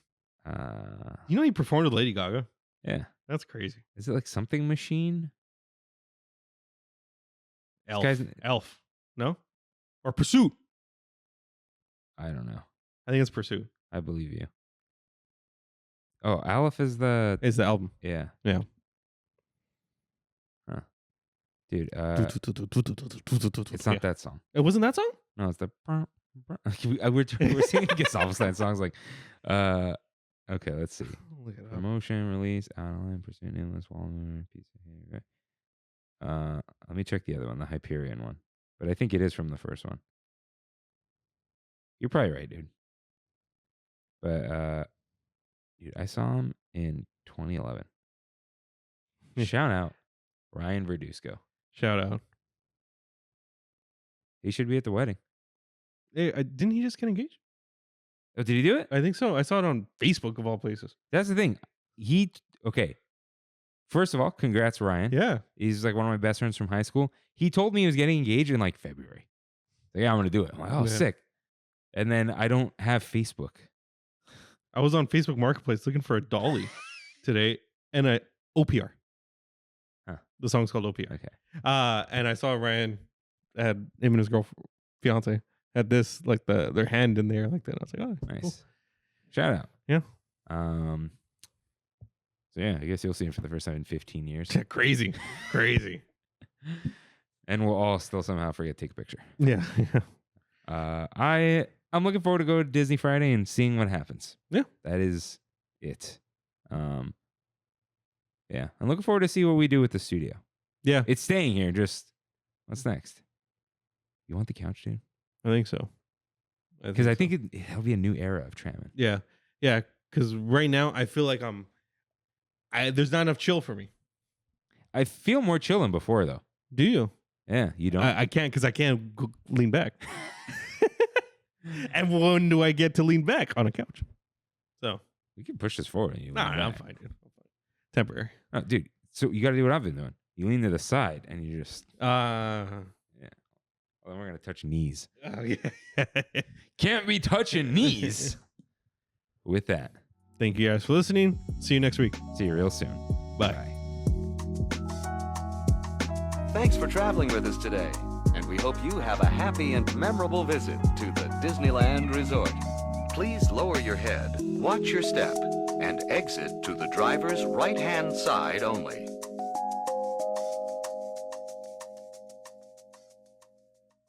[SPEAKER 2] You know he performed with Lady Gaga?
[SPEAKER 1] Yeah.
[SPEAKER 2] That's crazy.
[SPEAKER 1] Is it like something machine?
[SPEAKER 2] Elf. No? Or Pursuit.
[SPEAKER 1] I don't know.
[SPEAKER 2] I think it's Pursuit.
[SPEAKER 1] I believe you. Oh, Aleph is the
[SPEAKER 2] album.
[SPEAKER 1] Yeah.
[SPEAKER 2] Yeah.
[SPEAKER 1] Huh. Dude, it's not that song.
[SPEAKER 2] It wasn't that song?
[SPEAKER 1] No, it's the we're singing Gesaffelstein songs like okay, let's see.
[SPEAKER 2] Look it up.
[SPEAKER 1] Promotion, release, outline, pursuit, endless, wall, piece of hair. Let me check the other one, the Hyperion one. But I think it is from the first one. You're probably right, dude. But dude, I saw him in 2011. Shout out Ryan Verduzco.
[SPEAKER 2] Shout out.
[SPEAKER 1] He should be at the wedding.
[SPEAKER 2] Hey, didn't he just get engaged?
[SPEAKER 1] Oh, did he do it?
[SPEAKER 2] I think so. I saw it on Facebook of all places.
[SPEAKER 1] That's the thing. Okay. First of all, congrats, Ryan.
[SPEAKER 2] Yeah.
[SPEAKER 1] He's like one of my best friends from high school. He told me he was getting engaged in like February. So, yeah, I'm going to do it. I'm like, oh, sick. And then I don't have Facebook.
[SPEAKER 2] I was on Facebook Marketplace looking for a dolly today and a OPR.
[SPEAKER 1] Huh.
[SPEAKER 2] The song's called OPR.
[SPEAKER 1] Okay.
[SPEAKER 2] And I saw Ryan had him and his fiance had this like their hand in there like that. I was like, oh,
[SPEAKER 1] Nice.
[SPEAKER 2] cool.
[SPEAKER 1] Shout out.
[SPEAKER 2] Yeah.
[SPEAKER 1] So yeah, I guess you'll see him for the first time in 15 years.
[SPEAKER 2] Crazy.
[SPEAKER 1] And we'll all still somehow forget to take a picture.
[SPEAKER 2] Yeah.
[SPEAKER 1] I'm looking forward to go to Disney Friday and seeing what happens.
[SPEAKER 2] Yeah.
[SPEAKER 1] That is it. Yeah. I'm looking forward to see what we do with the studio.
[SPEAKER 2] Yeah.
[SPEAKER 1] It's staying here. Just what's next? You want the couch, dude?
[SPEAKER 2] I think so.
[SPEAKER 1] Because I think it'll be a new era of Trammin.
[SPEAKER 2] Yeah. Yeah. Because right now I feel like there's not enough chill for me.
[SPEAKER 1] I feel more chill than before, though.
[SPEAKER 2] Do you?
[SPEAKER 1] Yeah, you don't?
[SPEAKER 2] I can't because I can't lean back. And when do I get to lean back on a couch? So
[SPEAKER 1] we can push this forward. And you
[SPEAKER 2] no,
[SPEAKER 1] lean
[SPEAKER 2] I'm
[SPEAKER 1] back.
[SPEAKER 2] fine, dude. Temporary.
[SPEAKER 1] Oh, dude, so you got to do what I've been doing. You lean to the side and you just
[SPEAKER 2] Yeah.
[SPEAKER 1] Well, then we're gonna touch knees.
[SPEAKER 2] Oh yeah.
[SPEAKER 1] Can't be touching knees. With that,
[SPEAKER 2] Thank you guys for listening. See you next week.
[SPEAKER 1] see you real soon.
[SPEAKER 2] Bye.
[SPEAKER 4] Thanks for traveling with us today, and we hope you have a happy and memorable visit to the Disneyland Resort. Please lower your head, watch your step, and exit to the driver's right-hand side only.